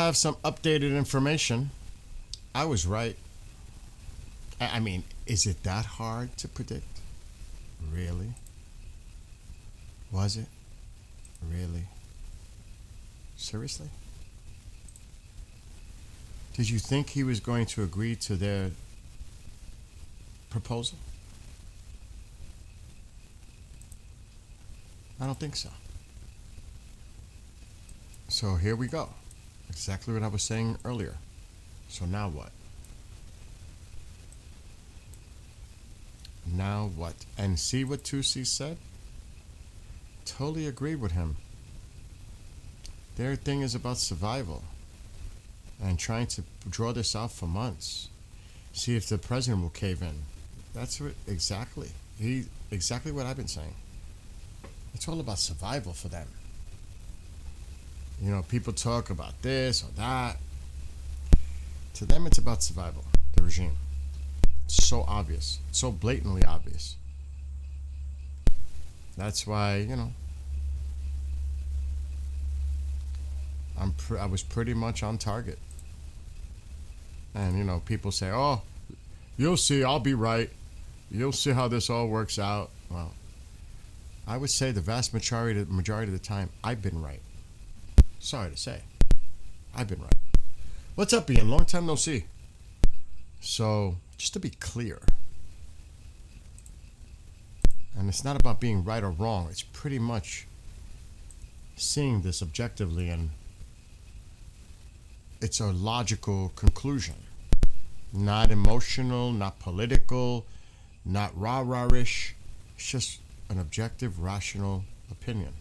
have some updated information. I was right. I mean, is it that hard to predict? Really? Was it? Really? Seriously? Did you think he was going to agree to their proposal? I don't think so. So here we go. Exactly what I was saying earlier. So now what? Now what? And see what Tusi said? Totally agreed with him. Their thing is about survival and trying to draw this out for months. See if the president will cave in. That's what exactly. Exactly what I've been saying. It's all about survival for them. You know, people talk about this or that. To them, it's about survival, the regime. It's so obvious, so blatantly obvious. That's why, you know, I was pretty much on target. And, you know, people say, oh, you'll see, I'll be right. You'll see how this all works out. Well, I would say the vast majority of the time, I've been right. Sorry to say. I've been right. What's up, Ian? Long time no see. So, just to be clear, and it's not about being right or wrong, it's pretty much seeing this objectively, and it's a logical conclusion. Not emotional, not political, not rah-rah-ish. It's just an objective, rational opinion.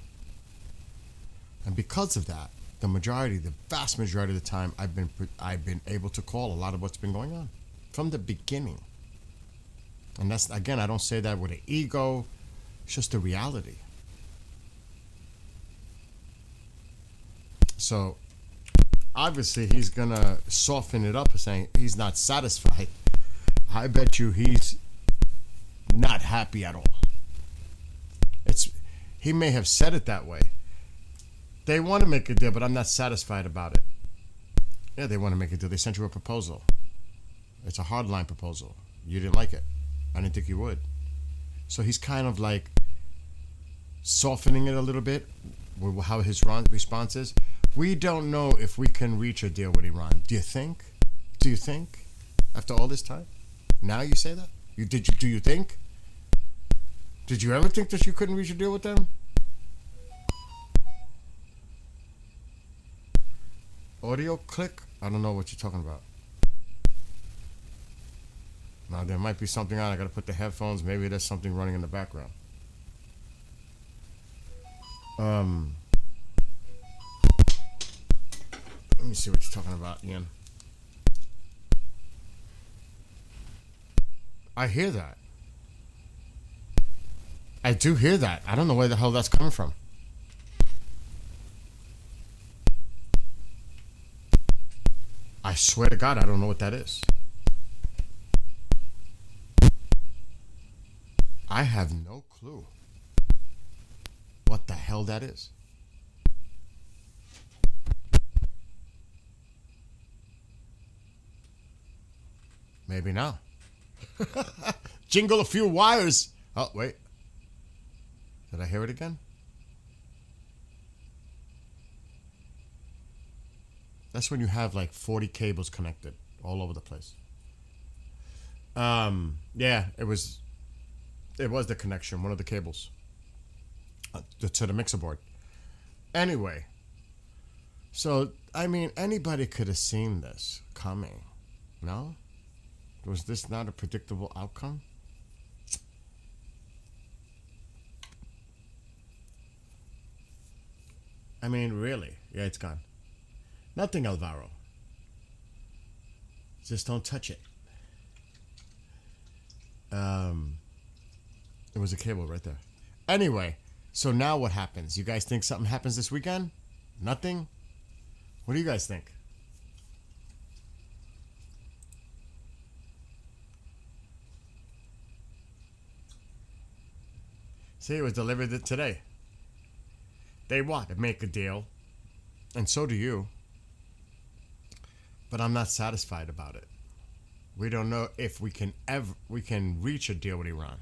And because of that, the vast majority of the time, I've been able to call a lot of what's been going on from the beginning. And that's, again, I don't say that with an ego. It's just the reality. So, obviously, he's gonna soften it up, saying he's not satisfied. I bet you he's not happy at all. He may have said it that way. They want to make a deal, but I'm not satisfied about it. Yeah, they want to make a deal. They sent you a proposal. It's a hardline proposal. You didn't like it. I didn't think you would. So he's kind of like softening it a little bit with how his response is. We don't know if we can reach a deal with Iran. Do you think? Do you think? After all this time? Now you say that? Do you think? Did you ever think that you couldn't reach a deal with them? Audio click? I don't know what you're talking about. Now there might be something on. I gotta put the headphones. Maybe there's something running in the background. Let me see what you're talking about, Ian. I hear that. I do hear that. I don't know where the hell that's coming from. I swear to God, I don't know what that is. I have no clue what the hell that is. Maybe now. Jingle a few wires. Oh, wait. Did I hear it again? That's when you have like 40 cables connected all over the place. Yeah, it was the connection, one of the cables to the mixer board. Anyway, so I mean, anybody could have seen this coming. No? Was this not a predictable outcome? I mean, really? Yeah, it's gone. Nothing, Alvaro. Just don't touch it. It was a cable right there. Anyway, so now what happens? You guys think something happens this weekend? Nothing? What do you guys think? See, it was delivered today. They want to make a deal. And so do you. but I'm not satisfied about it. We don't know if we can reach a deal with Iran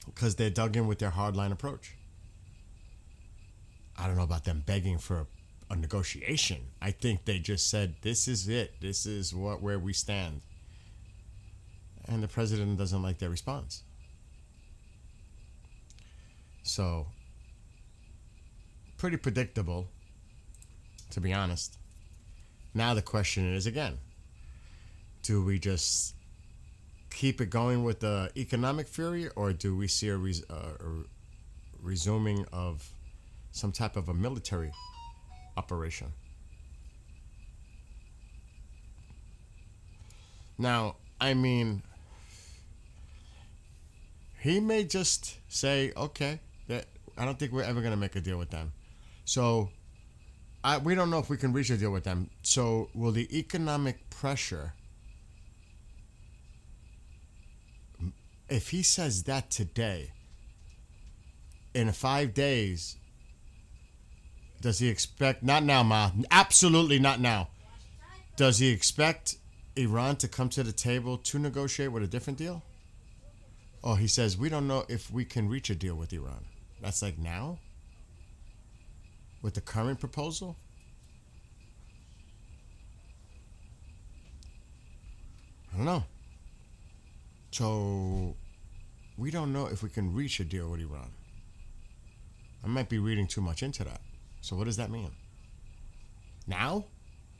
because they're dug in with their hardline approach. I don't know about them begging for a negotiation. I think they just said, "This is it. This is where we stand," and the president doesn't like their response. So, pretty predictable, to be honest. Now the question is again, do we just keep it going with the economic fury, or do we see a resuming of some type of a military operation? Now, I mean, he may just say, okay, that I don't think we're ever going to make a deal with them. So we don't know if we can reach a deal with them. So will the economic pressure, if he says that today, in 5 days, does he expect, not now, Ma, absolutely not now. Does he expect Iran to come to the table to negotiate with a different deal? Or he says, we don't know if we can reach a deal with Iran. That's like now? With the current proposal? I don't know. So, we don't know if we can reach a deal with Iran. I might be reading too much into that. So what does that mean? Now?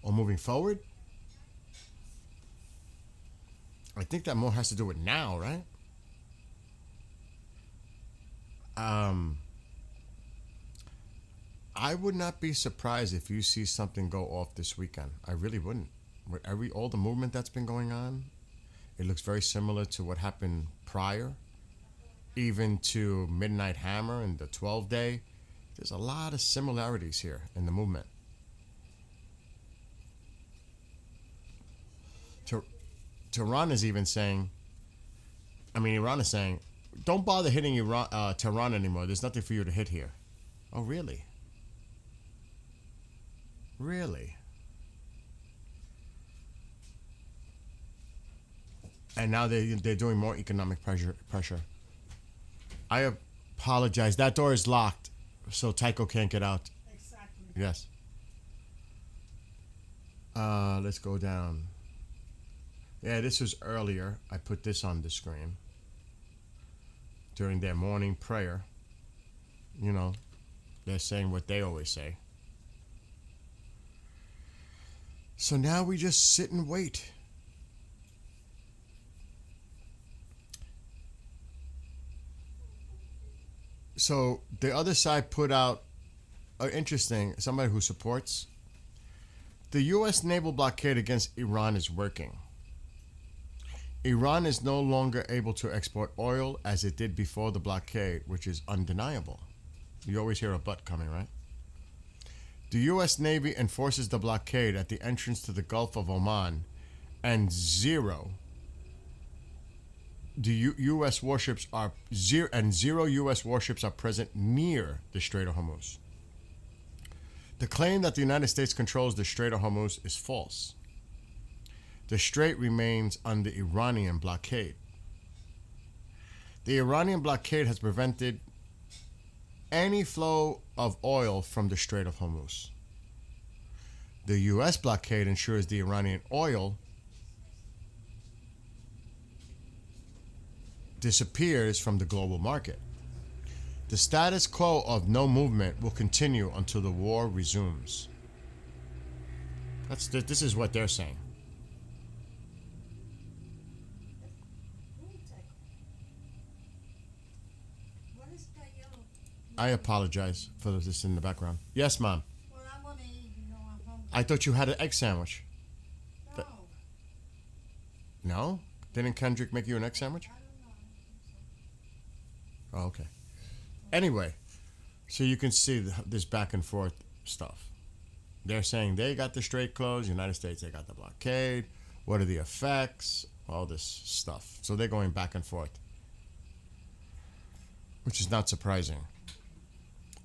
Or moving forward? I think that more has to do with now, right? I would not be surprised if you see something go off this weekend. I really wouldn't. With all the movement that's been going on, it looks very similar to what happened prior, even to Midnight Hammer and the 12-day. There's a lot of similarities here in the movement. Tehran is even saying, Iran is saying, don't bother hitting Tehran anymore. There's nothing for you to hit here. Oh, really? Really? And now they're doing more economic pressure. I apologize. That door is locked, so Tycho can't get out. Exactly. Yes. Let's go down. Yeah, this was earlier. I put this on the screen. During their morning prayer. You know, they're saying what they always say. So now we just sit and wait. So the other side put out, interesting, somebody who supports, the U.S. naval blockade against Iran is working. Iran is no longer able to export oil as it did before the blockade, which is undeniable. You always hear a but coming, right? The U.S. Navy enforces the blockade at the entrance to the Gulf of Oman, and zero U.S. warships are zero U.S. warships are present near the Strait of Hormuz. The claim that the United States controls the Strait of Hormuz is false. The strait remains under Iranian blockade. The Iranian blockade has prevented any flow of oil from the Strait of Hormuz. The U.S. blockade ensures the Iranian oil disappears from the global market. The status quo of no movement will continue until the war resumes. This is what they're saying. What is that yellow? I apologize for this in the background. Yes, Mom. Well, I want to eat. You know, I'm hungry. I thought you had an egg sandwich. No, No? Didn't Kendrick make you an egg sandwich? I don't know. Oh, okay. Anyway, so you can see this back and forth stuff. They're saying they got the strait closed, United States, they got the blockade. What are the effects? All this stuff. So they're going back and forth, which is not surprising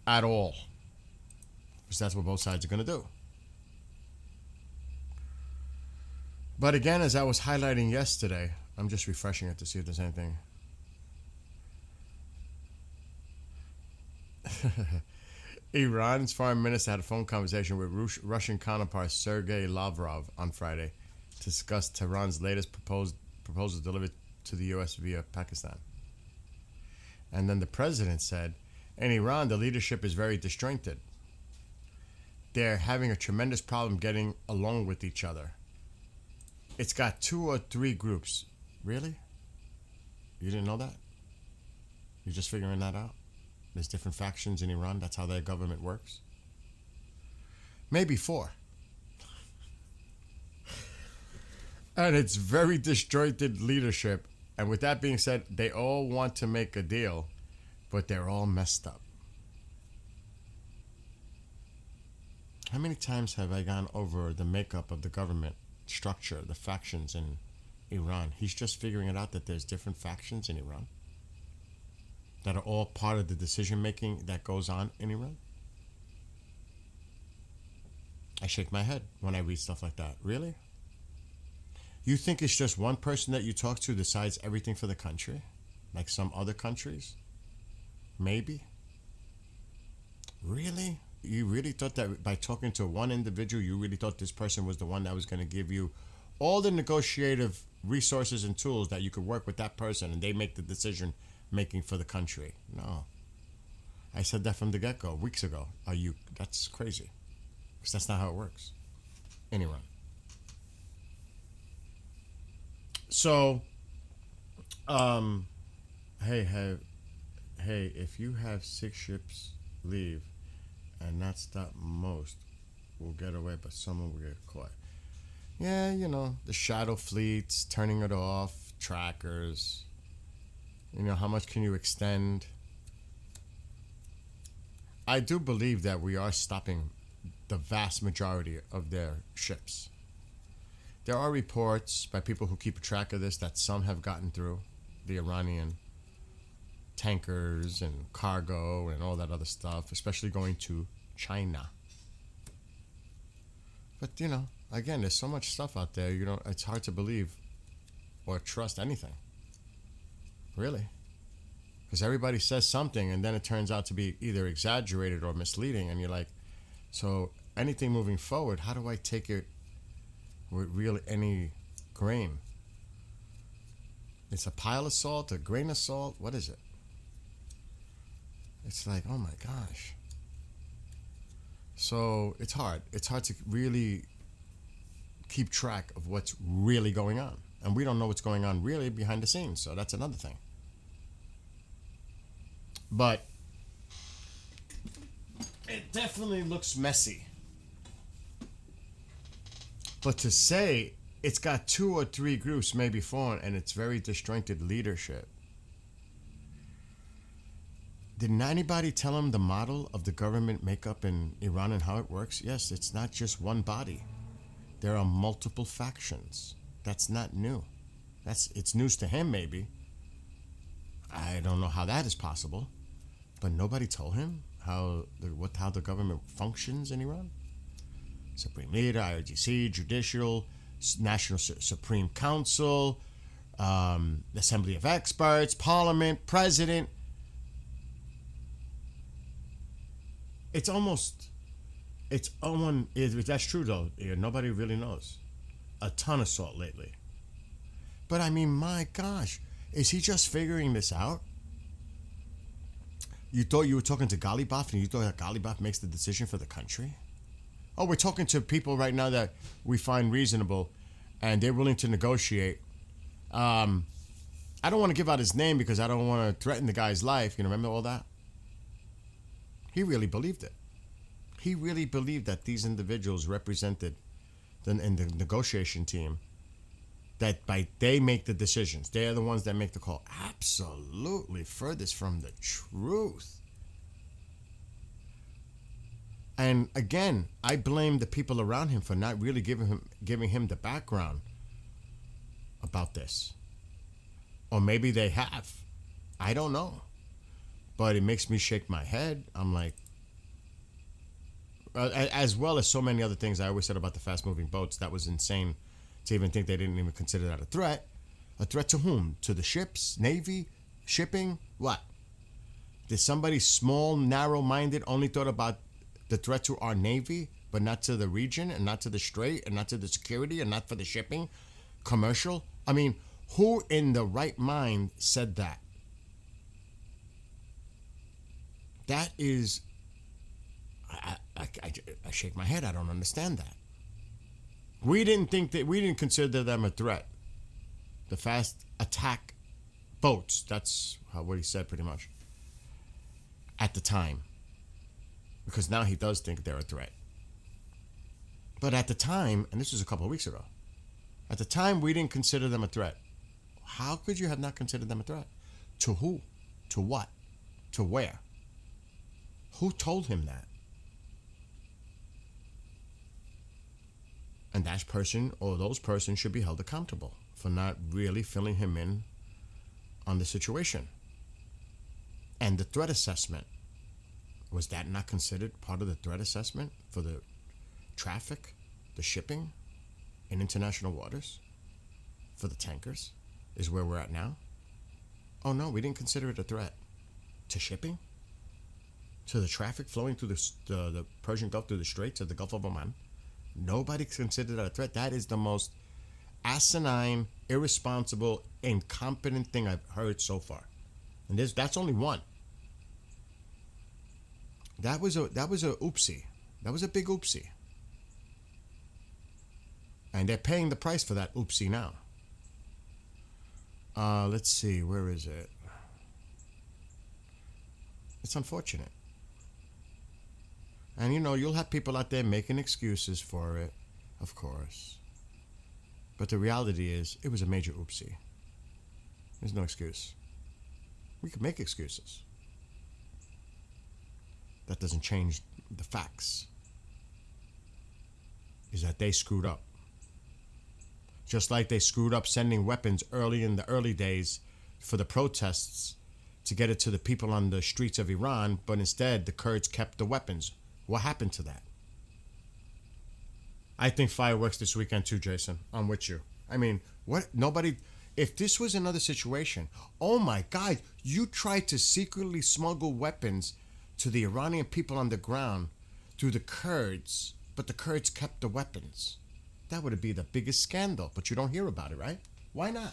at all, because that's what both sides are going to do. But again, as I was highlighting yesterday, I'm just refreshing it to see if there's anything. Iran's foreign minister had a phone conversation with Russian counterpart Sergei Lavrov on Friday to discuss Tehran's latest proposal delivered to the U.S. via Pakistan. And then the president said, in Iran, the leadership is very disjointed. They're having a tremendous problem getting along with each other. It's got 2 or 3 groups. Really? You didn't know that? You're just figuring that out? There's different factions in Iran. That's how their government works. Maybe 4. And it's very disjointed leadership. And with that being said, they all want to make a deal, but they're all messed up. How many times have I gone over the makeup of the government structure, the factions in Iran? He's just figuring it out that there's different factions in Iran that are all part of the decision making that goes on in Iran. I shake my head when I read stuff like that. Really? You think it's just one person that you talk to decides everything for the country? Like some other countries? Maybe? Really? You really thought that by talking to one individual, you really thought this person was the one that was going to give you all the negotiative resources and tools that you could work with that person and they make the decision making for the country? No. I said that from the get-go, weeks ago. That's crazy. Because that's not how it works. Anyway. So, hey, if you have 6 ships leave and not stop, most will get away, but someone will get caught. Yeah, the shadow fleets, turning it off, trackers. How much can you extend? I do believe that we are stopping the vast majority of their ships. There are reports by people who keep track of this that some have gotten through the Iranian tankers and cargo and all that other stuff, especially going to China. But, again, there's so much stuff out there, it's hard to believe or trust anything. Really. Because everybody says something and then it turns out to be either exaggerated or misleading. And you're like, so anything moving forward, how do I take it with really any grain? It's a pile of salt, a grain of salt. What is it? It's like, oh my gosh. So it's hard. It's hard to really keep track of what's really going on. And we don't know what's going on really behind the scenes. So that's another thing. But it definitely looks messy. But to say it's got 2 or 3 groups, maybe 4, and it's very disjointed leadership. Didn't anybody tell him the model of the government makeup in Iran and how it works? Yes, it's not just one body. There are multiple factions. That's not new. It's news to him, maybe. I don't know how that is possible. But nobody told him how the government functions in Iran? Supreme Leader, IRGC, Judicial, National Supreme Council, Assembly of Experts, Parliament, President. That's true though. Nobody really knows. A ton of salt lately. But I mean, my gosh, is he just figuring this out? You thought you were talking to Ghalibaf and you thought that Ghalibaf makes the decision for the country? Oh, we're talking to people right now that we find reasonable and they're willing to negotiate. I don't want to give out his name because I don't want to threaten the guy's life. Remember all that? He really believed it. He really believed that these individuals represented in the negotiation team, that they make the decisions. They are the ones that make the call. Absolutely furthest from the truth. And again, I blame the people around him for not really giving him the background about this. Or maybe they have. I don't know. But it makes me shake my head. I'm like, as well as so many other things I always said about the fast-moving boats, that was insane to even think they didn't even consider that a threat. A threat to whom? To the ships, Navy, shipping? What? Did somebody small, narrow-minded only thought about the threat to our Navy, but not to the region, and not to the Strait, and not to the security, and not for the shipping? Commercial? I mean, who in the right mind said that? That is... I shake my head. I don't understand that. We didn't consider them a threat. The fast attack boats. That's what he said pretty much. At the time. Because now he does think they're a threat. But at the time, and this was a couple of weeks ago, at the time we didn't consider them a threat. How could you have not considered them a threat? To who? To what? To where? Who told him that? And that person or those persons should be held accountable for not really filling him in on the situation. And the threat assessment, was that not considered part of the threat assessment for the traffic, the shipping in international waters, for the tankers, is where we're at now? Oh no, we didn't consider it a threat. To shipping? To the traffic flowing through the Persian Gulf, through the Straits of the Gulf of Oman? Nobody considered that a threat. That is the most asinine, irresponsible, incompetent thing I've heard so far. And that's only one. That was a oopsie. That was a big oopsie. And they're paying the price for that oopsie now. Let's see, where is it? It's unfortunate. And you'll have people out there making excuses for it, of course. But the reality is, it was a major oopsie. There's no excuse. We could make excuses. That doesn't change the facts. Is that they screwed up. Just like they screwed up sending weapons in the early days for the protests to get it to the people on the streets of Iran, but instead the Kurds kept the weapons. What happened to that? I think fireworks this weekend too, Jason. I'm with you. I mean, what? Nobody... If this was another situation, oh my God, you tried to secretly smuggle weapons to the Iranian people on the ground through the Kurds, but the Kurds kept the weapons. That would be the biggest scandal, but you don't hear about it, right? Why not?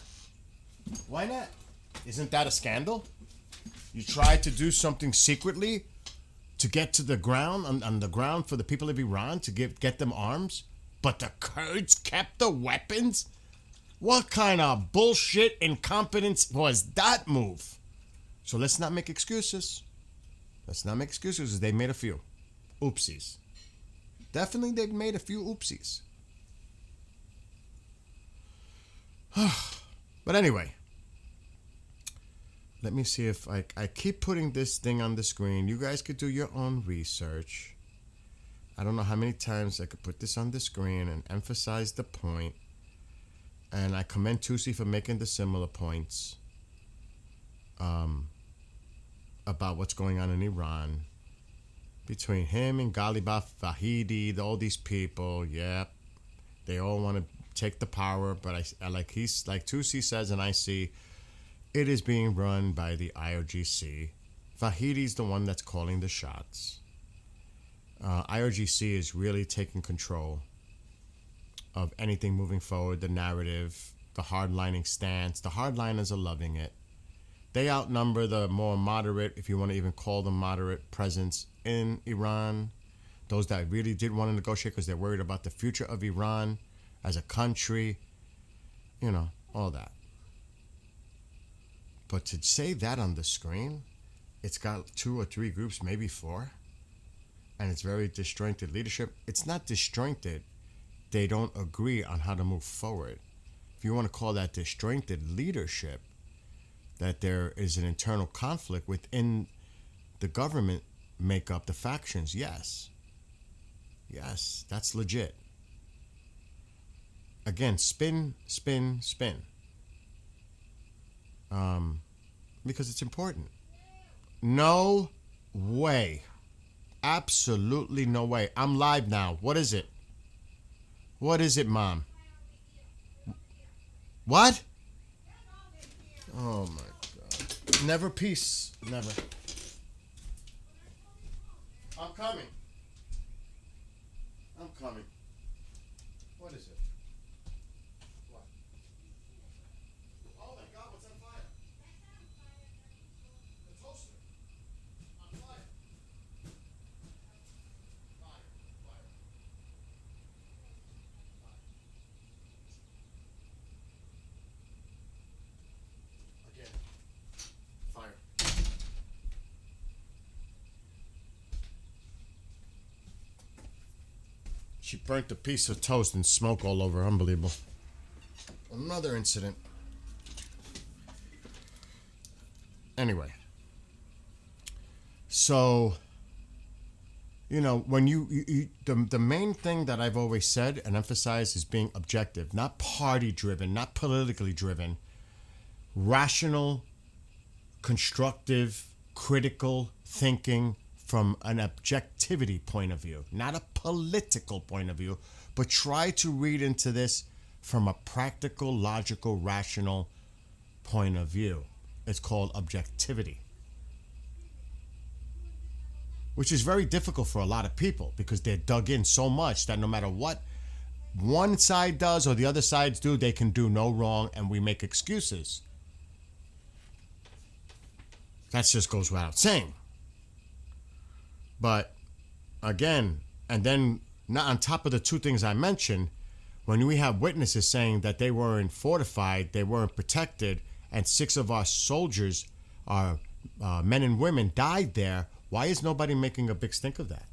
Why not? Isn't that a scandal? You tried to do something secretly to get to the ground, on the ground for the people of Iran, to get them arms, but the Kurds kept the weapons? What kind of bullshit incompetence was that move? So let's not make excuses. Let's not make excuses. They made a few oopsies. Definitely they've made a few oopsies. But anyway, let me see if I keep putting this thing on the screen. You guys could do your own research. I don't know how many times I could put this on the screen and emphasize the point. And I commend Tusi for making the similar points about what's going on in Iran. Between him and Ghalibaf Vahidi, all these people, yep, they all want to take the power. But like Tusi says, and I see, it is being run by the IRGC. Vahidi's the one that's calling the shots. IRGC is really taking control of anything moving forward, the narrative, the hardlining stance. The hardliners are loving it. They outnumber the more moderate, if you want to even call them moderate, presence in Iran. Those that really did want to negotiate because they're worried about the future of Iran as a country, all that. But to say that on the screen, it's got 2 or 3 groups, maybe 4, and it's very disjointed leadership. It's not disjointed. They don't agree on how to move forward. If you want to call that disjointed leadership, that there is an internal conflict within the government makeup, the factions, yes. Yes, that's legit. Again, spin, spin, spin. Because it's important. No way. Absolutely no way. I'm live now. What is it? What is it, Mom? What? Oh my God. Never peace. Never. I'm coming. I'm coming. What is it? What? Oh my God, what's on fire? The toaster. On fire. Fire. Fire. Again. Fire. She burnt a piece of toast and smoke all over. Unbelievable. Another incident. Anyway. So, you know, when the main thing that I've always said and emphasized is being objective, not party driven, not politically driven, rational, constructive, critical thinking from an objectivity point of view, not a political point of view, but try to read into this from a practical, logical, rational point of view. It's called objectivity, which is very difficult for a lot of people because they're dug in so much that no matter what one side does or the other sides do, they can do no wrong, and we make excuses. That just goes without saying. But again, and then not on top of the two things I mentioned, when we have witnesses saying that they weren't fortified, they weren't protected, and 6 of our soldiers, our men and women, died there, why is nobody making a big stink of that?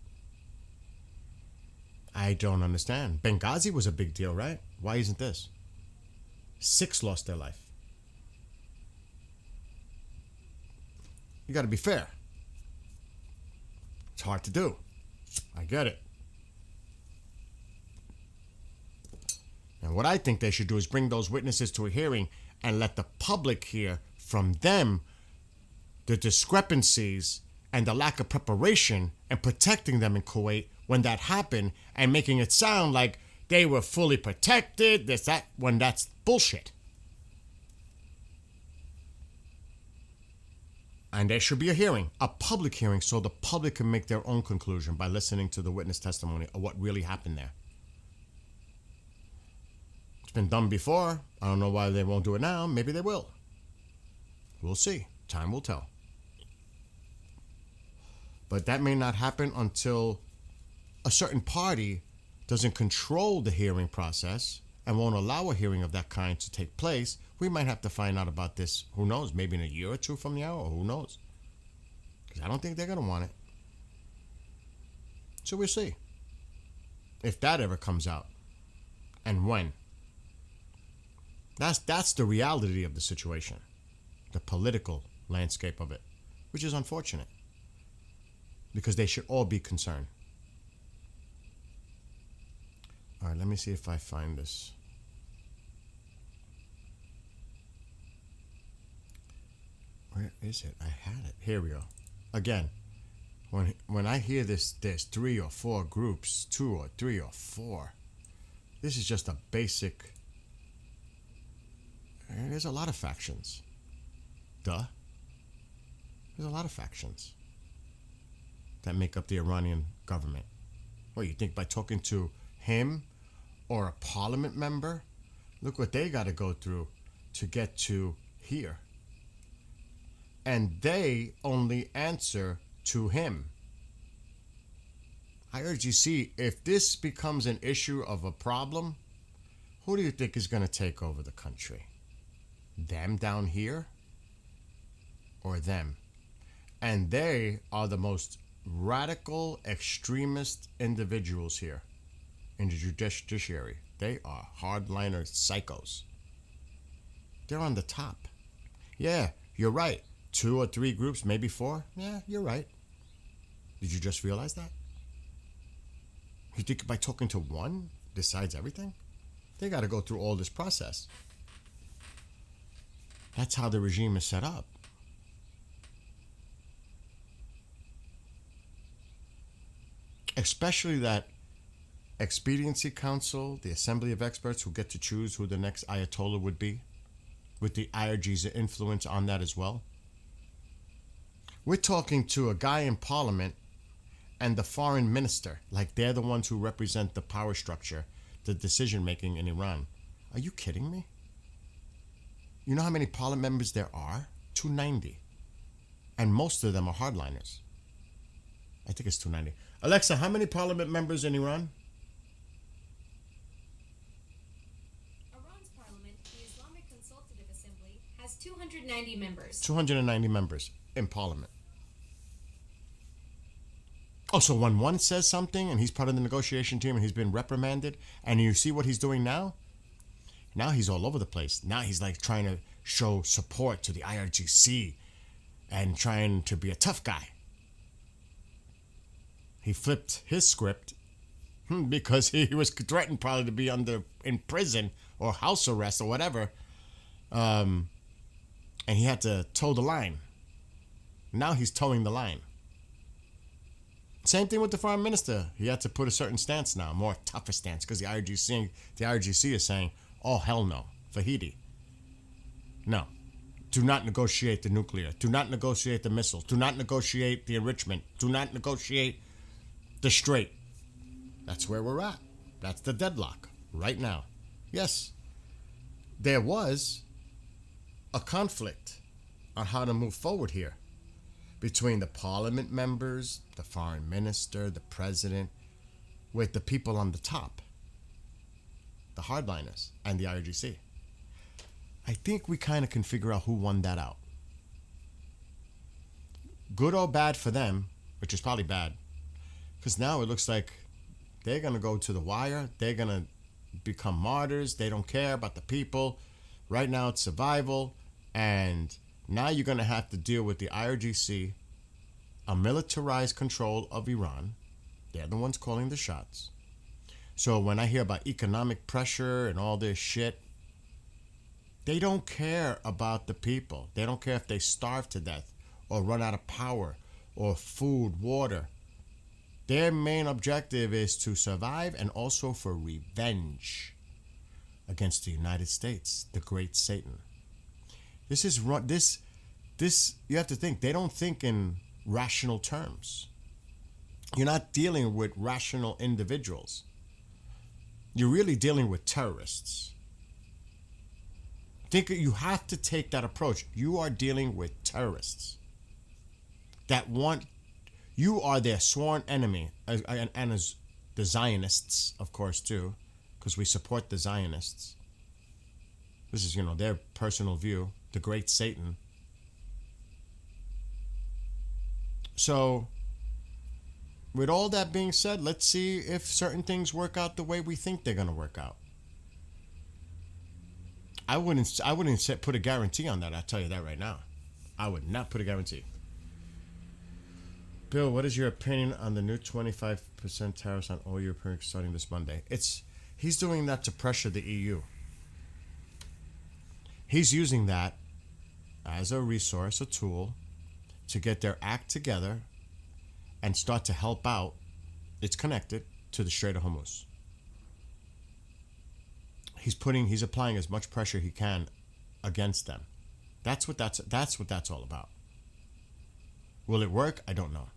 I don't understand. Benghazi was a big deal, right? Why isn't this? 6 lost their life. You got to be fair. It's hard to do. I get it. And what I think they should do is bring those witnesses to a hearing and let the public hear from them the discrepancies and the lack of preparation and protecting them in Kuwait when that happened, and making it sound like they were fully protected, this, that, when that's bullshit. And there should be a hearing, a public hearing, so the public can make their own conclusion by listening to the witness testimony of what really happened there. It's been done before. I don't know why they won't do it now. Maybe they will. We'll see. Time will tell. But that may not happen until a certain party doesn't control the hearing process and won't allow a hearing of that kind to take place. We might have to find out about this, who knows, maybe in a year or two from now, or who knows. Because I don't think they're going to want it. So we'll see. If that ever comes out. And when. That's the reality of the situation. The political landscape of it. Which is unfortunate. Because they should all be concerned. All right, let me see if I find this. Where is it? I had it. Here we go. Again, when I hear this, there's 3 or 4 groups, 2 or 3 or 4. This is just a basic. There's a lot of factions. Duh. There's a lot of factions that make up the Iranian government. What, you think by talking to him or a parliament member? Look what they got to go through to get to here. And they only answer to him. I urge you, see, if this becomes an issue of a problem, who do you think is going to take over the country? Them down here? Or them? And they are the most radical, extremist individuals here in the judiciary. They are hardliner psychos. They're on the top. Yeah, you're right. 2 or 3 groups, maybe 4. Yeah, you're right. Did you just realize that? You think by talking to one decides everything? They got to go through all this process. That's how the regime is set up. Especially that Expediency Council, the Assembly of Experts who get to choose who the next Ayatollah would be, with the IRG's influence on that as well. We're talking to a guy in Parliament and the foreign minister, like they're the ones who represent the power structure, the decision making in Iran. Are you kidding me? You know how many parliament members there are? 290. And most of them are hardliners. I think it's 290. Alexa, how many parliament members in Iran? Iran's parliament, the Islamic Consultative Assembly, has 290 members. 290 members in parliament. Oh, so when one says something and he's part of the negotiation team and he's been reprimanded, and you see what he's doing now? Now he's all over the place. Now he's like trying to show support to the IRGC and trying to be a tough guy. He flipped his script because he was threatened probably to be in prison or house arrest or whatever. And he had to toe the line. Now he's towing the line. Same thing with the foreign minister. He had to put a certain stance now, more tougher stance, because the IRGC is saying, oh, hell no, Fahidi. No. Do not negotiate the nuclear. Do not negotiate the missiles. Do not negotiate the enrichment. Do not negotiate the Strait. That's where we're at. That's the deadlock right now. Yes, there was a conflict on how to move forward here between the parliament members, the foreign minister, the president, with the people on the top, the hardliners, and the IRGC. I think we kind of can figure out who won that out. Good or bad for them, which is probably bad, because now it looks like they're going to go to the wire. They're going to become martyrs. They don't care about the people. Right now it's survival. And now you're going to have to deal with the IRGC, a militarized control of Iran. They're the ones calling the shots. So when I hear about economic pressure and all this shit, they don't care about the people. They don't care if they starve to death or run out of power or food, water. Their main objective is to survive and also for revenge against the United States, the great Satan. This you have to think, they don't think in rational terms. You're not dealing with rational individuals. You're really dealing with terrorists. Think you have to take that approach. You are dealing with terrorists that you are their sworn enemy, and as the Zionists, of course, too, because we support the Zionists. This is, their personal view, the great Satan. So, with all that being said, let's see if certain things work out the way we think they're going to work out. I wouldn't put a guarantee on that. I'll tell you that right now. I would not put a guarantee. Bill, what is your opinion on the new 25% tariffs on all European starting this Monday? He's doing that to pressure the EU. He's using that as a resource, a tool, to get their act together and start to help out. It's connected to the Strait of Hormuz. He's applying as much pressure he can against them. That's what that's all about. Will it work? I don't know.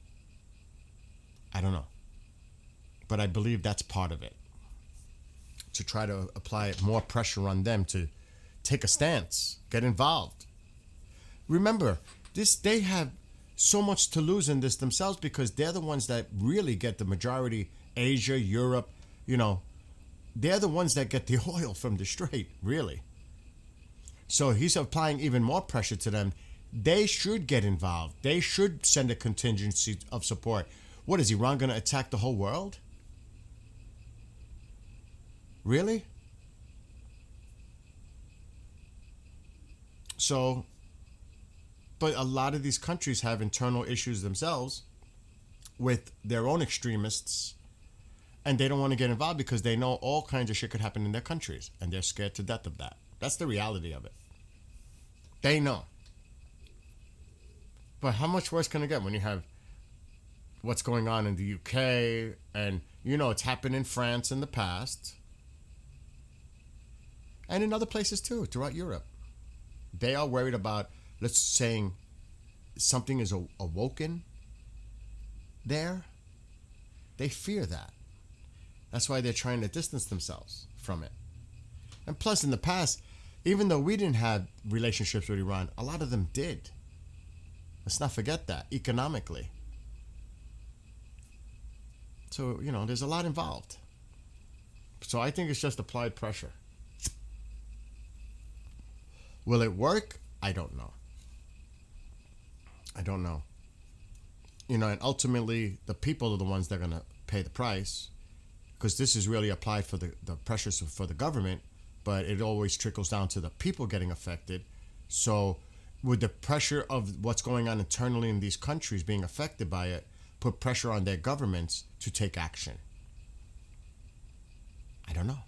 But I believe that's part of it. To try to apply more pressure on them to take a stance, get involved. Remember, they have so much to lose in this themselves because they're the ones that really get the majority. Asia, Europe, they're the ones that get the oil from the Strait, really. So he's applying even more pressure to them. They should get involved. They should send a contingency of support. What, is Iran going to attack the whole world? Really? So, but a lot of these countries have internal issues themselves with their own extremists, and they don't want to get involved because they know all kinds of shit could happen in their countries, and they're scared to death of that. That's the reality of it. They know. But how much worse can it get when you have what's going on in the UK, and it's happened in France in the past, and in other places too throughout Europe. They are worried about, let's saying, something is awoken there. They fear that. That's why they're trying to distance themselves from it. And plus, in the past, even though we didn't have relationships with Iran, a lot of them did. Let's not forget that, economically. So, there's a lot involved. So I think it's just applied pressure. Will it work? I don't know. And ultimately, the people are the ones that are going to pay the price, because this is really applied for the pressures for the government, but it always trickles down to the people getting affected. So would the pressure of what's going on internally in these countries being affected by it put pressure on their governments to take action? I don't know.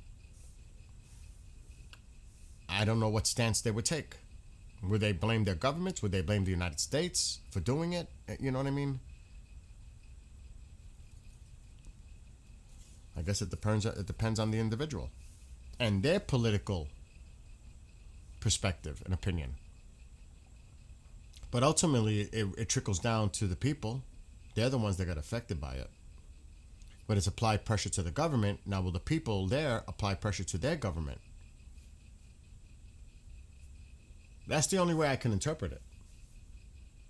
I don't know what stance they would take. Would they blame their governments? Would they blame the United States for doing it? You know what I mean? I guess it depends on the individual and their political perspective and opinion. But ultimately, it trickles down to the people. They're the ones that got affected by it. But it's applied pressure to the government. Now, will the people there apply pressure to their government? That's the only way I can interpret it.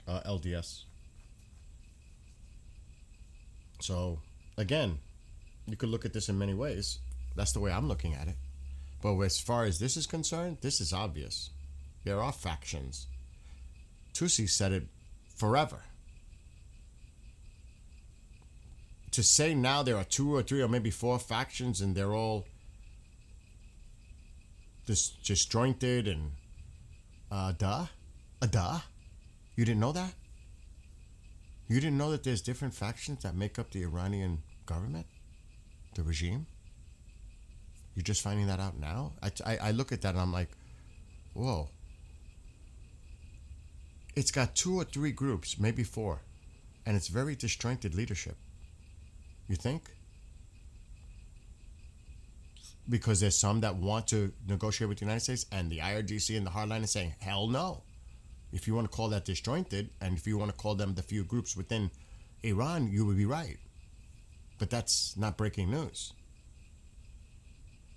LDS. So, again, you could look at this in many ways. That's the way I'm looking at it. But as far as this is concerned, this is obvious. There are factions. Tusi said it forever. To say now there are 2 or 3 or maybe 4 factions and they're all disjointed and you didn't know that? You didn't know that there's different factions that make up the Iranian government, the regime? You're just finding that out now? I look at that and I'm like, whoa. It's got 2 or 3 groups, maybe 4, and it's very disjointed leadership. You think? Because there's some that want to negotiate with the United States, and the IRGC and the hardline is saying, hell no. If you want to call that disjointed, and if you want to call them the few groups within Iran, you would be right. But that's not breaking news.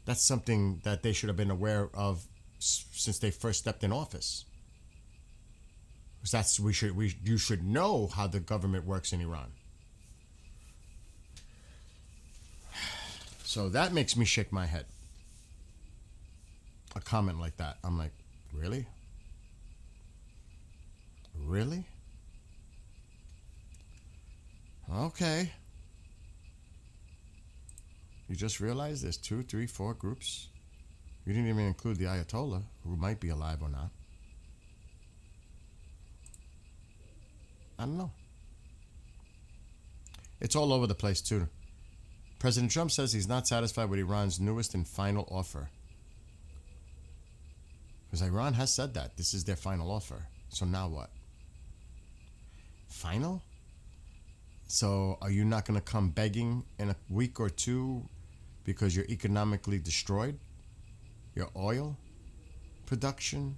That's something that they should have been aware of since they first stepped in office. Because you should know how the government works in Iran. So that makes me shake my head. A comment like that. I'm like, really? Really? Okay. You just realized there's 2, 3, 4 groups. You didn't even include the Ayatollah, who might be alive or not. I don't know. It's all over the place, too. President Trump says he's not satisfied with Iran's newest and final offer. Because Iran has said that. This is their final offer. So now what? Final? So are you not going to come begging in a week or 2 because you're economically destroyed? Your oil production?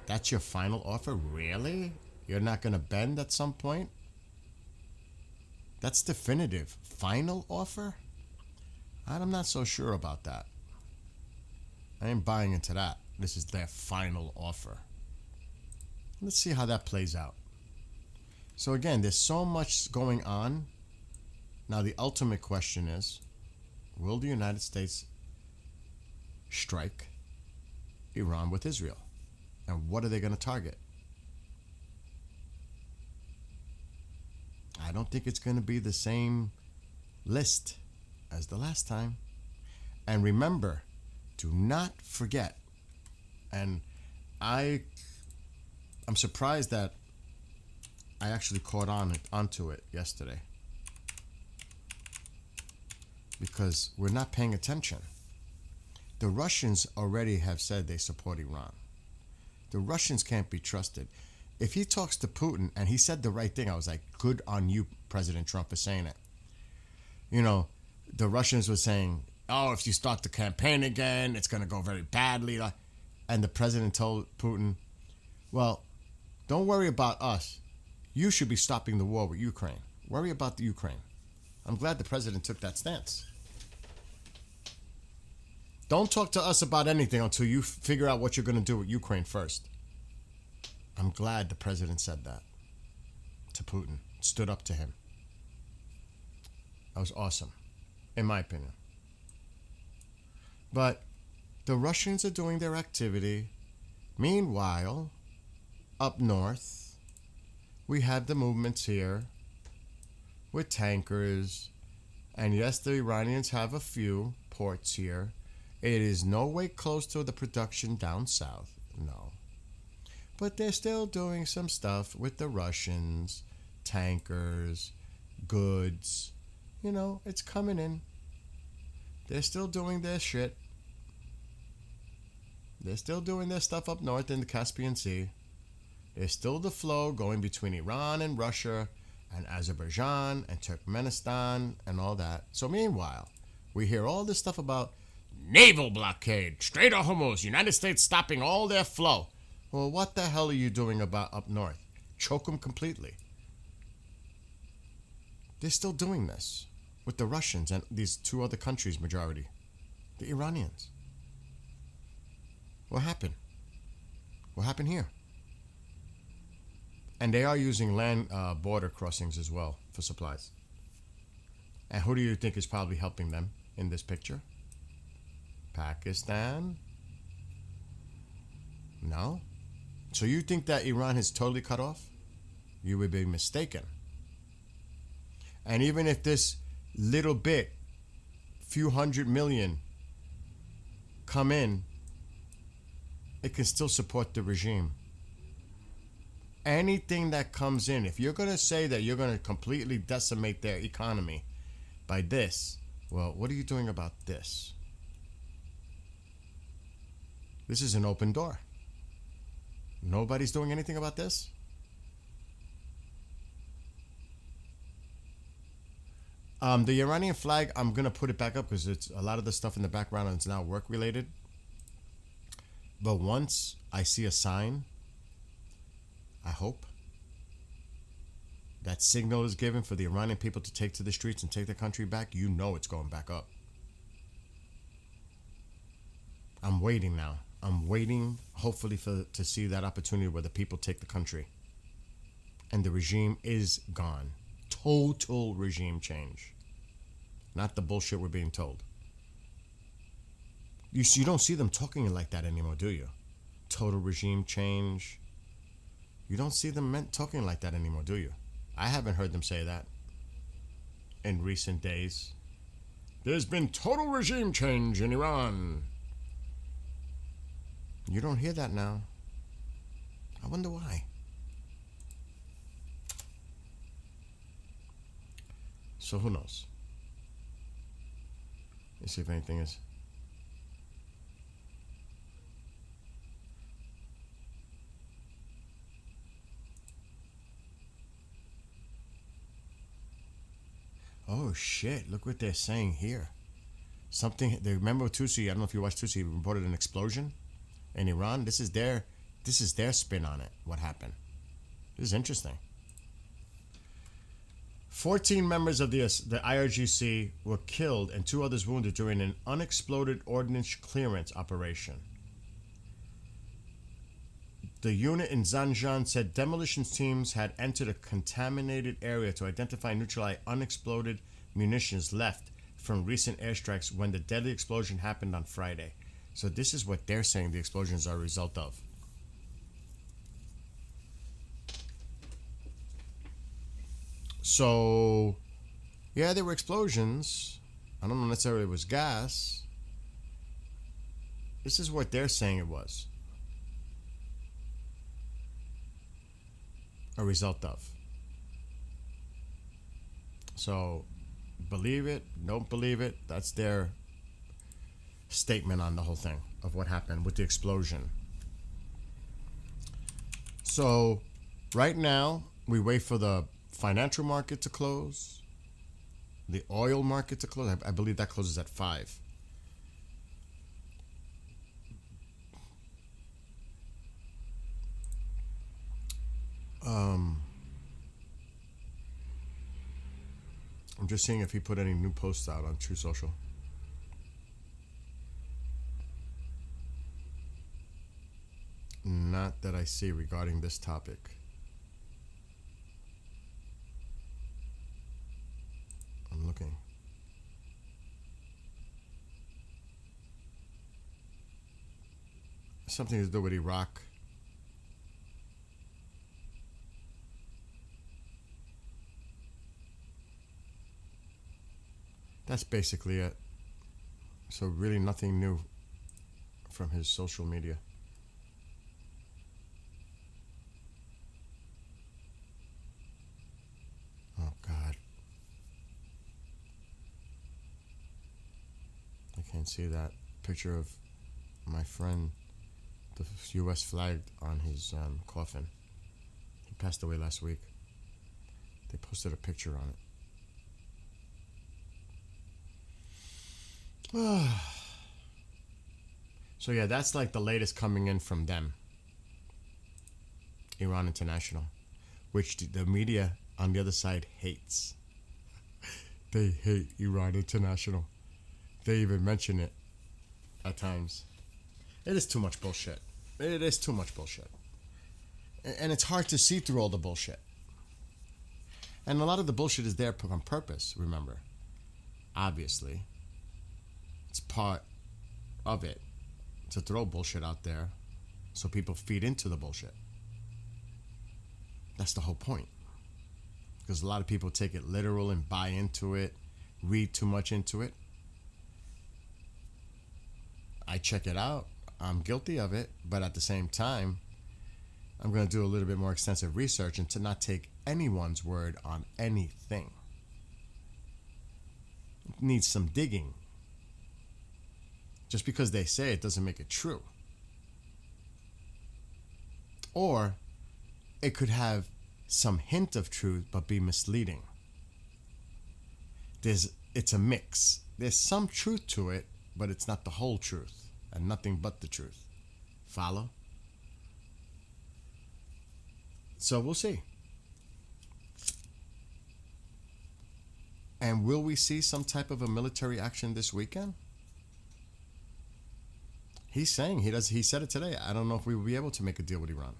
That's your final offer? Really? You're not going to bend at some point? That's definitive. Final offer? I'm not so sure about that. I ain't buying into that. This is their final offer. Let's see how that plays out. So again, there's so much going on. Now the ultimate question is, will the United States strike Iran with Israel? And what are they going to target? I don't think it's going to be the same list as the last time. And remember, do not forget, and I'm surprised that I actually caught onto it yesterday, because we're not paying attention. The Russians already have said they support Iran. The Russians can't be trusted. if he talks to Putin and he said the right thing, I was like, good on you, President Trump, for saying it. You know, the Russians were saying, oh, if you start the campaign again, it's going to go very badly. And the president told Putin, well, don't worry about us. You should be stopping the war with Ukraine. Worry about the Ukraine. I'm glad the president took that stance. Don't talk to us about anything until you figure out what you're going to do with Ukraine first. I'm glad the president said that to Putin, stood up to him. That was awesome, in my opinion. But the Russians are doing their activity. Meanwhile, up north, we have the movements here with tankers. And yes, the Iranians have a few ports here. It is no way close to the production down south, no. But they're still doing some stuff with the Russians, tankers, goods. You know, it's coming in. They're still doing their shit. They're still doing their stuff up north in the Caspian Sea. There's still the flow going between Iran and Russia and Azerbaijan and Turkmenistan and all that. So meanwhile, we hear all this stuff about Naval Blockade, Strait of Hormuz, United States stopping all their flow. Well, what the hell are you doing about up north? Choke them completely. They're still doing this with the Russians and these two other countries, majority. The Iranians. What happened? What happened here? And they are using land border crossings as well for supplies. And who do you think is probably helping them in this picture? Pakistan? No? So you think that Iran is totally cut off? You would be mistaken. And even if this little bit, few hundred million, come in, it can still support the regime. Anything that comes in, if you're going to say that you're going to completely decimate their economy by this, well, what are you doing about this? This is an open door. Nobody's doing anything about this? The Iranian flag, I'm going to put it back up because it's a lot of the stuff in the background is now work related. But once I see a sign, I hope that signal is given for the Iranian people to take to the streets and take the country back, you know it's going back up. I'm waiting now. I'm waiting, hopefully, to see that opportunity where the people take the country. And the regime is gone. Total regime change. Not the bullshit we're being told. You don't see them talking like that anymore, do you? Total regime change. You don't see them talking like that anymore, do you? I haven't heard them say that in recent days. There's been total regime change in Iran. You don't hear that now. I wonder why. So who knows? Let's see if anything is. Oh shit, look what they're saying here. Something, they remember Tusi, I don't know if you watched Tusi, reported an explosion in Iran. This is their spin on it, what happened. This is interesting. 14 members of the IRGC were killed and 2 others wounded during an unexploded ordnance clearance operation. The unit in Zanjan said demolition teams had entered a contaminated area to identify and neutralize unexploded munitions left from recent airstrikes when the deadly explosion happened on Friday. So this is what they're saying the explosions are a result of. So, yeah, there were explosions. I don't know necessarily it was gas. This is what they're saying it was. A result of. So, believe it, don't believe it, that's their statement on the whole thing of what happened with the explosion. So, Right now, we wait for the financial market to close, the oil market to close. I believe that closes at 5. I'm just seeing if he put any new posts out on True Social. Not that I see regarding this topic. I'm looking. Something to do with Iraq. That's basically it. So really nothing new from his social media. Oh God. I can't see that picture of my friend, the U.S. flag on his coffin. He passed away last week. They posted a picture on it. So yeah, that's like the latest coming in from them. Iran International, which the media on the other side hates. They hate Iran International. They even mention it at times. It is too much bullshit. It is too much bullshit. And it's hard to see through all the bullshit. And a lot of the bullshit is there on purpose, remember. Obviously. It's part of it to throw bullshit out there so people feed into the bullshit. That's the whole point. Because a lot of people take it literal and buy into it, read too much into it. I check it out. I'm guilty of it. But at the same time, I'm going to do a little bit more extensive research and to not take anyone's word on anything. It needs some digging. Just because they say it doesn't make it true. Or it could have some hint of truth but be misleading. It's a mix. There's some truth to it, but it's not the whole truth and nothing but the truth. Follow? So we'll see. And will we see some type of a military action this weekend? He's saying he said it today. I don't know if we will be able to make a deal with Iran.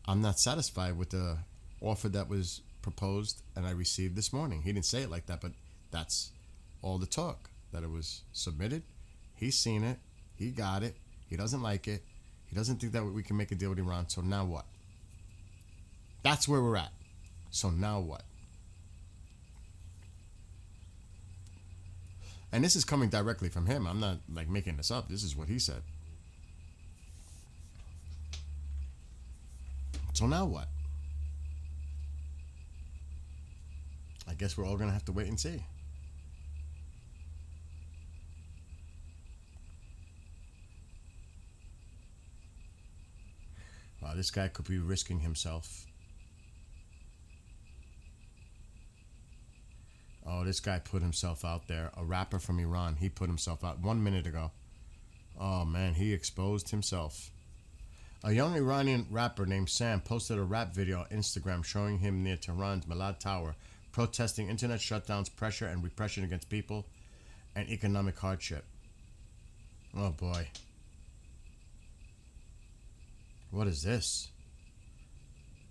I'm not satisfied with the offer that was proposed and I received this morning. He didn't say it like that, but that's all the talk. That it was submitted. He's seen it. He got it. He doesn't like it. He doesn't think that we can make a deal with Iran. So now what? That's where we're at. So now what? And this is coming directly from him. I'm not like making this up. This is what he said. So now what? I guess we're all going to have to wait and see. Wow, this guy could be risking himself. Oh, this guy put himself out there. A rapper from Iran. He put himself out 1 minute ago. Oh, man, he exposed himself. A young Iranian rapper named Sam posted a rap video on Instagram showing him near Tehran's Malad Tower protesting internet shutdowns, pressure, and repression against people and economic hardship. Oh, boy. What is this?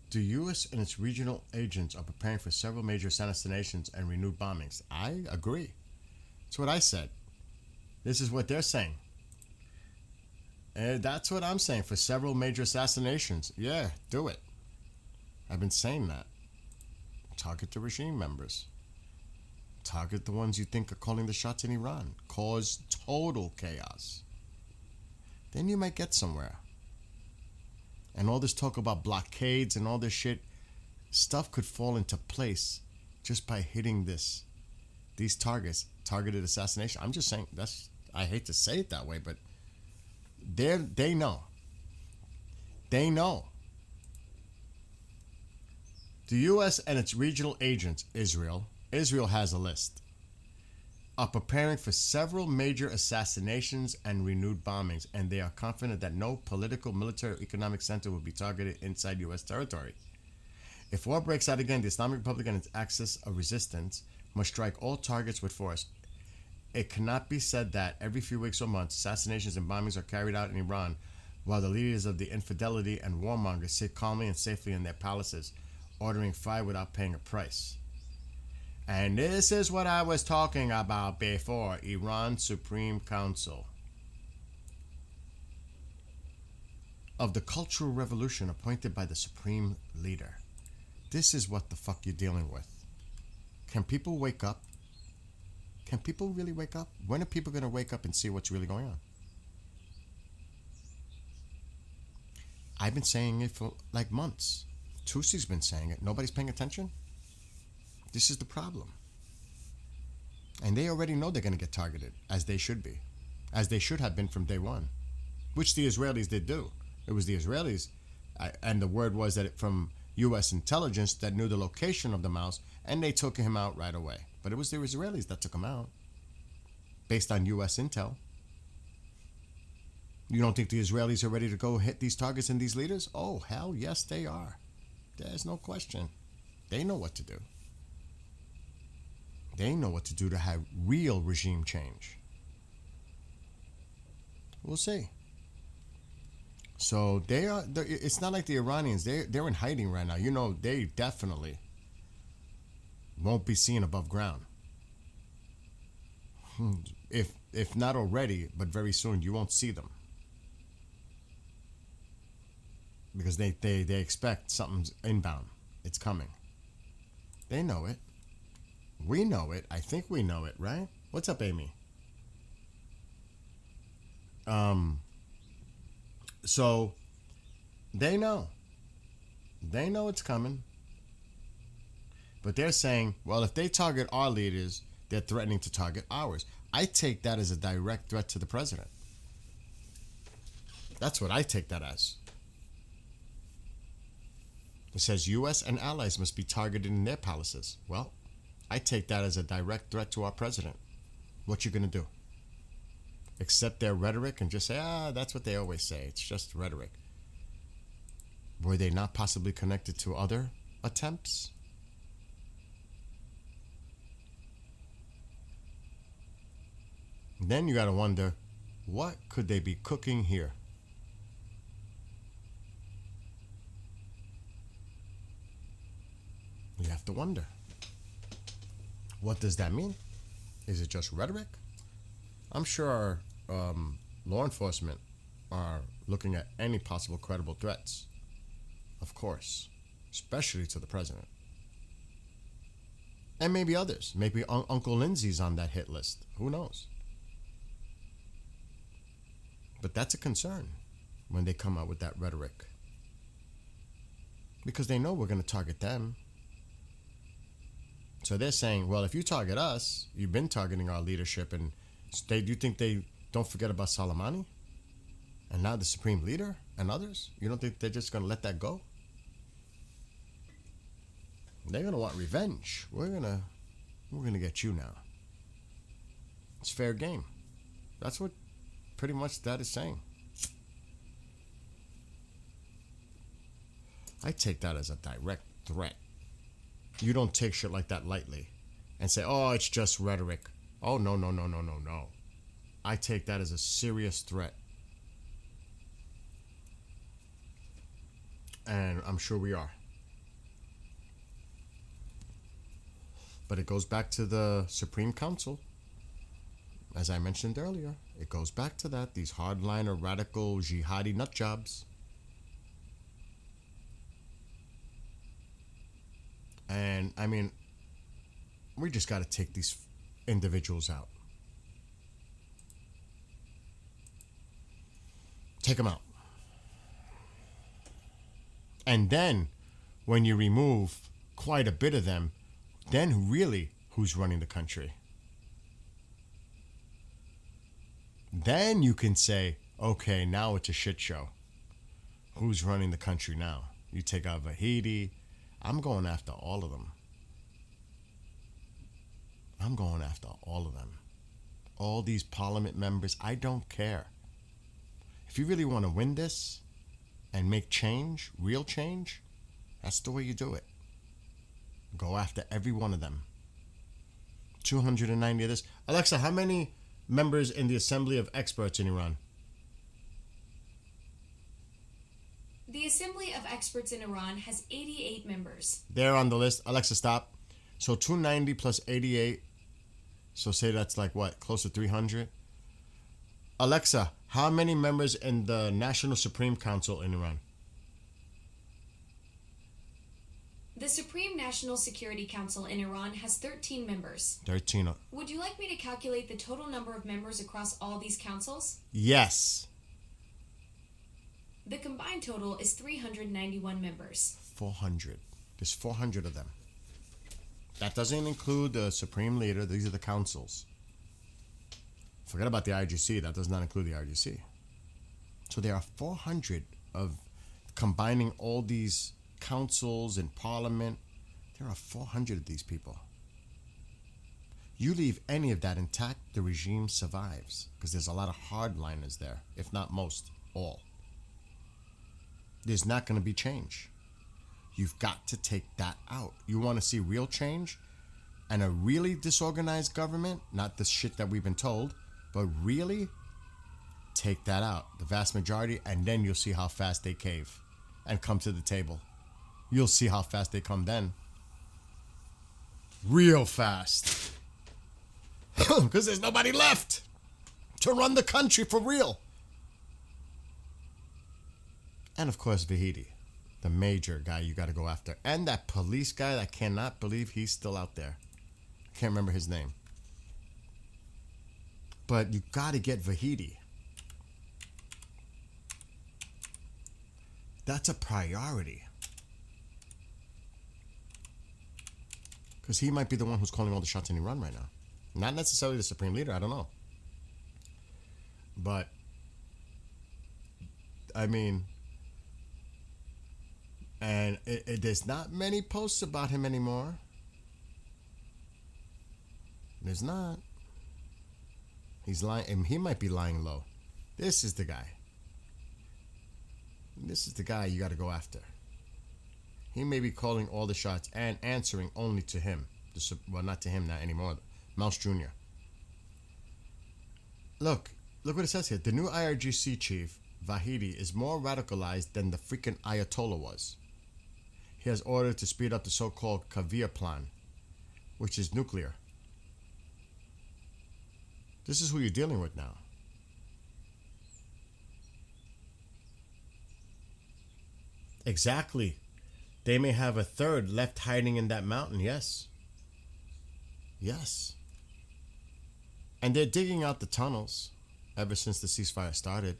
The U.S. and its regional agents are preparing for several major assassinations and renewed bombings. I agree. That's what I said. This is what they're saying. And that's what I'm saying. For several major assassinations. Yeah, do it. I've been saying that. Target the regime members. Target the ones you think are calling the shots in Iran. Cause total chaos. Then you might get somewhere. And all this talk about blockades and all this shit, stuff could fall into place just by hitting these targets, targeted assassination. I'm just saying, I hate to say it that way, but they know. They know. The U.S. and its regional agents, Israel has a list, are preparing for several major assassinations and renewed bombings, and they are confident that no political, military, or economic center will be targeted inside U.S. territory. If war breaks out again, the Islamic Republic and its axis of resistance must strike all targets with force. It cannot be said that every few weeks or months, assassinations and bombings are carried out in Iran, while the leaders of the infidelity and warmongers sit calmly and safely in their palaces, ordering fire without paying a price. And this is what I was talking about before. Iran Supreme Council of the Cultural Revolution appointed by the Supreme Leader. This is what the fuck you're dealing with. Can people wake up? Can people really wake up? When are people going to wake up and see what's really going on? I've been saying it for like months. Tusi's been saying it. Nobody's paying attention. This is the problem. And they already know they're going to get targeted, as they should be. As they should have been from day one. Which the Israelis did do. It was the Israelis, and the word was that from U.S. intelligence that knew the location of the mouse, and they took him out right away. But it was the Israelis that took him out. Based on U.S. intel. You don't think the Israelis are ready to go hit these targets and these leaders? Oh, hell yes, they are. There's no question. They know what to do. They know what to do to have real regime change. We'll see. So it's not like the Iranians. They're in hiding right now. You know, they definitely won't be seen above ground. If not already, but very soon, you won't see them. Because they expect something's inbound. It's coming. They know it. We know it. I think we know it, right? What's up, Amy? So they know. They know it's coming. But they're saying, well, if they target our leaders, they're threatening to target ours. I take that as a direct threat to the president. That's what I take that as. It says U.S. and allies must be targeted in their palaces. Well, I take that as a direct threat to our president. What you gonna do? Accept their rhetoric and just say, that's what they always say. It's just rhetoric. Were they not possibly connected to other attempts? Then you gotta wonder, what could they be cooking here? You have to wonder. What does that mean? Is it just rhetoric? I'm sure our law enforcement are looking at any possible credible threats. Of course. Especially to the president. And maybe others. Maybe Uncle Lindsay's on that hit list. Who knows? But that's a concern when they come out with that rhetoric. Because they know we're going to target them. So they're saying, well, if you target us, you've been targeting our leadership, and do you think they don't forget about Soleimani? And now the Supreme Leader and others? You don't think they're just going to let that go? They're going to want revenge. We're going to get you now. It's fair game. That's what pretty much that is saying. I take that as a direct threat. You don't take shit like that lightly and say, oh, it's just rhetoric. Oh, no. I take that as a serious threat. And I'm sure we are. But it goes back to the Supreme Council. As I mentioned earlier, it goes back to that. These hardliner, radical, jihadi nut jobs. And, I mean, we just got to take these individuals out. Take them out. And then, when you remove quite a bit of them, then really, who's running the country? Then you can say, okay, now it's a shit show. Who's running the country now? You take out Vahidi, I'm going after all of them. I'm going after all of them. All these parliament members, I don't care. If you really want to win this and make change, real change, that's the way you do it. Go after every one of them. 290 of this. Alexa, how many members in the Assembly of Experts in Iran? The Assembly of Experts in Iran has 88 members. They're on the list. Alexa, stop. So 290 plus 88. So say that's like what? Close to 300. Alexa, how many members in the National Supreme Council in Iran? The Supreme National Security Council in Iran has 13 members. 13. Would you like me to calculate the total number of members across all these councils? Yes. The combined total is 391 members. 400. There's 400 of them. That doesn't include the Supreme Leader. These are the councils. Forget about the IGC. That does not include the IGC. So there are 400 of combining all these councils and parliament. There are 400 of these people. You leave any of that intact, the regime survives. Because there's a lot of hardliners there, if not most, all. There's not going to be change. You've got to take that out. You want to see real change and a really disorganized government, not the shit that we've been told, but really take that out, the vast majority, and then you'll see how fast they cave and come to the table. You'll see how fast they come then. Real fast. Because there's nobody left to run the country for real. And of course, Vahidi, the major guy you got to go after. And that police guy, I cannot believe he's still out there. I can't remember his name. But you got to get Vahidi. That's a priority. Because he might be the one who's calling all the shots in Iran right now. Not necessarily the Supreme Leader, I don't know. But, I mean, and there's not many posts about him anymore. There's not. He's lying, and he might be lying low. This is the guy. This is the guy you got to go after. He may be calling all the shots and answering only to him. Well, not to him, not anymore. Mouse Jr. Look what it says here. The new IRGC chief, Vahidi, is more radicalized than the freaking Ayatollah was. He has ordered to speed up the so-called Kavir plan, which is nuclear. This is who you're dealing with now. Exactly. They may have a third left hiding in that mountain, yes. Yes. And they're digging out the tunnels ever since the ceasefire started.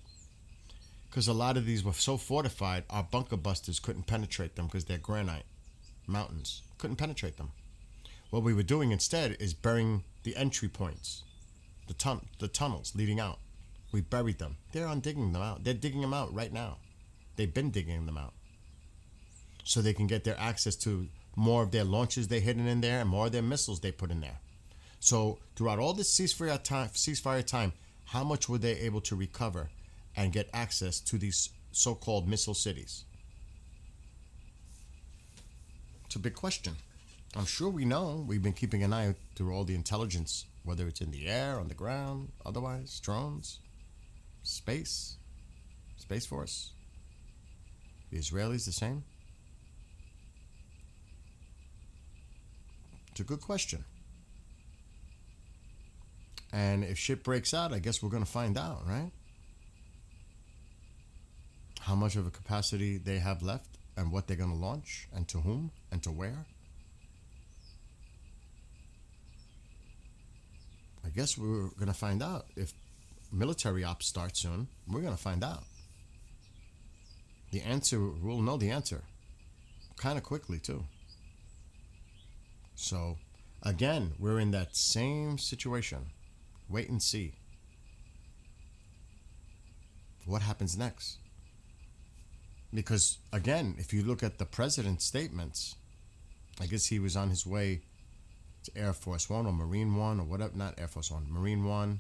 Because a lot of these were so fortified, our bunker busters couldn't penetrate them because they're granite mountains. Couldn't penetrate them. What we were doing instead is burying the entry points, the tunnels leading out. We buried them. They're digging them out. They're digging them out right now. They've been digging them out. So they can get their access to more of their launches they hidden in there and more of their missiles they put in there. So throughout all this ceasefire time, how much were they able to recover and get access to these so-called missile cities? It's a big question. I'm sure we know. We've been keeping an eye through all the intelligence, whether it's in the air, on the ground, otherwise, drones, Space Force. The Israelis the same? It's a good question. And if shit breaks out, I guess we're going to find out, right? How much of a capacity they have left and what they're going to launch and to whom and to where. I guess we're going to find out. If military ops start soon, we're going to find out. The answer, we'll know the answer kind of quickly too. So, again, we're in that same situation. Wait and see. What happens next? Because, again, if you look at the president's statements, I guess he was on his way to Air Force One or Marine One or whatever. Not Air Force One, Marine One,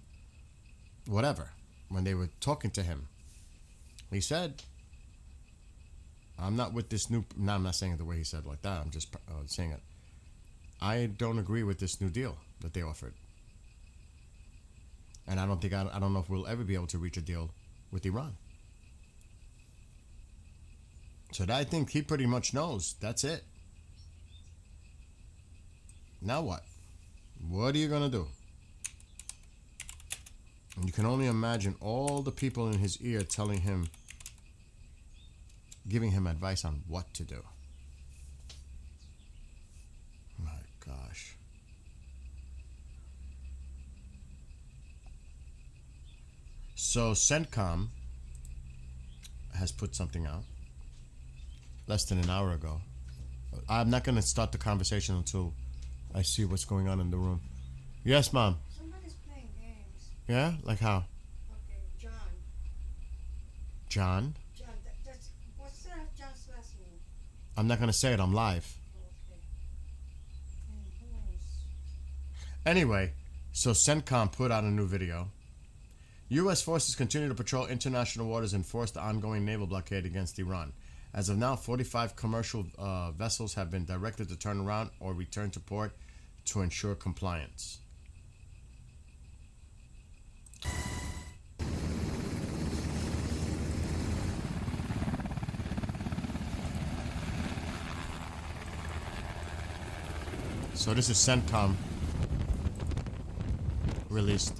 whatever. When they were talking to him, he said, I'm not with this new. No, I'm not saying it the way he said it like that. I'm just saying it. I don't agree with this new deal that they offered. And I don't know if we'll ever be able to reach a deal with Iran. So I think he pretty much knows that's it. Now what? What are you going to do? And you can only imagine all the people in his ear telling him, giving him advice on what to do. My gosh. So CENTCOM has put something out less than an hour ago. I'm not going to start the conversation until I see what's going on in the room. Yes, Mom. Somebody's playing games. Yeah? Like how? Okay, John. John? John, that's what's John's last name? I'm not going to say it. I'm live. Okay. And who else? Anyway, so CENTCOM put out a new video. U.S. forces continue to patrol international waters and enforce the ongoing naval blockade against Iran. As of now, 45 commercial vessels have been directed to turn around or return to port to ensure compliance. So this is CENTCOM released.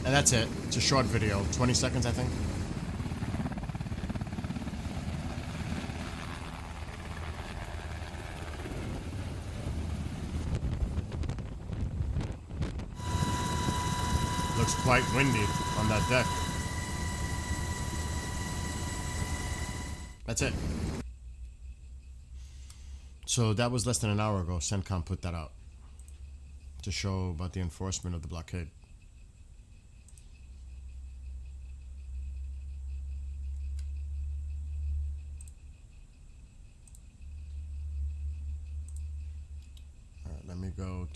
And that's it. It's a short video, 20 seconds, I think. Looks quite windy on that deck. That's it. So that was less than an hour ago. CENTCOM put that out to show about the enforcement of the blockade. Let me go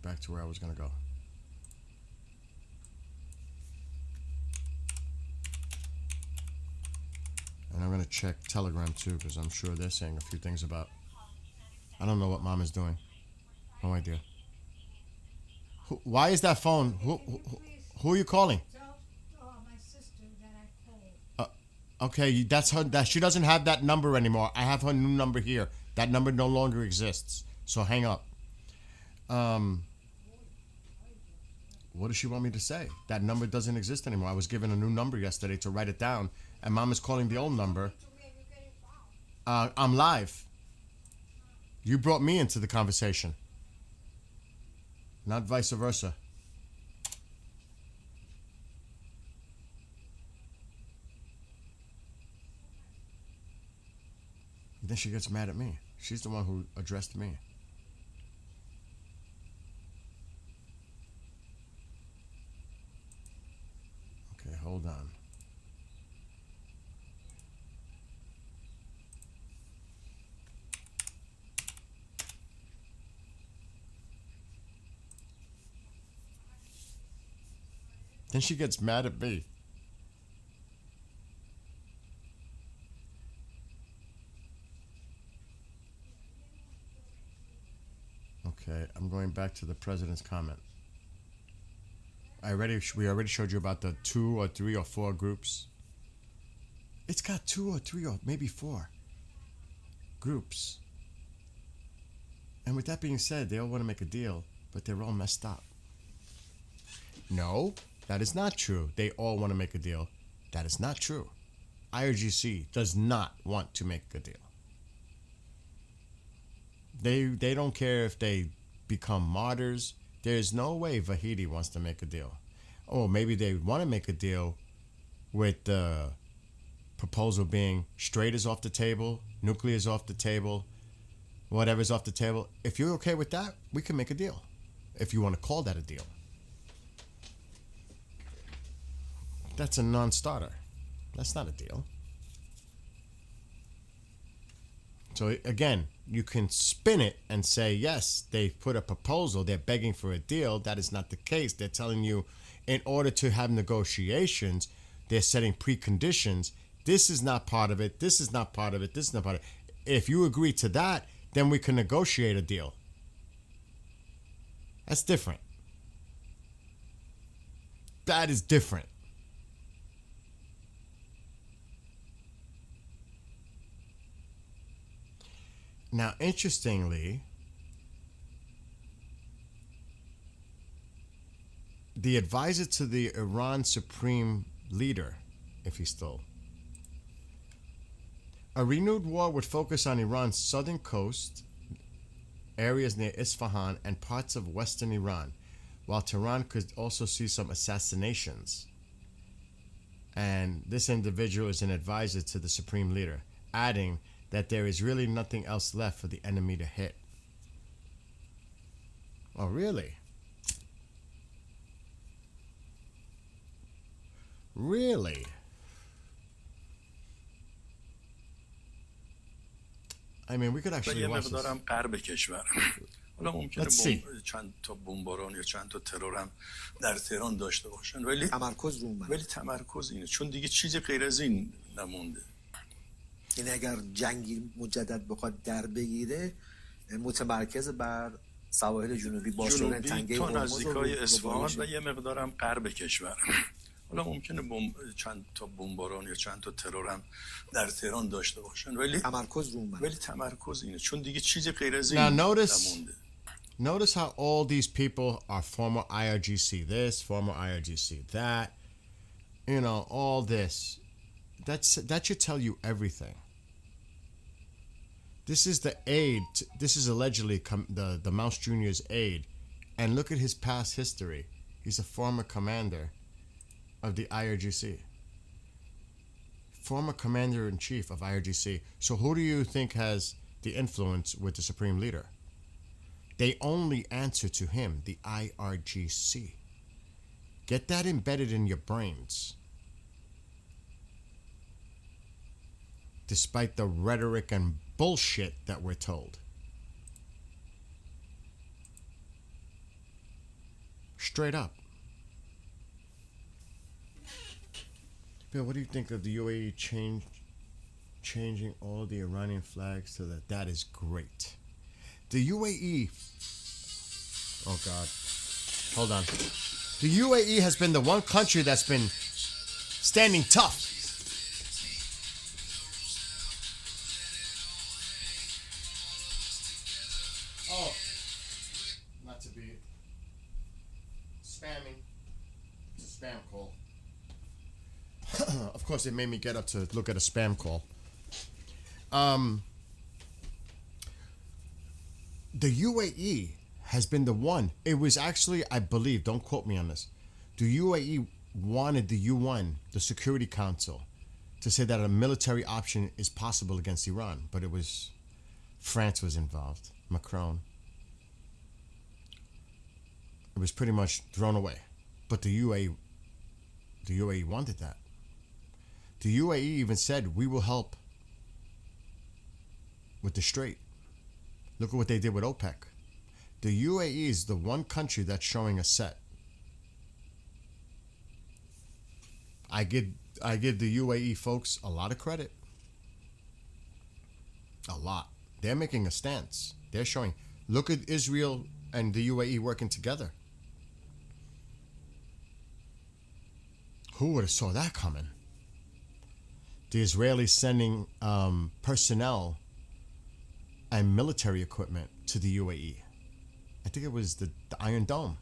back to where I was going to go. And I'm going to check Telegram too, because I'm sure they're saying a few things about... I don't know what Mom is doing. No idea. Why is that phone? Who are you calling? Tell my sister that I called. Okay, that's her. That she doesn't have that number anymore. I have her new number here. That number no longer exists. So hang up. What does she want me to say? That number doesn't exist anymore. I was given a new number yesterday to write it down, and Mom is calling the old number. I'm live. You brought me into the conversation, not vice versa. Then she gets mad at me. She's the one who addressed me. Okay, hold on. Then she gets mad at me. Okay, I'm going back to the president's comment. We already showed you about the 2 or 3 or 4 groups. It's got 2 or 3 or maybe 4 groups. And with that being said, they all want to make a deal, but they're all messed up. No, that is not true. They all want to make a deal. That is not true. IRGC does not want to make a deal. They don't care if they become martyrs. There's no way Vahidi wants to make a deal. Or maybe they want to make a deal with the proposal being straight is off the table, nuclear is off the table, whatever's off the table. If you're okay with that, we can make a deal. If you want to call that a deal. That's a non-starter. That's not a deal. So again, you can spin it and say, yes, they put a proposal, they're begging for a deal. That is not the case. They're telling you in order to have negotiations, they're setting preconditions. This is not part of it. This is not part of it. This is not part of it. If you agree to that, then we can negotiate a deal. That's different. That is different. Now, interestingly, the advisor to the Iran Supreme Leader, if he's still, a renewed war would focus on Iran's southern coast, areas near Isfahan, and parts of western Iran, while Tehran could also see some assassinations. And this individual is an advisor to the Supreme Leader, adding that there is really nothing else left for the enemy to hit. Oh, really? Really? I mean, we could actually watch this. غرب کشور. حالا ممکنه چند تا بمباران یا چند تا ترور هم در تهران داشته باشن، ولی تمرکز رو ولی تمرکز اینه، چون دیگه چیزی غیر از این نمونده. این اگر جنگی مجدد بخواد در بگیره، متمرکز بر سواحل جنوبی با شدن تنگه تا نزدیکای اصفهان و یه مقدار هم غرب کشور. حالا ممکنه چند تا بمباران یا چند تا ترور هم در تهران داشته باشن، ولی تمرکز رو ولی تمرکز اینه، چون دیگه چیزی غیر از این نمونده. Notice how all these people are former IRGC this, former IRGC that, you know, all this. That should tell you everything. This is the aide. This is allegedly the Mouse Jr.'s aide. And look at his past history. He's a former commander of the IRGC. Former commander-in-chief of IRGC. So who do you think has the influence with the Supreme Leader? They only answer to him, the IRGC. Get that embedded in your brains. Despite the rhetoric and bullshit that we're told. Straight up. Bill, what do you think of the UAE changing all the Iranian flags to that? That is great. The UAE, oh God, hold on. The UAE has been the one country that's been standing tough. Oh, not to be spamming. It's a spam call. Of course, it made me get up to look at a spam call. The UAE has been the one. It was actually, I believe, don't quote me on this. The UAE wanted the UN, the Security Council, to say that a military option is possible against Iran, but it was France was involved, Macron. It was pretty much thrown away, but the UAE wanted that. The UAE even said, we will help with the Strait. Look at what they did with OPEC. The UAE is the one country that's showing a set. I give the UAE folks a lot of credit. A lot. They're making a stance. They're showing. Look at Israel and the UAE working together. Who would have saw that coming? The Israelis sending personnel and military equipment to the UAE. I think it was the Iron Dome.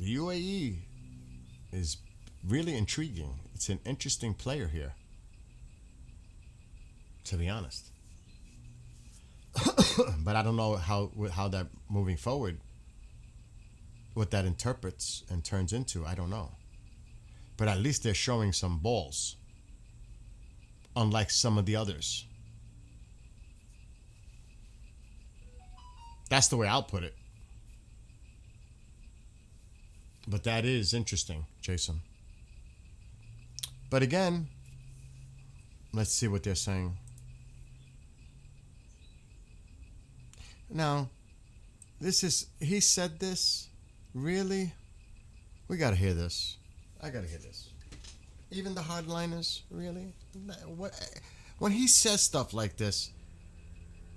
The UAE is really intriguing. It's an interesting player here, to be honest. But I don't know how that moving forward, what that interprets and turns into, I don't know. But at least they're showing some balls, unlike some of the others. That's the way I'll put it. But that is interesting, Jason. But again, let's see what they're saying. Now, he said this? Really? We gotta hear this. I gotta hear this. Even the hardliners? Really? When he says stuff like this,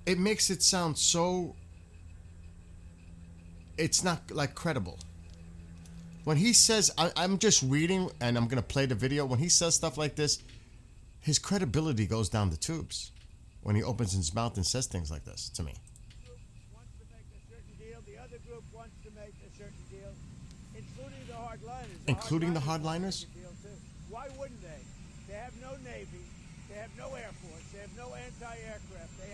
it makes it sound so... It's not, like, credible. When he says... I'm just reading, and I'm gonna play the video. When he says stuff like this, his credibility goes down the tubes. When he opens his mouth and says things like this to me. Wants to make a certain deal. The other group wants to make a certain deal, including the hardliners. Including the want to hardliners? make a deal too. Why wouldn't they? They have no Navy. They have no Air Force. They have no anti-aircraft. They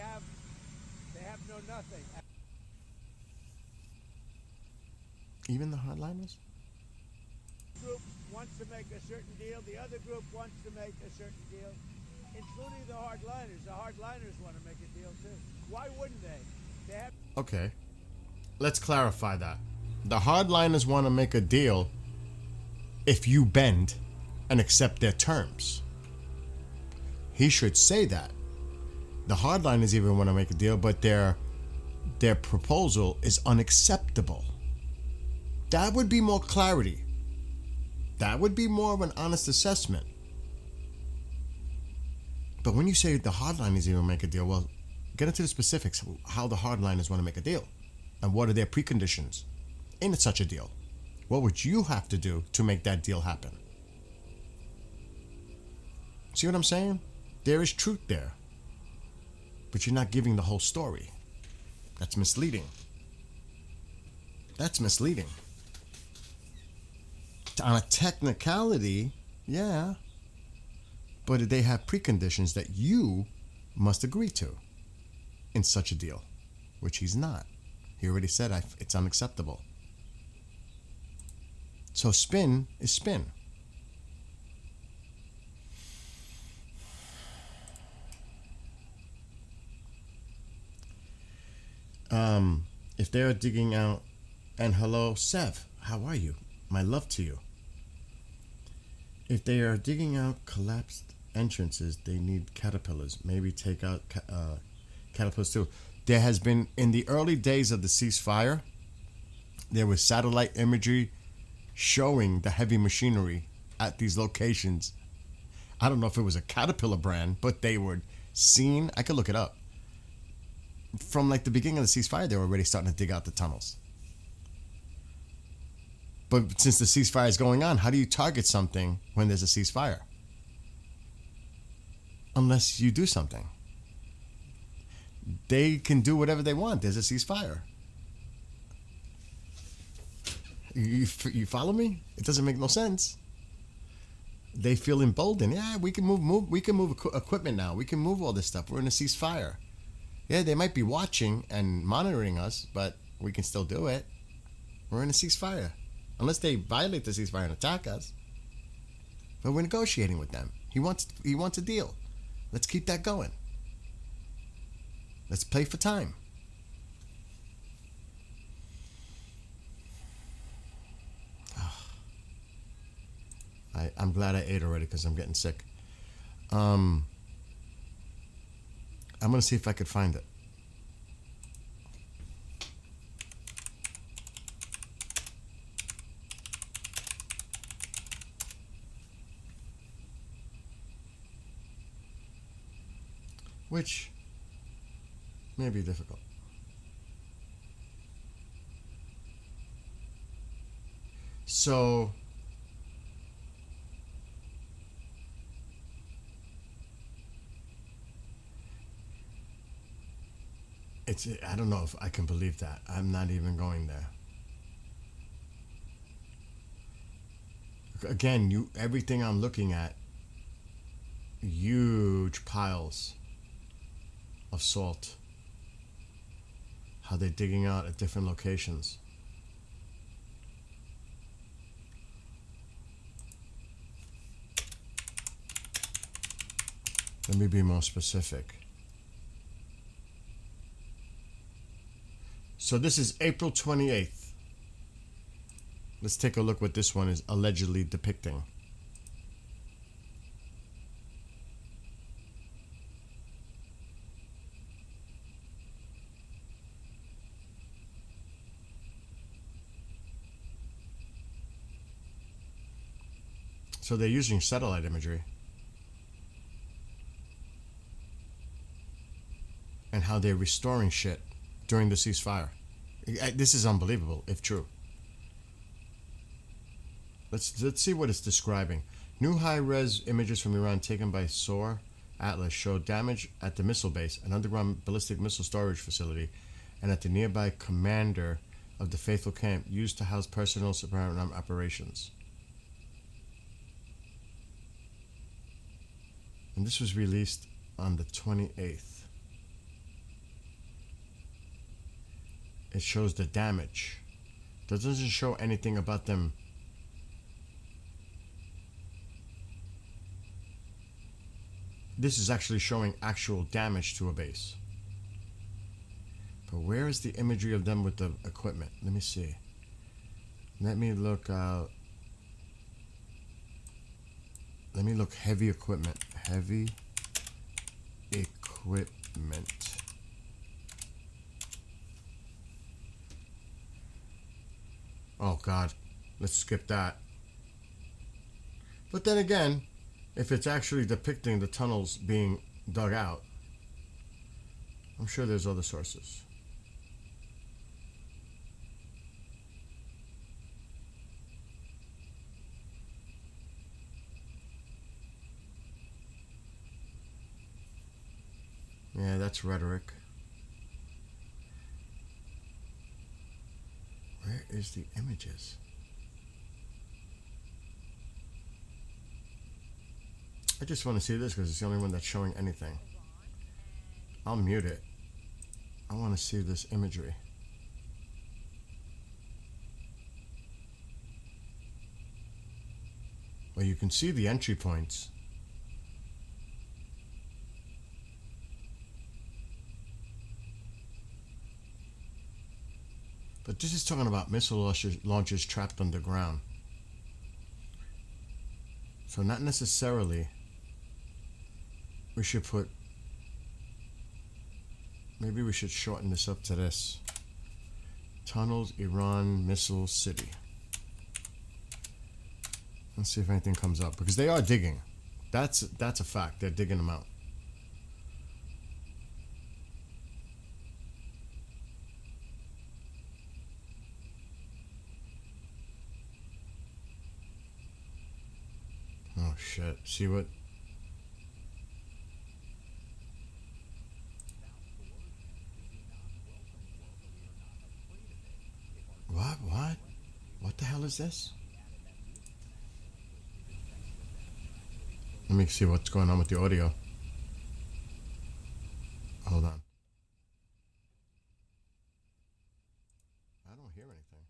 have no nothing. Even the hardliners? Group wants to make a certain deal. The other group wants to make a certain deal, including the hardliners. The hardliners want to make a deal too. Why wouldn't they? They have. Okay. Let's clarify that. The hardliners want to make a deal if you bend and accept their terms. He should say that. The hardliners even want to make a deal, but their proposal is unacceptable. That would be more clarity. That would be more of an honest assessment. But when you say the hardliners even make a deal, well, get into the specifics. How the hardliners want to make a deal. And what are their preconditions in such a deal? What would you have to do to make that deal happen? See what I'm saying? There is truth there. But you're not giving the whole story. That's misleading. That's misleading. On a technicality, yeah. But they have preconditions that you must agree to in such a deal, which he's not. He already said it's unacceptable. So spin is spin. If they're digging out, and hello, Sev, how are you? My love to you. If they are digging out collapsed entrances, they need caterpillars. Maybe take out caterpillars too. There has been, in the early days of the ceasefire, there was satellite imagery showing the heavy machinery at these locations. I don't know if it was a Caterpillar brand, but they were seen. I could look it up. From like the beginning of the ceasefire, they were already starting to dig out the tunnels. But since the ceasefire is going on, how do you target something when there's a ceasefire? Unless you do something. They can do whatever they want. There's a ceasefire. You follow me? It doesn't make no sense. They feel emboldened. Yeah, we can move. We can move equipment now. We can move all this stuff. We're in a ceasefire. Yeah, they might be watching and monitoring us, but we can still do it. We're in a ceasefire. Unless they violate the ceasefire and attack us. But we're negotiating with them. He wants a deal. Let's keep that going. Let's play for time. I'm glad I ate already because I'm getting sick. I'm going to see if I could find it. Which may be difficult. So I don't know if I can believe that. I'm not even going there. Again, everything I'm looking at, huge piles of salt. How they're digging out at different locations. Let me be more specific. So this is April 28th. Let's take a look what this one is allegedly depicting. So they're using satellite imagery. And how they're restoring shit during the ceasefire. This is unbelievable, if true. Let's see what it's describing. New high-res images from Iran taken by SOAR Atlas show damage at the missile base, an underground ballistic missile storage facility, and at the nearby commander of the Faithful camp used to house personnel supporting operations. And this was released on the 28th. It shows the damage. That doesn't show anything about them. This is actually showing actual damage to a base. But where is the imagery of them with the equipment? Let me see. Let me look heavy equipment. Heavy equipment. Oh God, let's skip that. But then again, if it's actually depicting the tunnels being dug out, I'm sure there's other sources. Yeah, that's rhetoric. Where is the images? I just want to see this because it's the only one that's showing anything. I'll mute it. I want to see this imagery. Well, you can see the entry points. But this is talking about missile launchers trapped underground. So not necessarily we should put, maybe we should shorten this up to this. Tunnels, Iran, Missile City. Let's see if anything comes up, because they are digging. That's a fact. They're digging them out. Oh shit. See what? What? What the hell is this? Let me see what's going on with the audio. Hold on. I don't hear anything.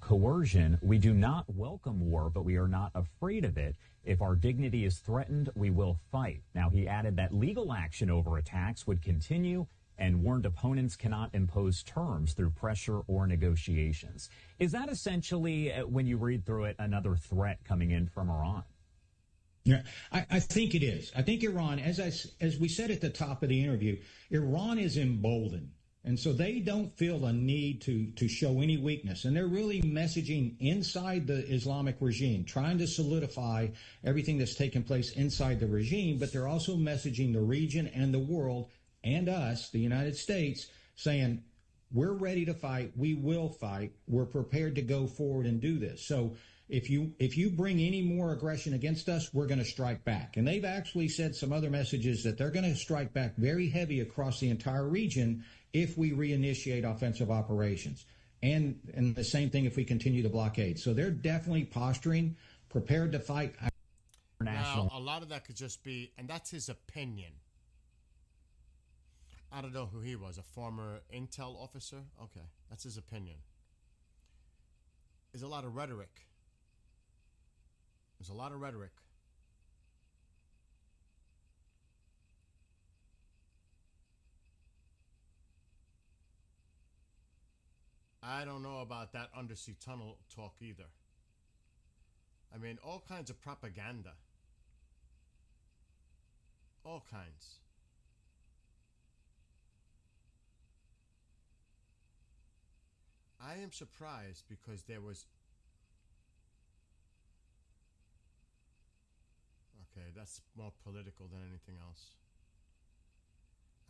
Coercion, we do not welcome war, but we are not afraid of it. If our dignity is threatened, we will fight. Now, he added that legal action over attacks would continue and warned opponents cannot impose terms through pressure or negotiations. Is that essentially, when you read through it, another threat coming in from Iran? Yeah, I think it is. I think Iran, as we said at the top of the interview, Iran is emboldened. And so they don't feel a need to show any weakness. And they're really messaging inside the Islamic regime, trying to solidify everything that's taken place inside the regime. But they're also messaging the region and the world and us, the United States, saying, we're ready to fight. We will fight. We're prepared to go forward and do this. So if you bring any more aggression against us, we're going to strike back. And they've actually said some other messages that they're going to strike back very heavy across the entire region if we reinitiate offensive operations. And the same thing if we continue the blockade. So they're definitely posturing, prepared to fight. Now, a lot of that could just be, and that's his opinion. I don't know who he was, a former intel officer? Okay, that's his opinion. There's a lot of rhetoric. There's a lot of rhetoric. I don't know about that undersea tunnel talk either. I mean, all kinds of propaganda. All kinds. I am surprised because there was... Okay, that's more political than anything else.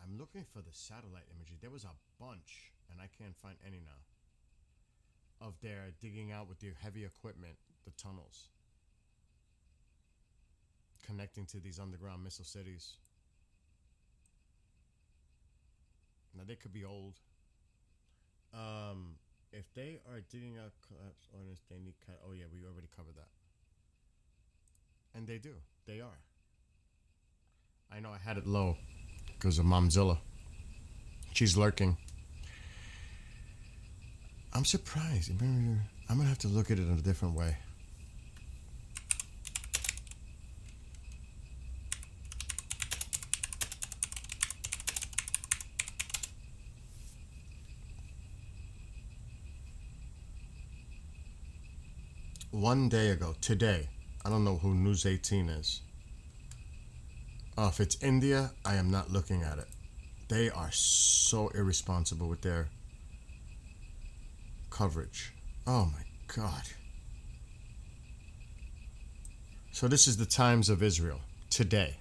I'm looking for the satellite imagery. There was a bunch, and I can't find any now, of their digging out with their heavy equipment, the tunnels, connecting to these underground missile cities. Now, they could be old. If they are digging out collapse ordnance, they need... Oh, yeah, we already covered that. And they do. They are. I know I had it low because of Momzilla. She's lurking. I'm surprised. I'm going to have to look at it in a different way. One day ago, today, I don't know who News 18 is. Oh, if it's India, I am not looking at it. They are so irresponsible with their coverage. Oh my God. So this is the Times of Israel, today.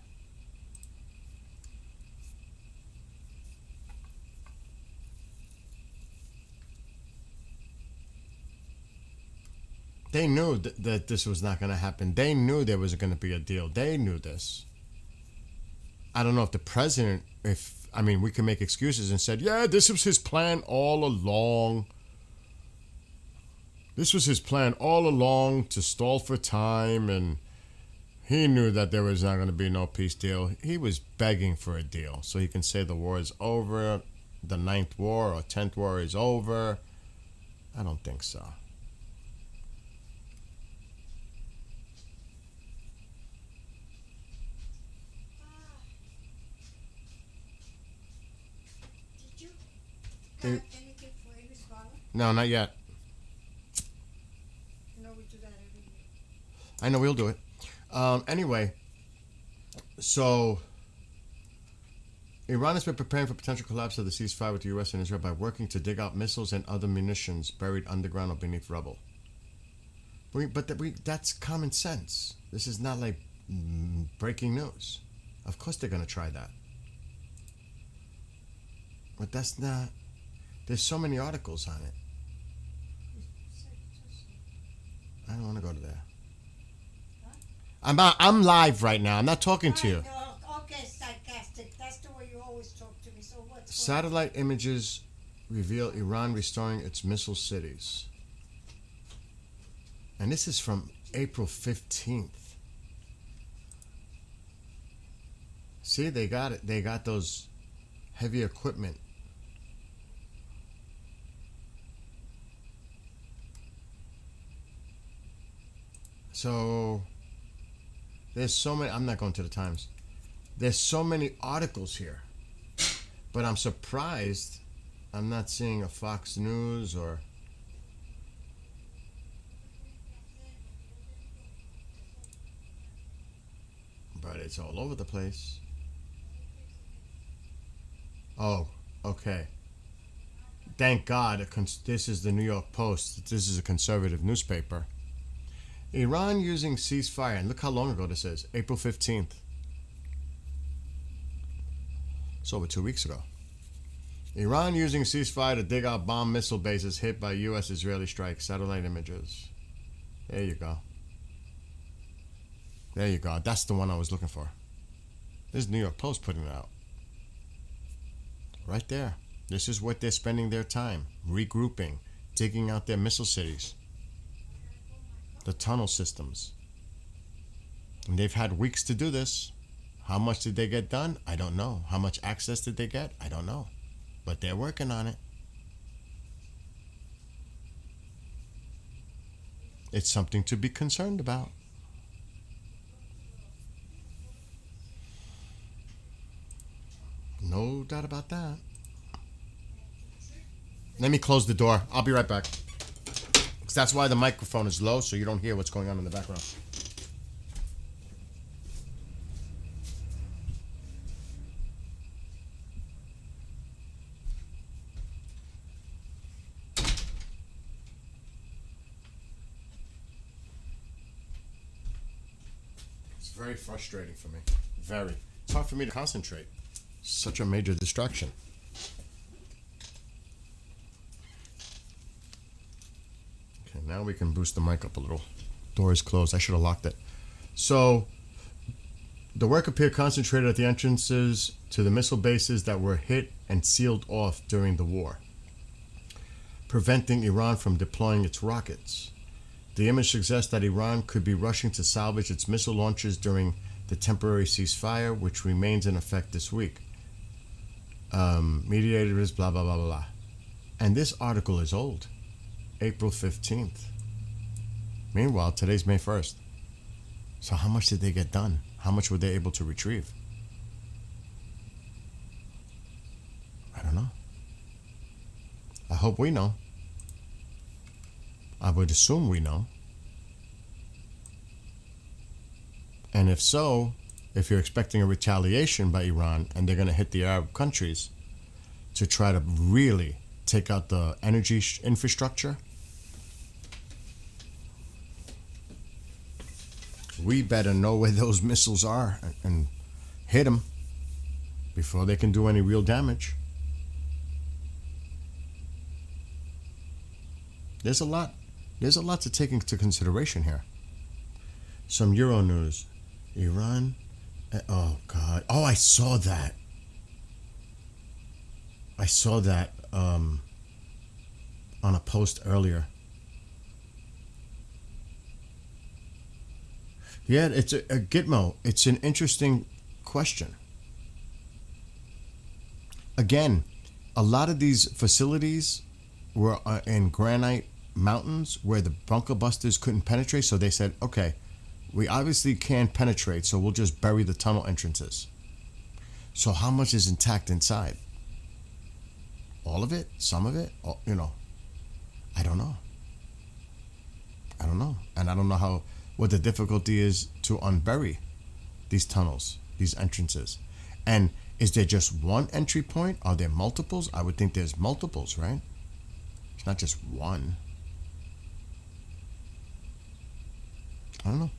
They knew that this was not going to happen. They knew there was going to be a deal. They knew this. I don't know if the president, we can make excuses and said, yeah, this was his plan all along. This was his plan all along to stall for time, and he knew that there was not going to be no peace deal. He was begging for a deal so he can say the war is over, the 9th war or 10th war is over. I don't think so. Did you have anything for Amy Scholar? No, not yet. No, we do that every year. I know we'll do it. Anyway, so Iran has been preparing for potential collapse of the ceasefire with the U.S. and Israel by working to dig out missiles and other munitions buried underground or beneath rubble. But that's common sense. This is not like breaking news. Of course they're going to try that. But that's not... There's so many articles on it. I don't want to go to there. Huh? I'm live right now. I'm not talking to you. Okay, sarcastic. That's the way you always talk to me. So what's Satellite images reveal Iran restoring its missile cities. And this is from April 15th. See, they got it. They got those heavy equipment. So there's so many. I'm not going to the Times. There's so many articles here, but I'm surprised I'm not seeing a Fox News or... But it's all over the place. Oh, okay. Thank God. This is the New York Post. This is a conservative newspaper. Iran using ceasefire. And look how long ago this is. April 15th. It's over 2 weeks ago. Iran using ceasefire to dig out bomb missile bases hit by U.S.-Israeli strikes. Satellite images. There you go. There you go. That's the one I was looking for. This is New York Post putting it out. Right there. This is what they're spending their time. Regrouping. Digging out their missile cities. The tunnel systems. And they've had weeks to do this. How much did they get done? I don't know. How much access did they get? I don't know. But they're working on it. It's something to be concerned about. No doubt about that. Let me close the door. I'll be right back. Because that's why the microphone is low, so you don't hear what's going on in the background. It's very frustrating for me. Very. It's hard for me to concentrate. Such a major distraction. Okay, now we can boost the mic up a little. Door is closed. I should have locked it. So, the work appeared concentrated at the entrances to the missile bases that were hit and sealed off during the war, preventing Iran from deploying its rockets. The image suggests that Iran could be rushing to salvage its missile launches during the temporary ceasefire, which remains in effect this week. Mediators, blah, blah, blah, blah, blah. And this article is old. April 15th. Meanwhile, today's May 1st. So how much did they get done? How much were they able to retrieve? I don't know. I hope we know. I would assume we know. And if so, if you're expecting a retaliation by Iran and they're going to hit the Arab countries to try to really take out the energy infrastructure, we better know where those missiles are and hit them before they can do any real damage. There's a lot to take into consideration here. Some Euro news. Iran. Oh, God. Oh, I saw that. On a post earlier. Yeah, it's a Gitmo. It's an interesting question. Again, a lot of these facilities were in granite mountains where the bunker busters couldn't penetrate, so they said, okay, we obviously can't penetrate, so we'll just bury the tunnel entrances. So how much is intact inside? All of it? Some of it? I don't know. And I don't know what the difficulty is to unbury these tunnels, these entrances. And is there just one entry point? Are there multiples? I would think there's multiples, right? It's not just one. I don't know.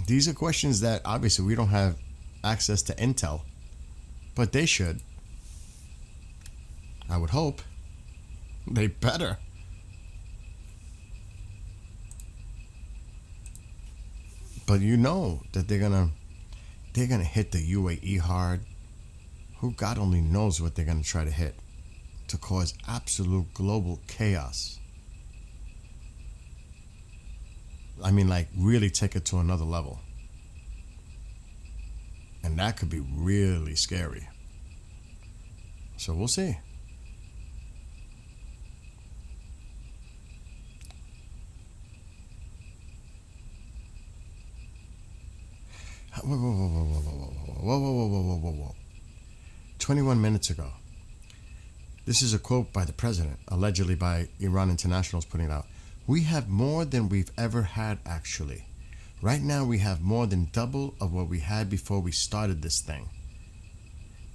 These are questions that obviously we don't have access to intel, but they should. I would hope. They better. But you know that they're gonna hit the UAE hard. Who God only knows what they're gonna try to hit to cause absolute global chaos. I mean, like, really take it to another level. And that could be really scary. So we'll see. Whoa. 21 minutes ago. This is a quote by the president, allegedly by Iran International's putting it out. We have more than we've ever had, actually. Right now, we have more than double of what we had before we started this thing.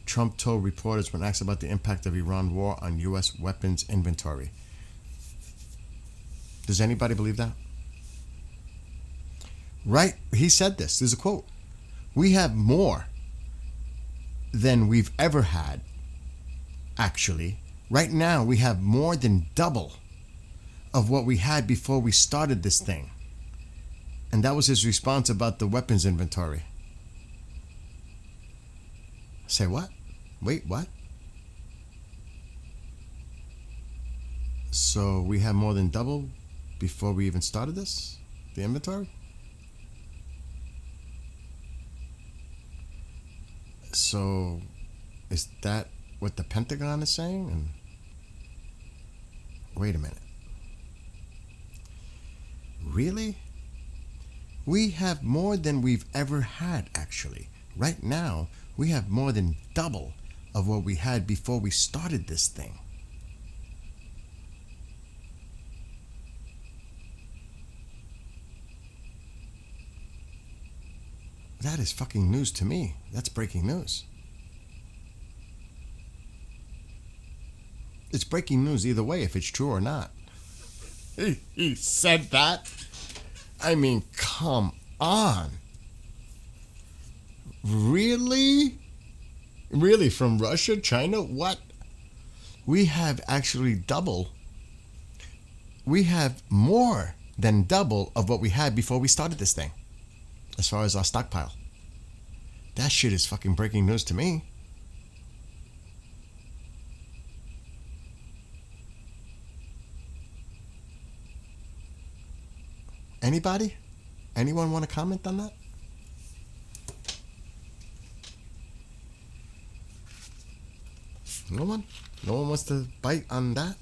Trump told reporters when asked about the impact of Iran war on U.S. weapons inventory. Does anybody believe that? Right? He said this. There's a quote. We have more than we've ever had, actually. Right now, we have more than double of what we had before we started this thing. And that was his response about the weapons inventory. Say what? Wait, what? So we have more than double before we even started this? The inventory? So is that what the Pentagon is saying? And wait a minute. Really? We have more than we've ever had, actually. Right now, we have more than double of what we had before we started this thing. That is fucking news to me. That's breaking news. It's breaking news either way if it's true or not. He said that? I mean, come on. Really? Really? From Russia, China? What? We have actually double. We have more than double of what we had before we started this thing. As far as our stockpile. That shit is fucking breaking news to me. Anybody? Anyone want to comment on that? No one? No one wants to bite on that?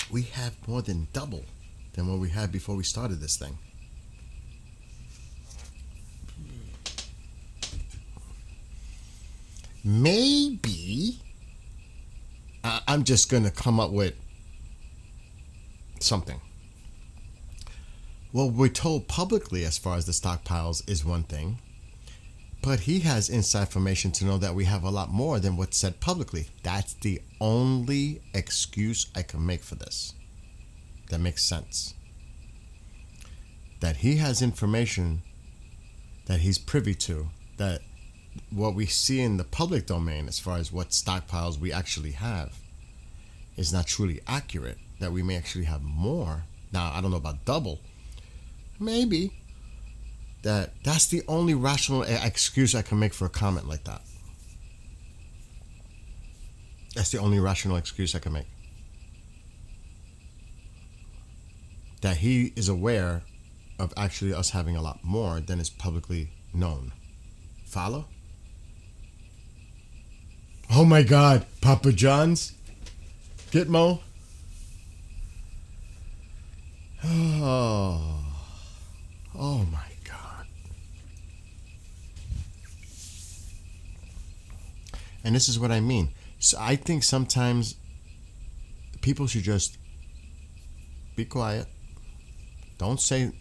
We have more than double than what we had before we started this thing. Maybe I'm just going to come up with something. Well, we're told publicly as far as the stockpiles is one thing, but he has inside information to know that we have a lot more than what's said publicly. That's the only excuse I can make for this. That makes sense. That he has information that he's privy to, that what we see in the public domain as far as what stockpiles we actually have is not truly accurate, that we may actually have more. Now, I don't know about double. Maybe. That's the only rational excuse I can make for a comment like that. That's the only rational excuse I can make. That he is aware of actually us having a lot more than is publicly known. Follow? Oh my God, Papa John's? Gitmo? Oh my God. And this is what I mean. So I think sometimes people should just be quiet. Don't say.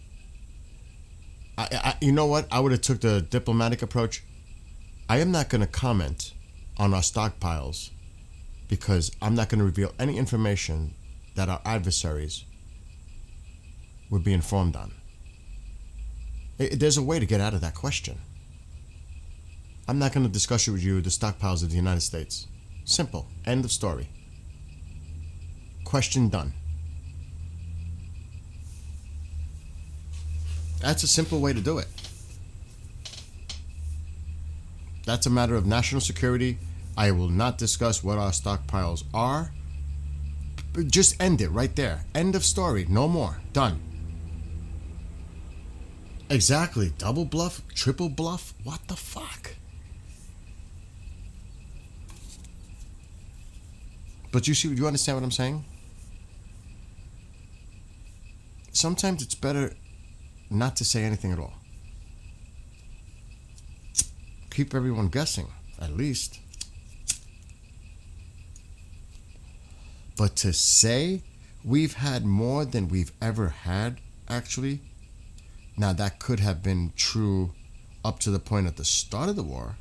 You know what? I would have took the diplomatic approach. I am not going to comment on our stockpiles because I'm not going to reveal any information that our adversaries would be informed on. There's a way to get out of that question. I'm not going to discuss it with you, the stockpiles of the United States. Simple. End of story. Question done. That's a simple way to do it. That's a matter of national security. I will not discuss what our stockpiles are. But just end it right there. End of story. No more. Done. Exactly. Double bluff? Triple bluff? What the fuck? But you understand what I'm saying? Sometimes it's better not to say anything at all. Keep everyone guessing, at least. But to say we've had more than we've ever had, actually, now that could have been true up to the point at the start of the war,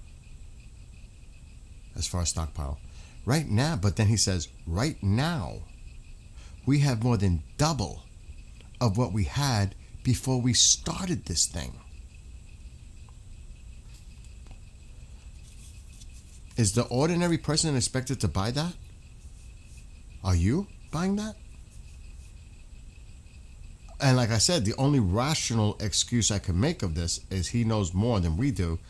as far as stockpile. Right now, but then he says, right now, we have more than double of what we had before we started this thing. Is the ordinary person expected to buy that? Are you buying that? And like I said, the only rational excuse I can make of this is he knows more than we do,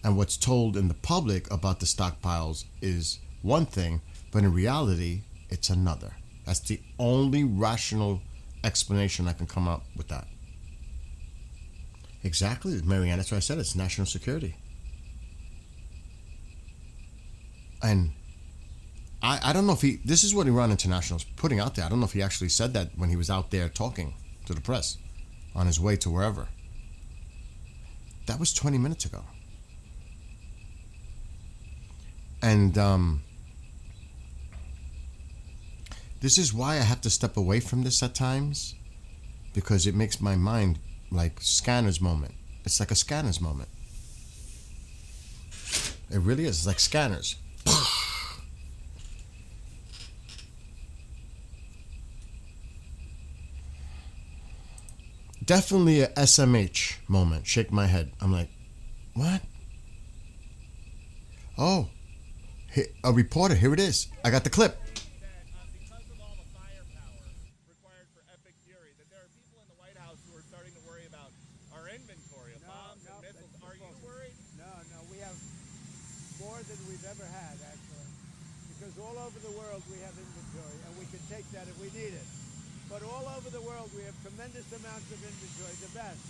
and what's told in the public about the stockpiles is one thing, but in reality, it's another. That's the only rational explanation I can come up with that. Exactly, Marianne, that's what I said, it's national security. And I don't know if this is what Iran International is putting out there. I don't know if he actually said that when he was out there talking. to the press on his way to wherever. That was 20 minutes ago. And this is why I have to step away from this at times, because it makes my mind like Scanner's moment. It's like a Scanner's moment. It really is. It's like Scanners. Definitely a SMH moment. Shake my head. I'm like, what? Oh, a reporter. Here it is. I got the clip. Because of all the firepower required for epic fury, that there are people in the White House who are starting to worry about our inventory of bombs and missiles. Are you worried? No, we have more than we've ever had, actually. Because all over the world we have inventory, and we can take that if we need it. But all over the world we have tremendous amounts of inventory, the best.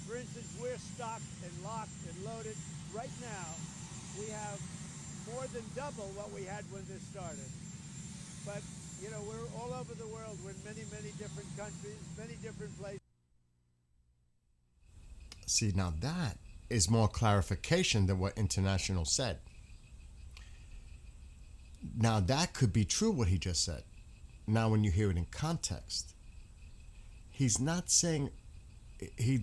For instance, we're stocked and locked and loaded. Right now, we have more than double what we had when this started. But, you know, we're all over the world. We're in many, many different countries, many different places. See, now that is more clarification than what International said. Now that could be true what he just said. Now when you hear it in context, he's not saying, he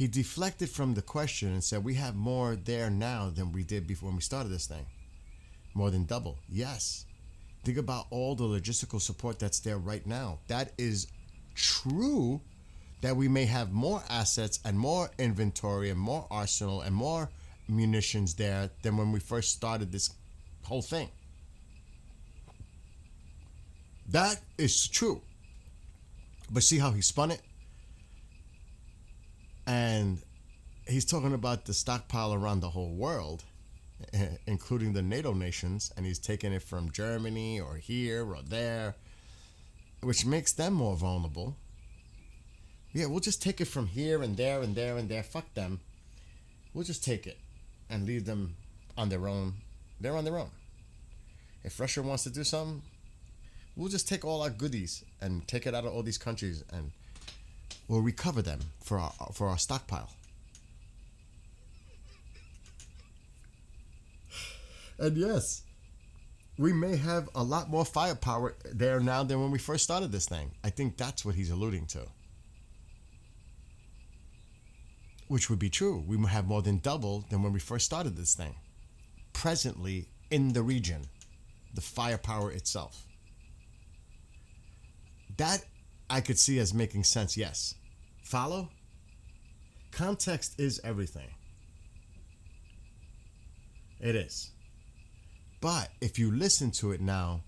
deflected from the question and said we have more there now than we did before when we started this thing. More than double. Yes. Think about all the logistical support that's there right now. That is true, that we may have more assets and more inventory and more arsenal and more munitions there than when we first started this whole thing. That is true. But see how he spun it? And he's talking about the stockpile around the whole world, including the NATO nations, and he's taking it from Germany or here or there, which makes them more vulnerable. Yeah, we'll just take it from here and there and there and there. Fuck them. We'll just take it and leave them on their own. They're on their own. If Russia wants to do something, we'll just take all our goodies and take it out of all these countries, and we'll recover them for our stockpile. And yes, we may have a lot more firepower there now than when we first started this thing. I think that's what he's alluding to. Which would be true. We have more than double than when we first started this thing. Presently in the region, the firepower itself. That I could see as making sense, yes. Follow? Context is everything. It is. But if you listen to it now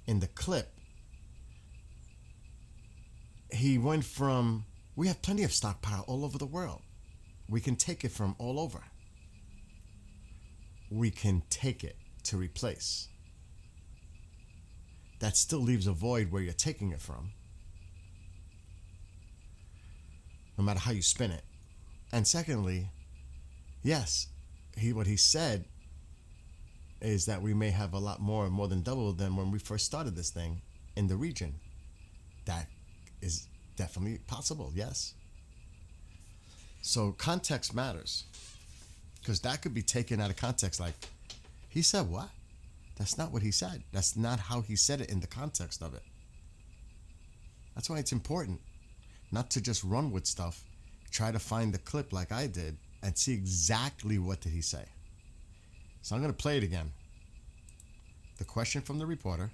in the clip, he went from, we have plenty of stockpile all over the world. We can take it from all over. We can take it to replace. That still leaves a void where you're taking it from, no matter how you spin it. And secondly, yes, what he said is that we may have a lot more than double than when we first started this thing in the region. That is definitely possible, yes. So context matters, because that could be taken out of context. Like, he said what? That's not what he said. That's not how he said it in the context of it. That's why it's important not to just run with stuff. Try to find the clip like I did and see exactly what did he say. So I'm going to play it again. The question from the reporter.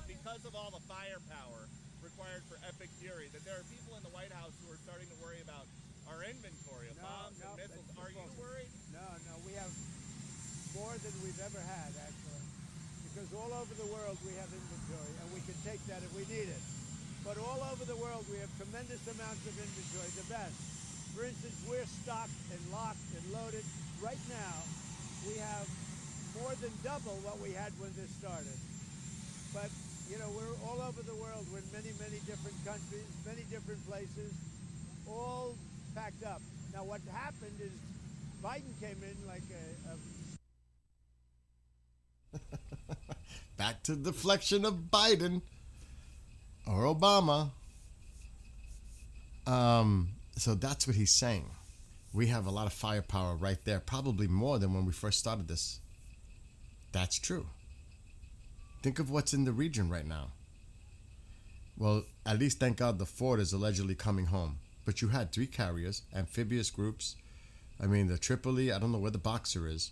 Because of all the firepower required for epic fury, that there are people in the White House who are starting to worry about our inventory of bombs and missiles. Are you worried? No, we have more than we've ever had, actually. Because all over the world we have inventory, and we can take that if we need it. But all over the world we have tremendous amounts of inventory, the best. For instance, we're stocked and locked and loaded. Right now, we have more than double what we had when this started. But, you know, we're all over the world. We're in many, many different countries, many different places, all packed up. Now, what happened is Biden came in like a Back to deflection of Biden. or Obama. So that's what he's saying. We have a lot of firepower right there, probably more than when we first started this. That's true. Think of what's in the region right now. Well, at least thank God the Ford is allegedly coming home. But you had 3 carriers, amphibious groups. I mean, the Tripoli, I don't know where the Boxer is.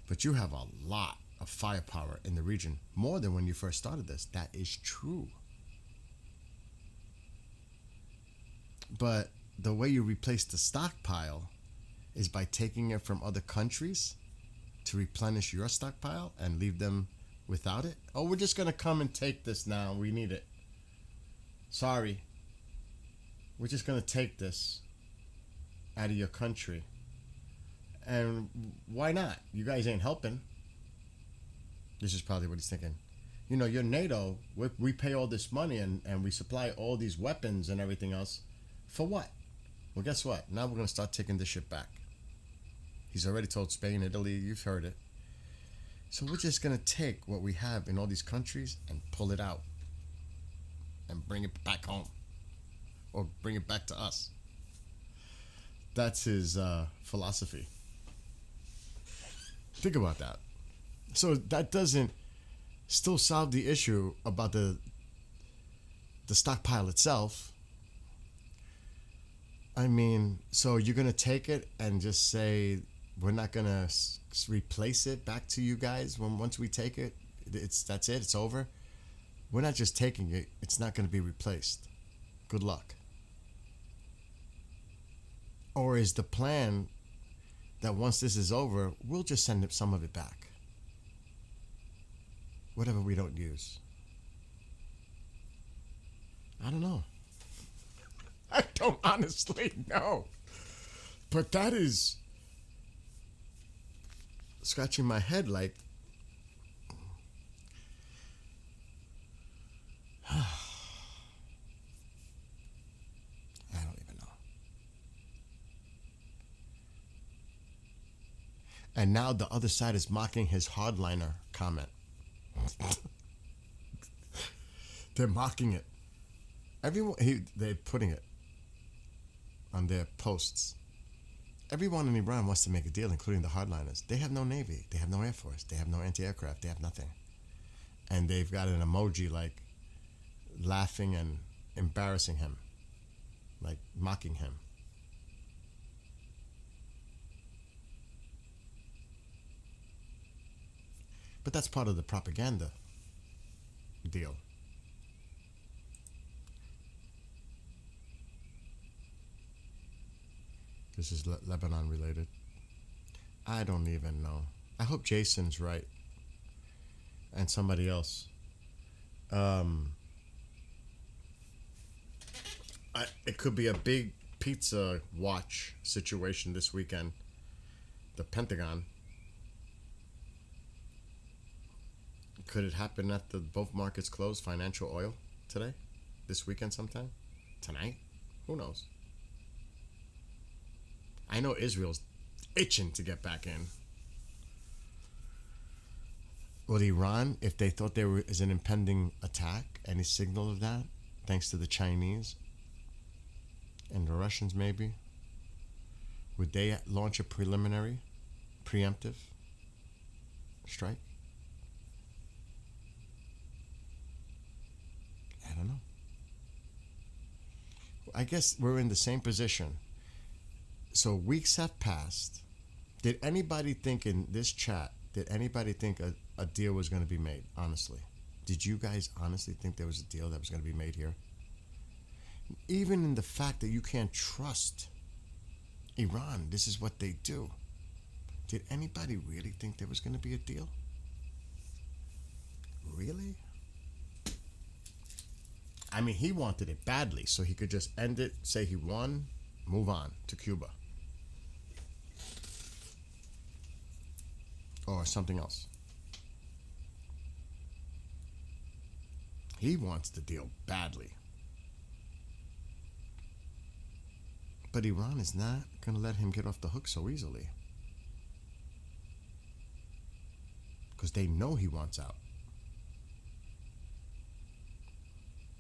But you have a lot of firepower in the region. More than when you first started this. That is true. But the way you replace the stockpile is by taking it from other countries to replenish your stockpile and leave them without it. Oh, we're just going to come and take this now. We need it. Sorry. We're just going to take this out of your country. And why not? You guys ain't helping. This is probably what he's thinking. You know, you're NATO. We pay all this money and we supply all these weapons and everything else. For what? Well, guess what? Now we're going to start taking this shit back. He's already told Spain, Italy, you've heard it. So we're just going to take what we have in all these countries and pull it out and bring it back home or bring it back to us. That's his philosophy. Think about that. So that doesn't still solve the issue about the stockpile itself. I mean, so you're going to take it and just say, we're not going to replace it back to you guys once we take it? That's it? It's over? We're not just taking it. It's not going to be replaced. Good luck. Or is the plan that once this is over, we'll just send some of it back? Whatever we don't use. I don't know. I don't honestly know. But that is scratching my head like, I don't even know. And now the other side is mocking his hardliner comment. They're mocking it. Everyone, they're putting it on their posts. Everyone in Iran wants to make a deal, including the hardliners. They have no navy. They have no air force. They have no anti-aircraft. They have nothing. And they've got an emoji like laughing and embarrassing him, like mocking him. But that's part of the propaganda deal. This is Lebanon related. I don't even know. I hope Jason's right. And somebody else. It could be a big pizza watch situation this weekend. The Pentagon. Could it happen after both markets close? Financial oil today? This weekend sometime? Tonight? Who knows? I know Israel's itching to get back in. Well, Iran, if they thought there was an impending attack, any signal of that, thanks to the Chinese and the Russians maybe, would they launch a preliminary, preemptive strike? I don't know. I guess we're in the same position. So weeks have passed. Did anybody think in this chat, did anybody think a deal was going to be made, honestly? Did you guys honestly think there was a deal that was going to be made here? Even in the fact that you can't trust Iran, this is what they do. Did anybody really think there was going to be a deal? Really? I mean, he wanted it badly, so he could just end it, say he won, move on to Cuba. Or something else. He wants the deal badly. But Iran is not going to let him get off the hook so easily. Because they know he wants out.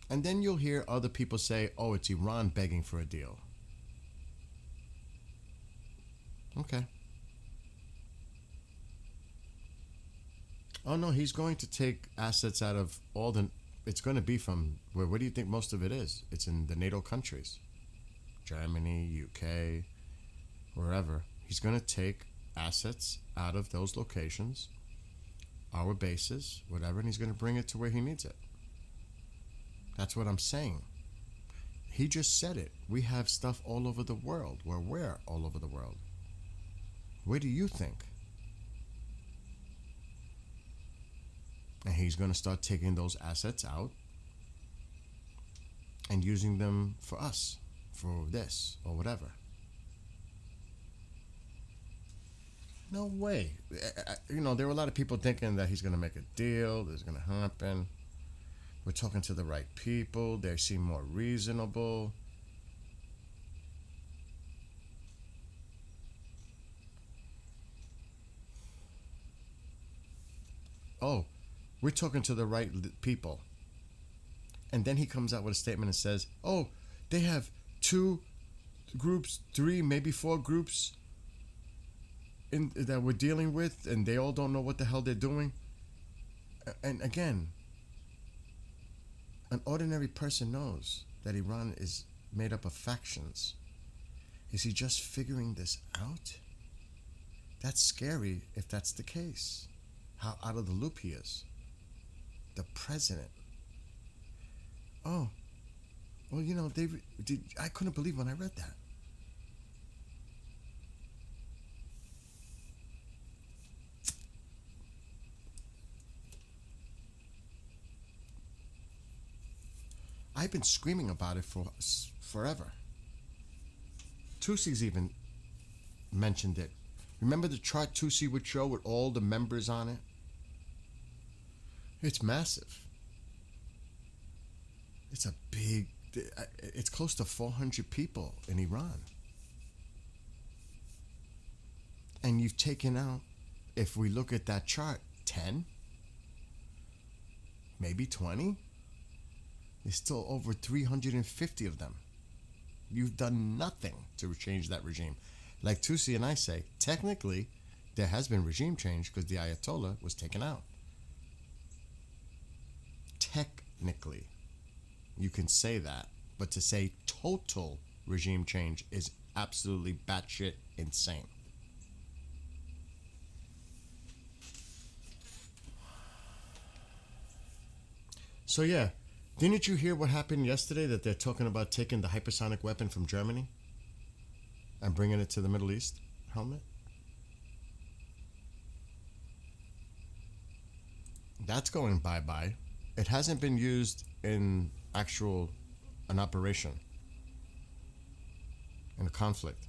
And then you'll hear other people say, oh, it's Iran begging for a deal. Okay. Oh, no, he's going to take assets out of all the... It's going to be from... Where do you think most of it is? It's in the NATO countries. Germany, UK, wherever. He's going to take assets out of those locations, our bases, whatever, and he's going to bring it to where he needs it. That's what I'm saying. He just said it. We have stuff all over the world. We're all over the world. Where do you think? And he's going to start taking those assets out and using them for us, for this or whatever. No way. You know, there were a lot of people thinking that he's going to make a deal, this is going to happen. We're talking to the right people. They seem more reasonable. Oh, we're talking to the right people. And then he comes out with a statement and says, oh, they have 2 groups, 3, maybe 4 groups that we're dealing with, and they all don't know what the hell they're doing. And again, an ordinary person knows that Iran is made up of factions. Is he just figuring this out? That's scary if that's the case. How out of the loop he is. The president. Oh, well, you know, I couldn't believe when I read that. I've been screaming about it for forever. Tusi's even mentioned it. Remember the chart Tusi would show with all the members on it? It's massive. It's a big... It's close to 400 people in Iran. And you've taken out, if we look at that chart, 10? Maybe 20? There's still over 350 of them. You've done nothing to change that regime. Like Tusi and I say, technically, there has been regime change because the Ayatollah was taken out. Technically, you can say that, but to say total regime change is absolutely batshit insane. So yeah, didn't you hear what happened yesterday, that they're talking about taking the hypersonic weapon from Germany and bringing it to the Middle East? Helmet? That's going bye-bye. It hasn't been used in an operation, in a conflict.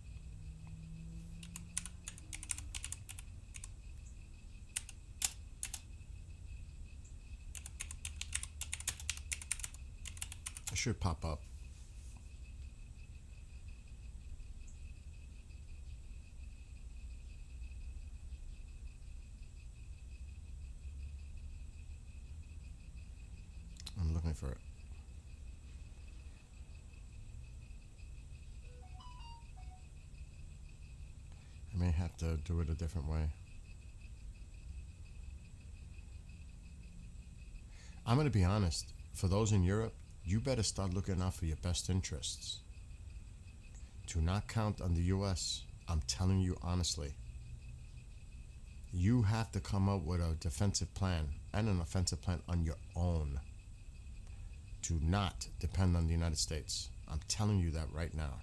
It should pop up. I'm looking for it. I may have to do it a different way. I'm going to be honest. For those in Europe, you better start looking out for your best interests. Do not count on the U.S. I'm telling you honestly. You have to come up with a defensive plan and an offensive plan on your own. Do not depend on the United States. I'm telling you that right now.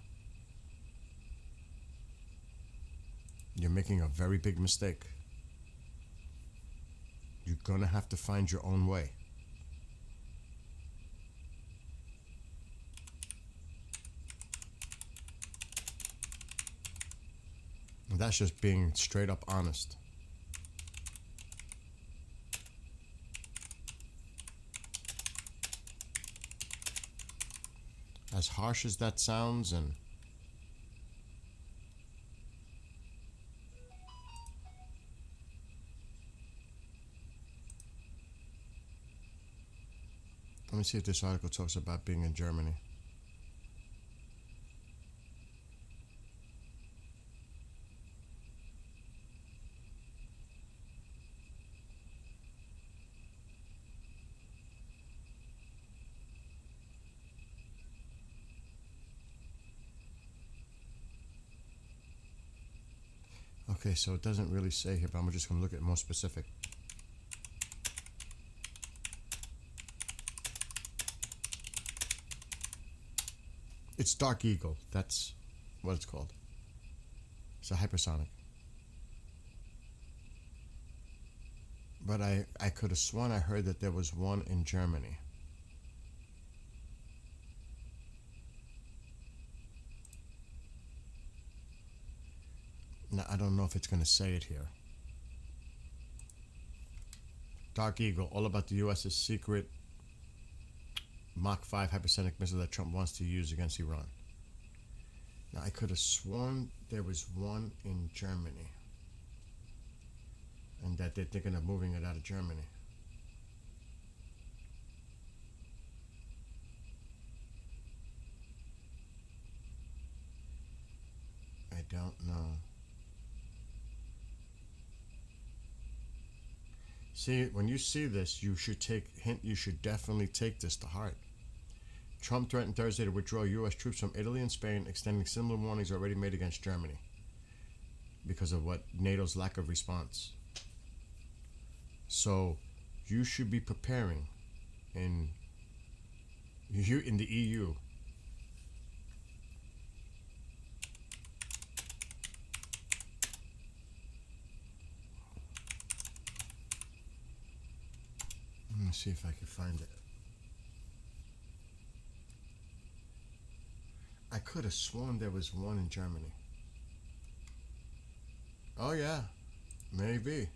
You're making a very big mistake. You're going to have to find your own way. And that's just being straight up honest. As harsh as that sounds, and Let me see if this article talks about being in Germany. Okay, so it doesn't really say here, but I'm just going to look at more specific. It's Dark Eagle. That's what it's called. It's a hypersonic. But I could have sworn I heard that there was one in Germany. Now, I don't know if it's going to say it here. Dark Eagle, all about the U.S.'s secret Mach 5 hypersonic missile that Trump wants to use against Iran. Now, I could have sworn there was one in Germany. And that they're thinking of moving it out of Germany. I don't know. See, when you see this, you should definitely take this to heart. Trump threatened Thursday to withdraw U.S. troops from Italy and Spain, extending similar warnings already made against Germany because of what NATO's lack of response. So, you should be preparing in the EU. Let me see if I can find it. I could have sworn there was one in Germany. Oh yeah, maybe.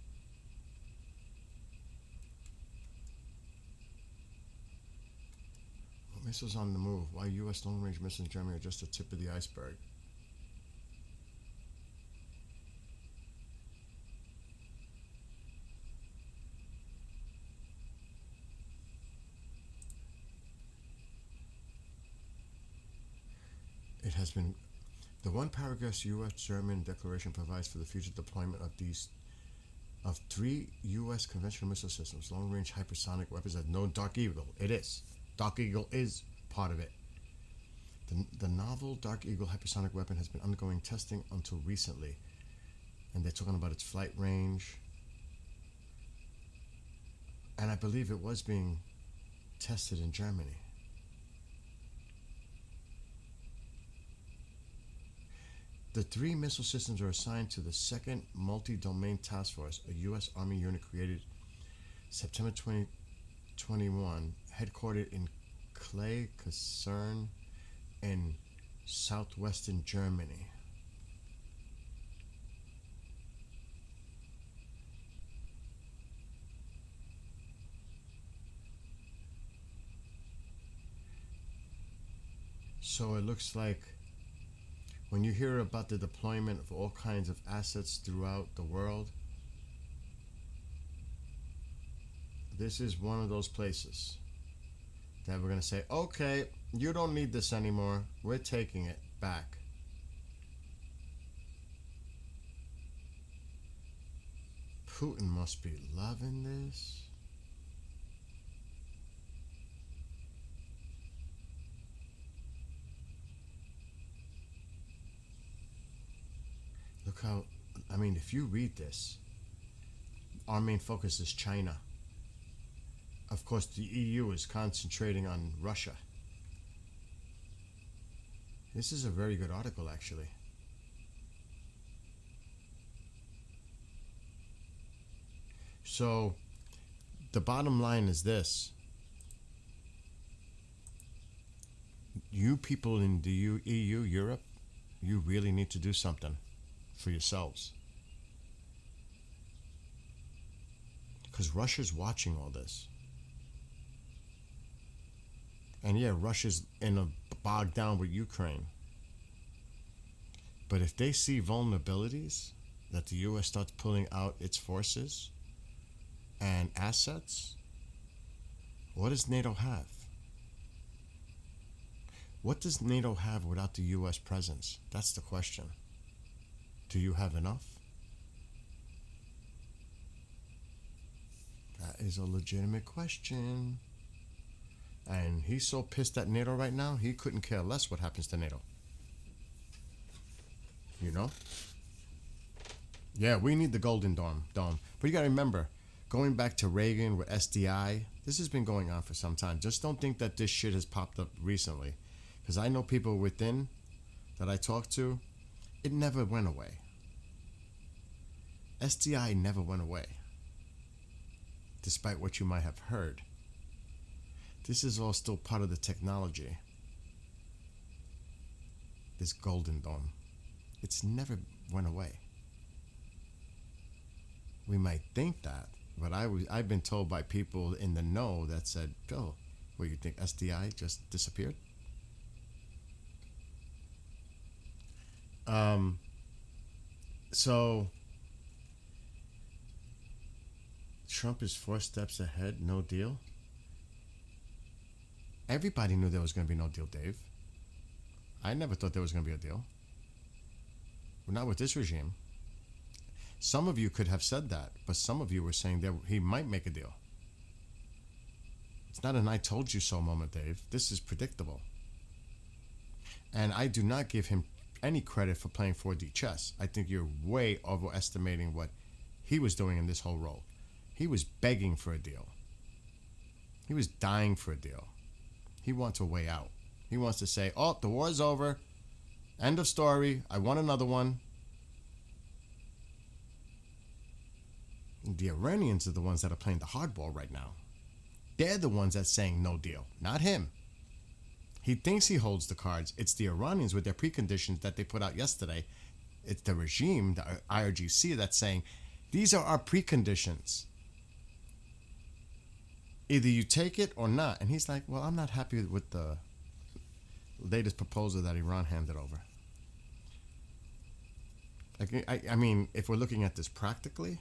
Missiles on the move. Why U.S. long-range missiles in Germany are just the tip of the iceberg. It has been the one paragraph U.S.-German declaration provides for the future deployment of 3 U.S. conventional missile systems, long-range hypersonic weapons that know Dark Eagle. It is. Dark Eagle is part of it. The novel Dark Eagle hypersonic weapon has been undergoing testing until recently, and they're talking about its flight range. And I believe it was being tested in Germany. The 3 missile systems are assigned to the 2nd Multi-Domain Task Force, a U.S. Army unit created September 2021, headquartered in Clay Kaserne in southwestern Germany. So it looks like when you hear about the deployment of all kinds of assets throughout the world, this is one of those places that we're going to say, okay, you don't need this anymore. We're taking it back. Putin must be loving this. Look how, I mean, if you read this, our main focus is China. Of course, the EU is concentrating on Russia. This is a very good article, actually. So, the bottom line is this. You people in the EU, Europe, you really need to do something for yourselves. Because Russia's watching all this. And yeah, Russia's in a bogged down with Ukraine. But if they see vulnerabilities, that the U.S. starts pulling out its forces and assets, what does NATO have? What does NATO have without the U.S. presence? That's the question. Do you have enough? That is a legitimate question. And he's so pissed at NATO right now, he couldn't care less what happens to NATO. You know? Yeah, we need the Golden Dome. But you got to remember, going back to Reagan with SDI, this has been going on for some time. Just don't think that this shit has popped up recently. Because I know people within that I talk to, it never went away. SDI never went away. Despite what you might have heard. This is all still part of the technology. This Golden Dome. It's never went away. We might think that, but I've been told by people in the know that said, "Bill, what, you think SDI just disappeared?" So Trump is 4 steps ahead, no deal. Everybody knew there was going to be no deal, Dave. I never thought there was going to be a deal. Not with this regime. Some of you could have said that, but some of you were saying that he might make a deal. It's not an I told you so moment, Dave. This is predictable. And I do not give him any credit for playing 4D chess. I think you're way overestimating what he was doing in this whole role. He was begging for a deal. He was dying for a deal. He wants a way out. He wants to say, oh, the war's over. End of story. I want another one. The Iranians are the ones that are playing the hardball right now. They're the ones that's saying no deal, not him. He thinks he holds the cards. It's the Iranians with their preconditions that they put out yesterday. It's the regime, the IRGC, that's saying, these are our preconditions. Either you take it or not. And he's like, well, I'm not happy with the latest proposal that Iran handed over. I mean, if we're looking at this practically,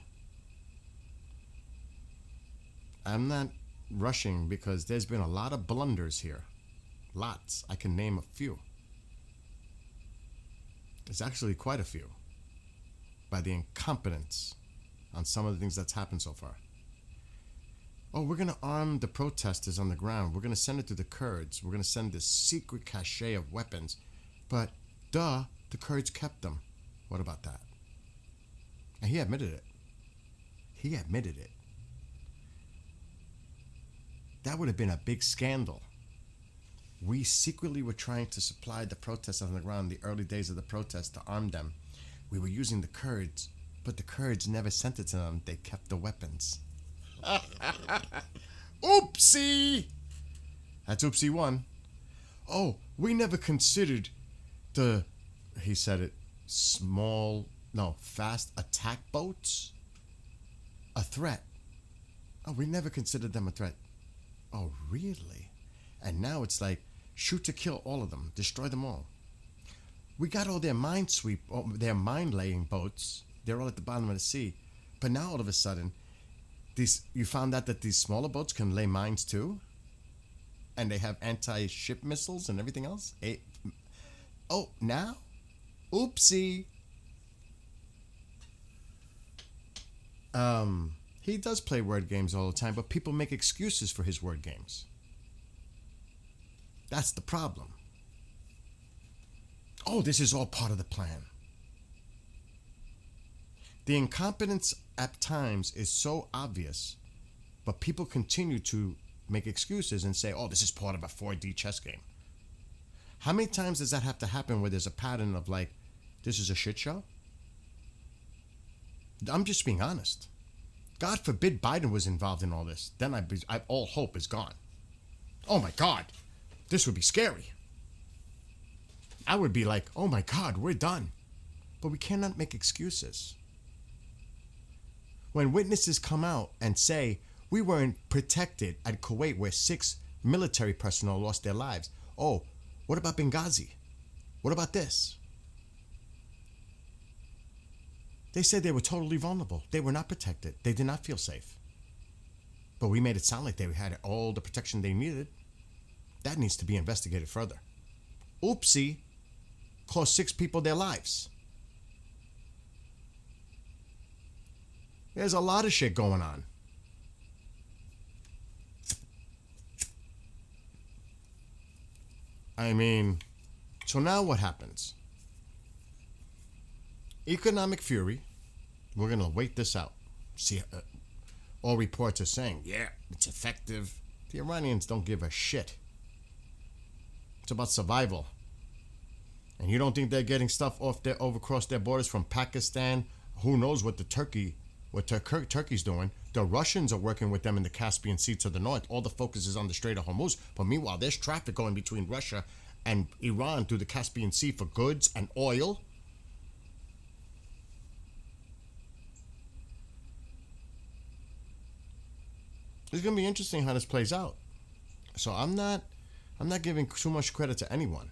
I'm not rushing because there's been a lot of blunders here. Lots. I can name a few. There's actually quite a few. By the incompetence on some of the things that's happened so far. Oh, we're going to arm the protesters on the ground. We're going to send it to the Kurds. We're going to send this secret cache of weapons. But, the Kurds kept them. What about that? And he admitted it. He admitted it. That would have been a big scandal. We secretly were trying to supply the protesters on the ground in the early days of the protest to arm them. We were using the Kurds, but the Kurds never sent it to them. They kept the weapons. Oopsie! That's oopsie one. Oh, we never considered he said it, fast attack boats a threat. Oh, we never considered them a threat. Oh, really? And now it's like, shoot to kill all of them, destroy them all. We got all their their mine-laying boats. They're all at the bottom of the sea. But now all of a sudden, you found out that these smaller boats can lay mines too? And they have anti-ship missiles and everything else? Oh, now? Oopsie. He does play word games all the time, but people make excuses for his word games. That's the problem. Oh, this is all part of the plan. The incompetence at times is so obvious, but people continue to make excuses and say, oh, this is part of a 4D chess game. How many times does that have to happen where there's a pattern of like, this is a shit show? I'm just being honest. God forbid Biden was involved in all this. Then all hope is gone. Oh my God, this would be scary. I would be like, oh my God, we're done. But we cannot make excuses. When witnesses come out and say, we weren't protected at Kuwait where 6 military personnel lost their lives. Oh, what about Benghazi? What about this? They said they were totally vulnerable. They were not protected. They did not feel safe. But we made it sound like they had all the protection they needed. That needs to be investigated further. oopsie, cost 6 people their lives. There's a lot of shit going on. I mean, so now what happens? Economic fury. We're going to wait this out. See, all reports are saying, yeah, it's effective. The Iranians don't give a shit. It's about survival. And you don't think they're getting stuff over across their borders from Pakistan? Who knows what Turkey's doing? The Russians are working with them in the Caspian Sea to the north. All the focus is on the Strait of Hormuz. But meanwhile, there's traffic going between Russia and Iran through the Caspian Sea for goods and oil. It's going to be interesting how this plays out. So I'm not giving too much credit to anyone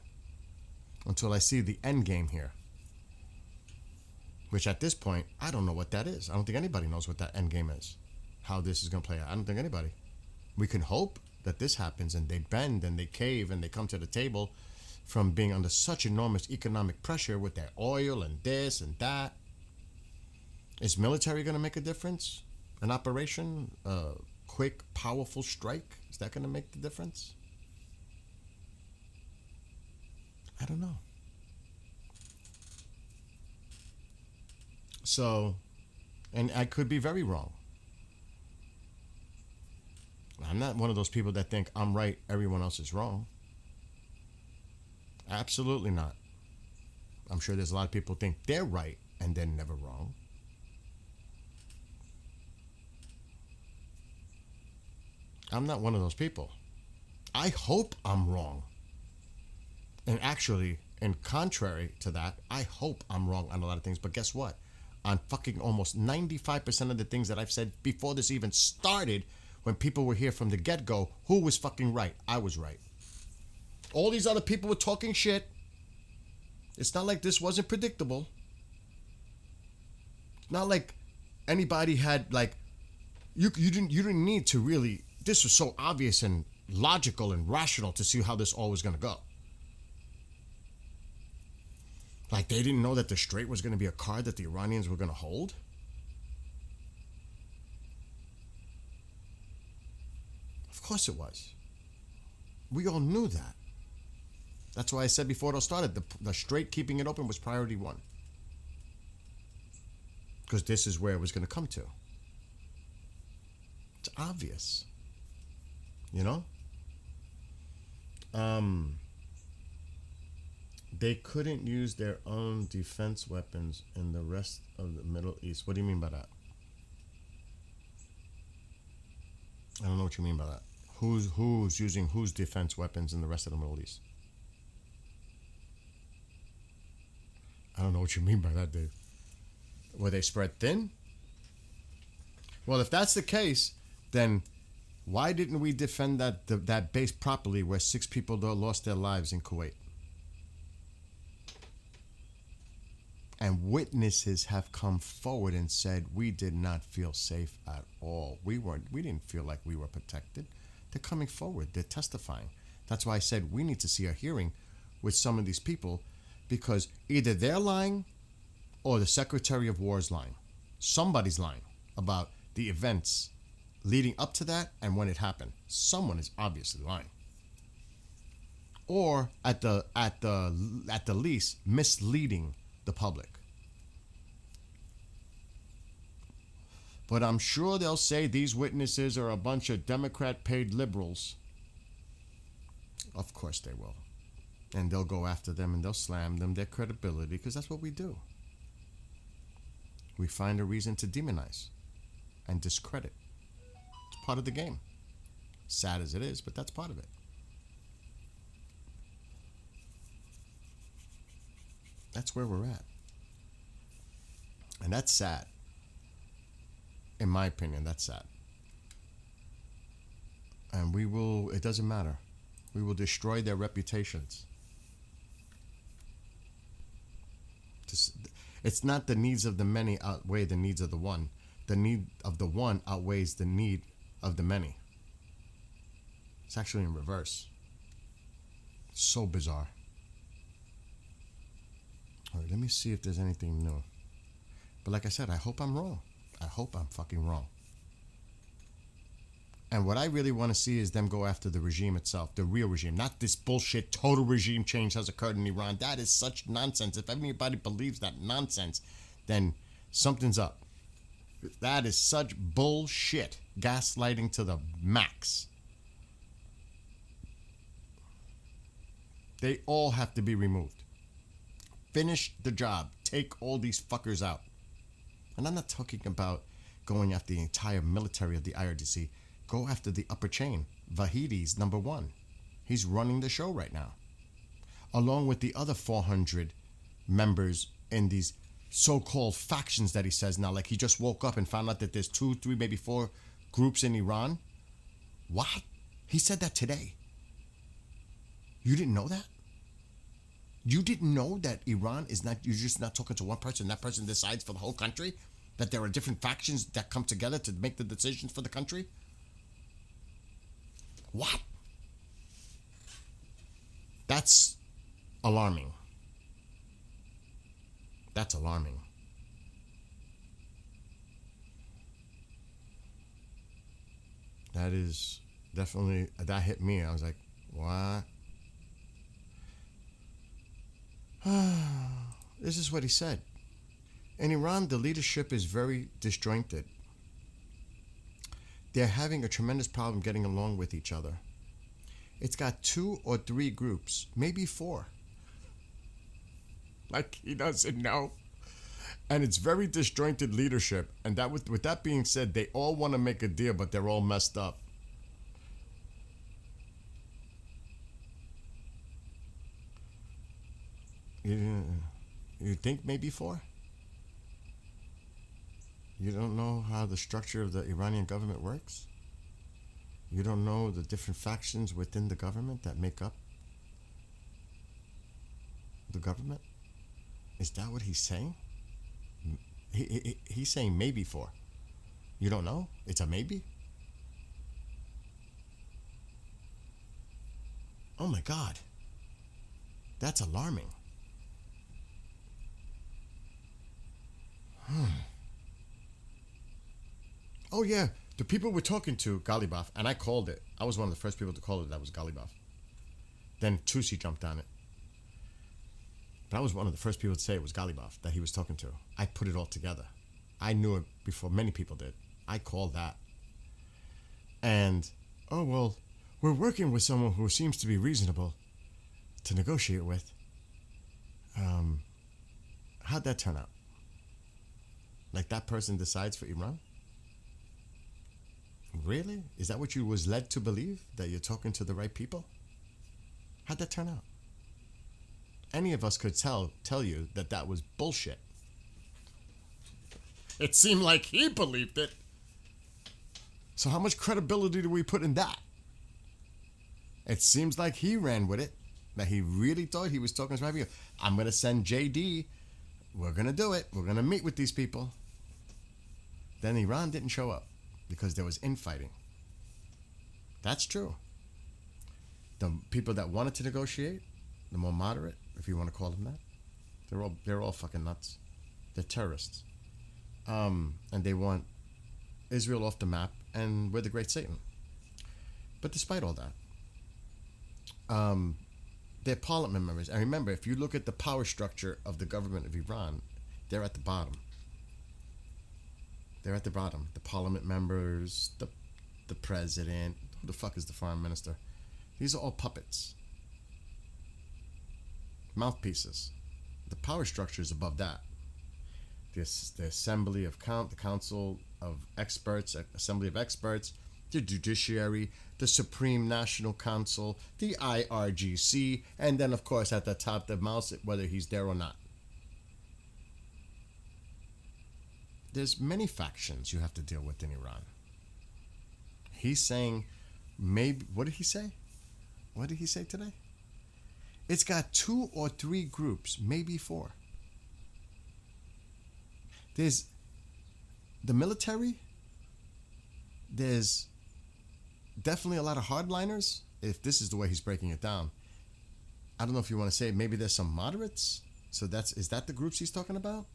until I see the end game here. Which at this point, I don't know what that is. I don't think anybody knows what that end game is. How this is going to play out. I don't think anybody. We can hope that this happens and they bend and they cave and they come to the table from being under such enormous economic pressure with their oil and this and that. Is military going to make a difference? An operation? Quick, powerful strike? Is that going to make the difference? I don't know. So, and I could be very wrong. I'm not one of those people that think I'm right, everyone else is wrong. Absolutely not. I'm sure there's a lot of people think they're right and they're never wrong. I'm not one of those people. I hope I'm wrong. And actually, in contrary to that, I hope I'm wrong on a lot of things. But guess what? On fucking almost 95% of the things that I've said before this even started, when people were here from the get-go, who was fucking right? I was right. All these other people were talking shit. It's not like this wasn't predictable. It's not like anybody had like you didn't need to really. This was so obvious and logical and rational to see how this all was going to go. Like they didn't know that the Strait was going to be a card that the Iranians were going to hold. Of course it was. We all knew that. That's why I said before it all started, the Strait, keeping it open was priority one. Because this is where it was going to come to. It's obvious. You know? They couldn't use their own defense weapons in the rest of the Middle East. What do you mean by that? I don't know what you mean by that. Who's using whose defense weapons in the rest of the Middle East? I don't know what you mean by that, Dave. Were they spread thin? Well, if that's the case, then why didn't we defend that base properly where 6 people lost their lives in Kuwait? And witnesses have come forward and said we did not feel safe at all. We didn't feel like we were protected. They're coming forward. They're testifying. That's why I said we need to see a hearing with some of these people, because either they're lying or the Secretary of War is lying. Somebody's lying about the events leading up to that and when it happened. Someone is obviously lying. Or at the least misleading the public. But I'm sure they'll say these witnesses are a bunch of Democrat-paid liberals. Of course they will. And they'll go after them and they'll slam them, their credibility, because that's what we do. We find a reason to demonize and discredit. It's part of the game. Sad as it is, but that's part of it. That's where we're at. And that's sad. In my opinion, that's sad. And we will, it doesn't matter. We will destroy their reputations. It's not the needs of the many outweigh the needs of the one. The need of the one outweighs the need of the many. It's actually in reverse. So bizarre. All right, let me see if there's anything new. But like I said, I hope I'm wrong. I hope I'm fucking wrong. And what I really want to see is them go after the regime itself, the real regime, not this bullshit total regime change has occurred in Iran. That is such nonsense. If anybody believes that nonsense, then something's up. That is such bullshit. Gaslighting to the max. They all have to be removed. Finish the job. Take all these fuckers out. And I'm not talking about going after the entire military of the IRGC. Go after the upper chain. Vahidi's number one. He's running the show right now. Along with the other 400 members in these so-called factions that he says now. Like he just woke up and found out that there's 2, 3, maybe 4 groups in Iran. What? He said that today. You didn't know that? You didn't know that Iran is not, you're just not talking to one person, that person decides for the whole country? That there are different factions that come together to make the decisions for the country? What? That's alarming. That's alarming. That is definitely, that hit me. I was like, what? This is what he said. In Iran, the leadership is very disjointed. They're having a tremendous problem getting along with each other. It's got 2 or 3 groups, maybe 4. Like he doesn't know. And it's very disjointed leadership. And that with that being said, they all want to make a deal, but they're all messed up. You think maybe 4? You don't know how the structure of the Iranian government works? You don't know the different factions within the government that make up the government? Is that what he's saying? He's saying maybe 4. You don't know? It's a maybe? Oh my God. That's alarming. Oh yeah, the people we're talking to, Galibaf, and I called it. I was one of the first people to call it. That was Galibaf. Then Tusi jumped on it. But I was one of the first people to say it was Galibaf that he was talking to. I put it all together. I knew it before many people did. I called that. And, oh well, we're working with someone who seems to be reasonable to negotiate with. How'd that turn out? Like that person decides for Iran? Really? Is that what you was led to believe? That you're talking to the right people? How'd that turn out? Any of us could tell you that that was bullshit. It seemed like he believed it. So how much credibility do we put in that? It seems like he ran with it. That he really thought he was talking to the right people. I'm going to send JD. We're going to do it. We're going to meet with these people. Then Iran didn't show up because there was infighting. That's true. The people that wanted to negotiate, the more moderate, if you want to call them that, they're all fucking nuts. They're terrorists. And they want Israel off the map, and we're the great Satan. But despite all that, they're parliament members. And remember, if you look at the power structure of the government of Iran, they're at the bottom. They're at the bottom. The parliament members, the president, who the fuck is the foreign minister? These are all puppets. Mouthpieces. The power structure is above that. The assembly of the council of experts, assembly of experts, the judiciary, the Supreme National Council, the IRGC, and then of course at the top the mouse, whether he's there or not. There's many factions you have to deal with in Iran. He's saying maybe, what did he say? What did he say today? It's got 2 or 3 groups, maybe 4. There's the military. There's definitely a lot of hardliners, if this is the way he's breaking it down. I don't know if you want to say maybe there's some moderates, So is that the groups he's talking about?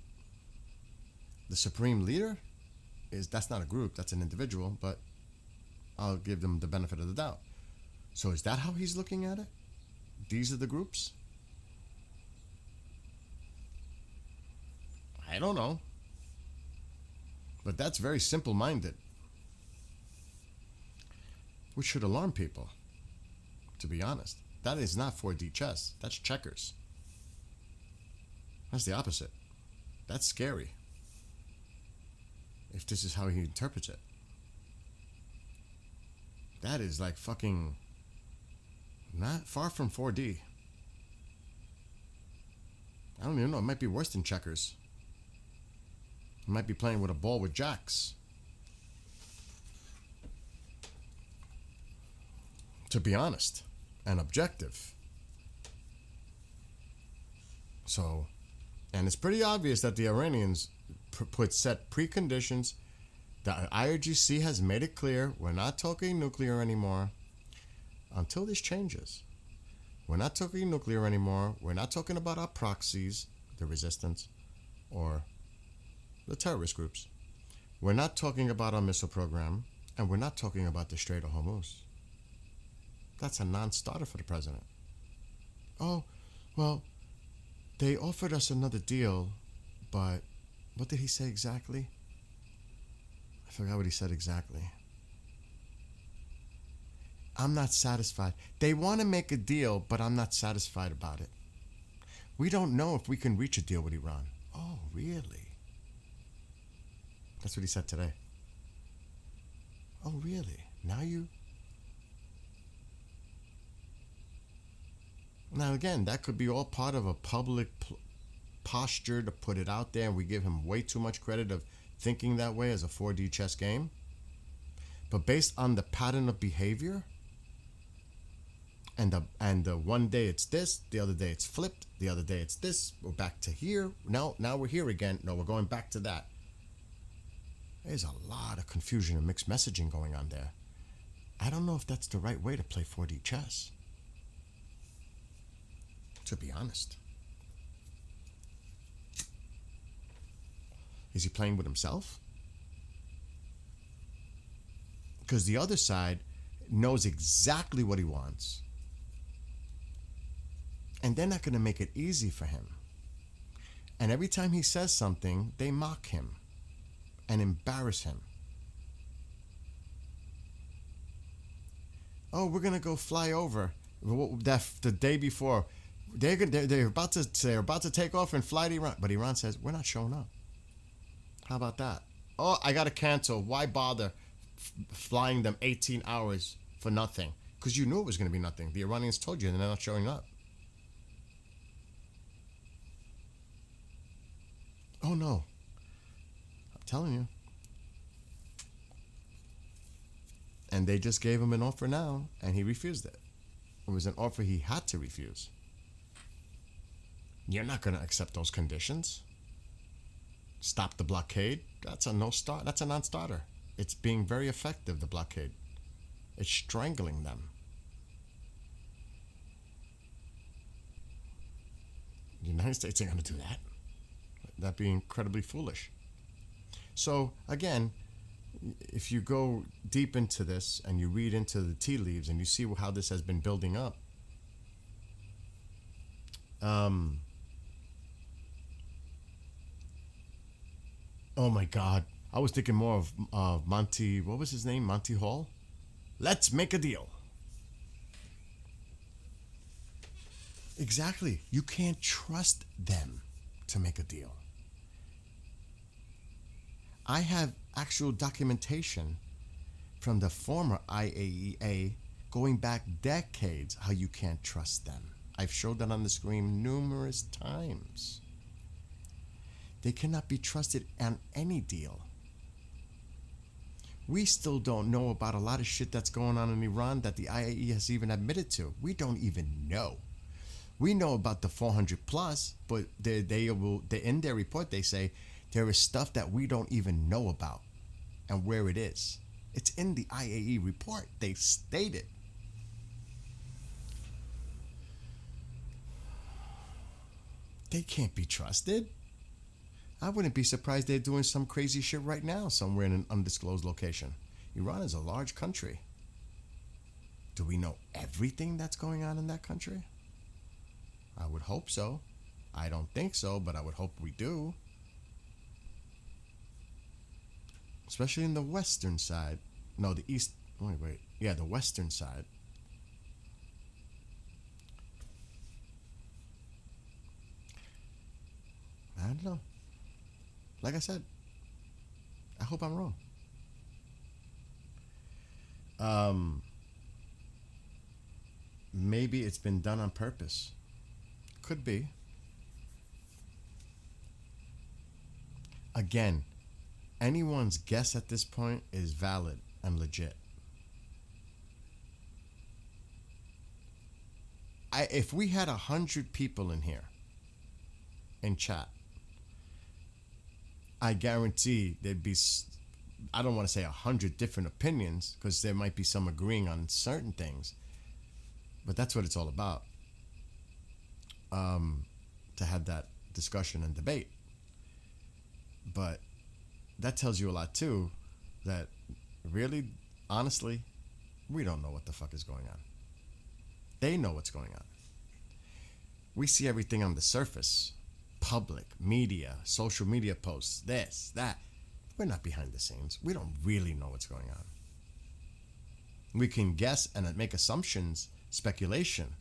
The supreme leader? That's not a group, that's an individual, but I'll give them the benefit of the doubt. So is that how he's looking at it? These are the groups? I don't know. But that's very simple-minded. Which should alarm people, to be honest. That is not 4D chess. That's checkers. That's the opposite. That's scary. If this is how he interprets it. That is like fucking not far from 4D. I don't even know. It might be worse than checkers. It might be playing with a ball with jacks. To be honest and objective. So, and it's pretty obvious that the Iranians put set preconditions. The IRGC has made it clear we're not talking nuclear anymore until this changes. We're not talking nuclear anymore. We're not talking about our proxies, the resistance, or the terrorist groups. We're not talking about our missile program, and we're not talking about the Strait of Hormuz. That's a non-starter for the president. Oh, well, they offered us another deal, but what did he say exactly? I forgot what he said exactly. I'm not satisfied. They want to make a deal, but I'm not satisfied about it. We don't know if we can reach a deal with Iran. Oh, really? That's what he said today. Oh, really? Now, again, that could be all part of a public posture to put it out there, and we give him way too much credit of thinking that way as a 4D chess game. But based on the pattern of behavior, and the one day it's this, the other day it's flipped, the other day it's this, we're back to here. Now we're here again. No, we're going back to that. There's a lot of confusion and mixed messaging going on there. I don't know if that's the right way to play 4D chess, to be honest. Is he playing with himself? Because the other side knows exactly what he wants. And they're not going to make it easy for him. And every time he says something, they mock him and embarrass him. Oh, we're going to go fly over. The day before, they're about to take off and fly to Iran. But Iran says, we're not showing up. How about that? Oh, I got to cancel. Why bother flying them 18 hours for nothing? Because you knew it was going to be nothing. The Iranians told you, and they're not showing up. Oh, no. I'm telling you. And they just gave him an offer now, and he refused it. It was an offer he had to refuse. You're not going to accept those conditions. Stop the blockade. That's a non-starter. It's being very effective, the blockade. It's strangling them. The United States ain't going to do that. That'd be incredibly foolish. So, again, if you go deep into this and you read into the tea leaves and you see how this has been building up, oh my God. I was thinking more of Monty, what was his name? Monty Hall? Let's make a deal. Exactly. You can't trust them to make a deal. I have actual documentation from the former IAEA going back decades how you can't trust them. I've showed that on the screen numerous times. They cannot be trusted on any deal. We still don't know about a lot of shit that's going on in Iran that the IAEA has even admitted to. We don't even know. We know about the 400 plus, but in their report they say there is stuff that we don't even know about and where it is. It's in the IAEA report. They state it. They can't be trusted. I wouldn't be surprised they're doing some crazy shit right now somewhere in an undisclosed location. Iran is a large country. Do we know everything that's going on in that country? I would hope so. I don't think so, but I would hope we do. Especially in the western side. No, the east. Wait. Yeah, the western side. I don't know. Like I said, I hope I'm wrong. Maybe it's been done on purpose. Could be. Again, anyone's guess at this point is valid and legit. If we had 100 people in here in chat, I guarantee there'd be, I don't want to say 100 different opinions, because there might be some agreeing on certain things, but that's what it's all about, to have that discussion and debate. But that tells you a lot too, that really, honestly, we don't know what the fuck is going on. They know what's going on. We see everything on the surface. Public, media, social media posts, this, that. We're not behind the scenes. We don't really know what's going on. We can guess and make assumptions, speculation.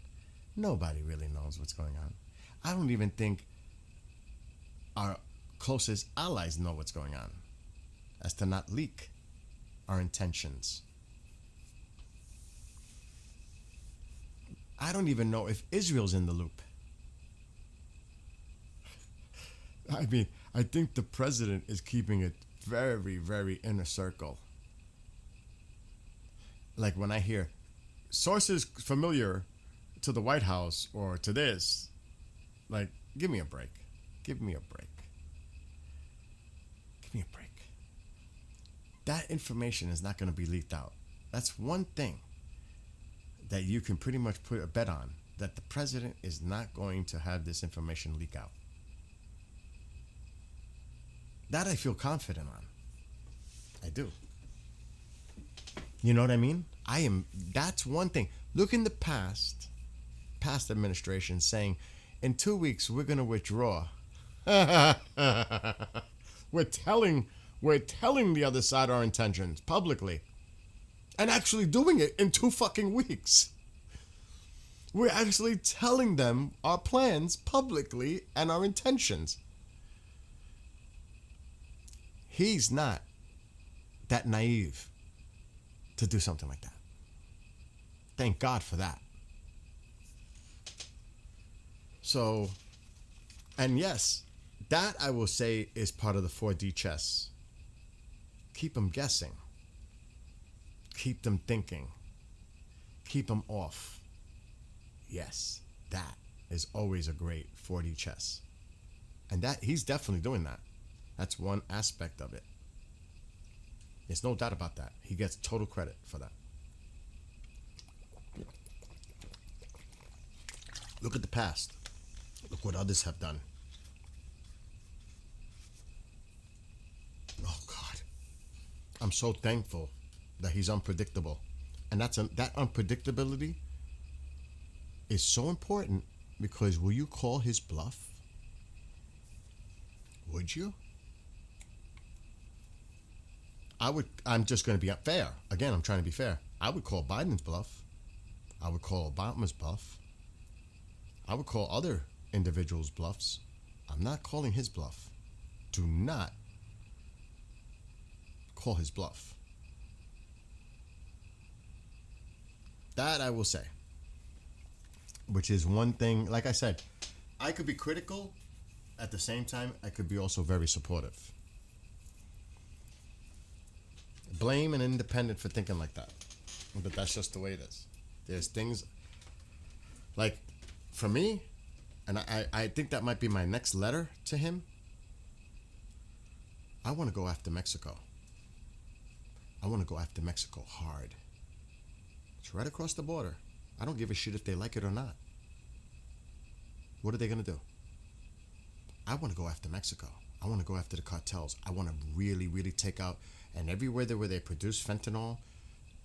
Nobody really knows what's going on. I don't even think our closest allies know what's going on, as to not leak our intentions. I don't even know if Israel's in the loop. I mean, I think the president is keeping it very, very inner circle. Like when I hear sources familiar to the White House or to this, like, give me a break. Give me a break. Give me a break. That information is not going to be leaked out. That's one thing that you can pretty much put a bet on, that the president is not going to have this information leak out. That I feel confident on. I do. You know what I mean? That's one thing. Look in the past administration saying, in 2 weeks, we're going to withdraw. We're telling the other side our intentions publicly. And actually doing it in 2 fucking weeks. We're actually telling them our plans publicly and our intentions. He's not that naive to do something like that. Thank God for that. So, and yes, that I will say is part of the 4D chess. Keep them guessing. Keep them thinking. Keep them off. Yes, that is always a great 4D chess. And that he's definitely doing that. That's one aspect of it. There's no doubt about that. He gets total credit for that. Look at the past. Look what others have done. Oh, God. I'm so thankful that he's unpredictable. And that unpredictability is so important, because will you call his bluff? Would you? I'm just going to be fair. Again, I'm trying to be fair. I would call Biden's bluff. I would call Obama's bluff. I would call other individuals' bluffs. I'm not calling his bluff. Do not call his bluff. That I will say. Which is one thing, like I said, I could be critical. At the same time, I could be also very supportive. Blame an independent for thinking like that. But that's just the way it is. There's things, like, for me, and I think that might be my next letter to him, I want to go after Mexico. I want to go after Mexico hard. It's right across the border. I don't give a shit if they like it or not. What are they going to do? I want to go after Mexico. I want to go after the cartels. I want to really, really take out, and everywhere where they produce fentanyl,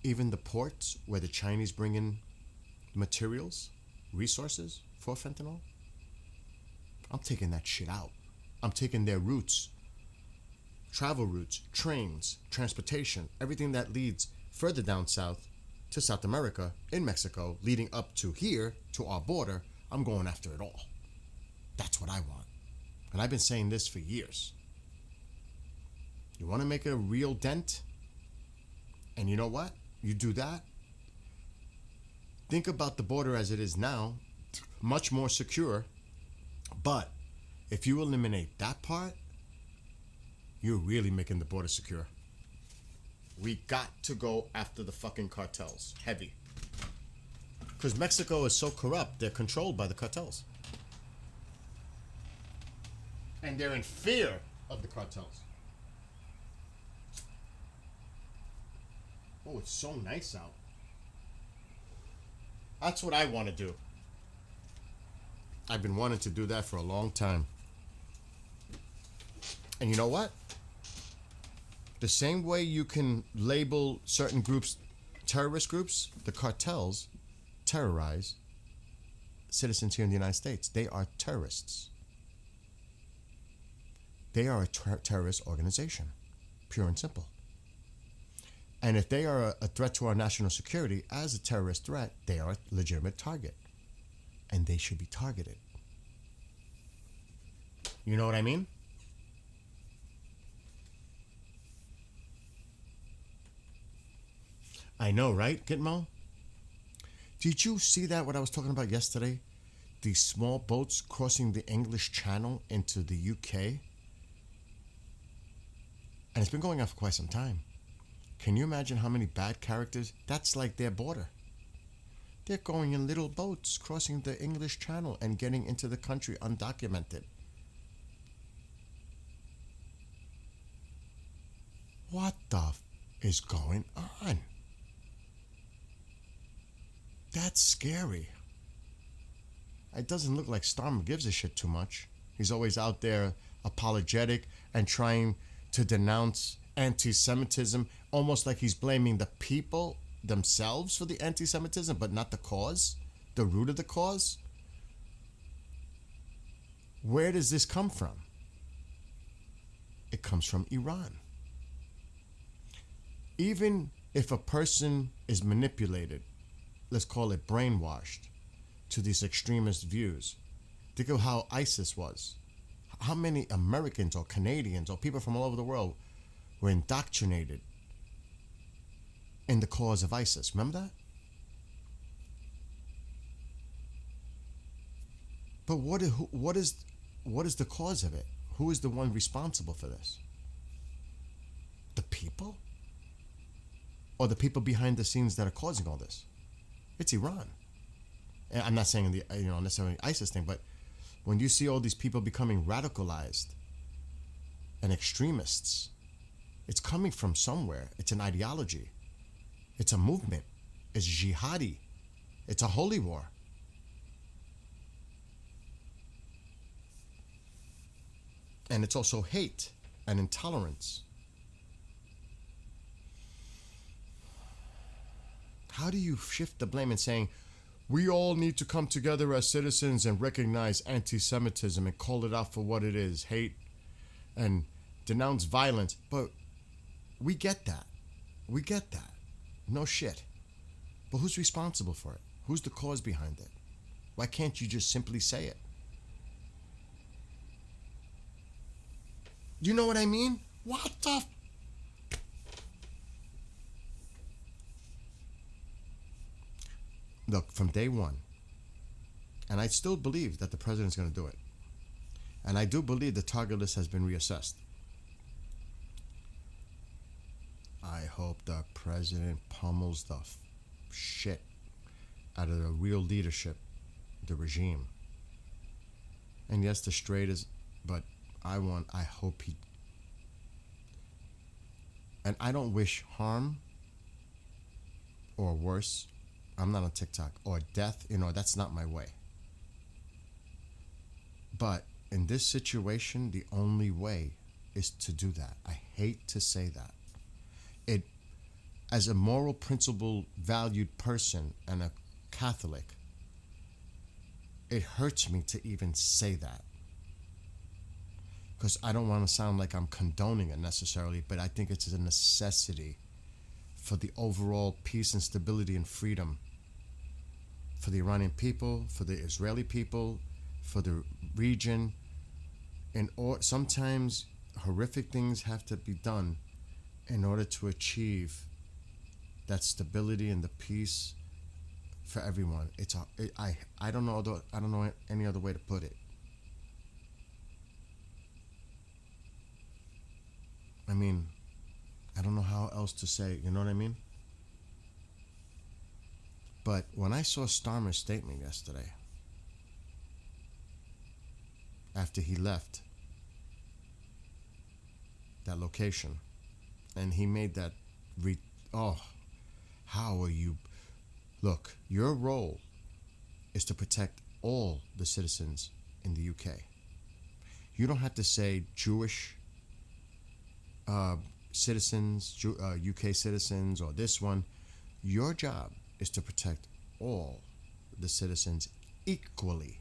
even the ports where the Chinese bring in materials, resources for fentanyl, I'm taking that shit out. I'm taking their routes, travel routes, trains, transportation, everything that leads further down south to South America, in Mexico, leading up to here, to our border. I'm going after it all. That's what I want. And I've been saying this for years. You want to make a real dent? And you know what? You do that. Think about the border as it is now, much more secure. But if you eliminate that part, you're really making the border secure. We got to go after the fucking cartels. Heavy. Because Mexico is so corrupt, they're controlled by the cartels. And they're in fear of the cartels. Oh, it's so nice out. That's what I want to do. I've been wanting to do that for a long time. And you know what? The same way you can label certain groups terrorist groups, the cartels terrorize citizens here in the United States. They are terrorists. They are a terrorist organization, pure and simple. And if they are a threat to our national security as a terrorist threat, they are a legitimate target. And they should be targeted. You know what I mean? I know, right, Gitmo? Did you see that, what I was talking about yesterday? These small boats crossing the English Channel into the UK? And it's been going on for quite some time. Can you imagine how many bad characters? That's like their border. They're going in little boats, crossing the English Channel and getting into the country undocumented. What the is going on? That's scary. It doesn't look like Starmer gives a shit too much. He's always out there apologetic and trying to denounce anti-Semitism, almost like he's blaming the people themselves for the anti-Semitism, but not the cause, the root of the cause. Where does this come from? It comes from Iran. Even if a person is manipulated, let's call it brainwashed, to these extremist views, think of how ISIS was. How many Americans or Canadians or people from all over the world were indoctrinated in the cause of ISIS? Remember that? But what is the cause of it? Who is the one responsible for this? The people? Or the people behind the scenes that are causing all this? It's Iran. And I'm not saying the necessarily ISIS thing, but when you see all these people becoming radicalized and extremists, it's coming from somewhere. It's an ideology. It's a movement. It's jihadi. It's a holy war. And it's also hate and intolerance. How do you shift the blame and saying, we all need to come together as citizens and recognize anti-Semitism and call it out for what it is, hate, and denounce violence? But we get that. We get that. No shit. But who's responsible for it? Who's the cause behind it? Why can't you just simply say it? You know what I mean? What the... Look, from day one, and I still believe that the president's going to do it, and I do believe the target list has been reassessed. I hope the president pummels the shit out of the real leadership, the regime. And yes, the straight is, but I hope he, and I don't wish harm or worse. I'm not on TikTok, or death, that's not my way. But in this situation, the only way is to do that. I hate to say that. It, as a moral principle valued person and a Catholic, it hurts me to even say that. Because I don't want to sound like I'm condoning it necessarily, but I think it's a necessity for the overall peace and stability and freedom for the Iranian people, for the Israeli people, for the region. And sometimes horrific things have to be done in order to achieve that stability and the peace for everyone. I don't know any other way to put it. I mean, I don't know how else to say, you know what I mean? But when I saw Starmer's statement yesterday, after he left that location, and he made that, how are you? Look, your role is to protect all the citizens in the UK. You don't have to say Jewish citizens, UK citizens, or this one. Your job is to protect all the citizens equally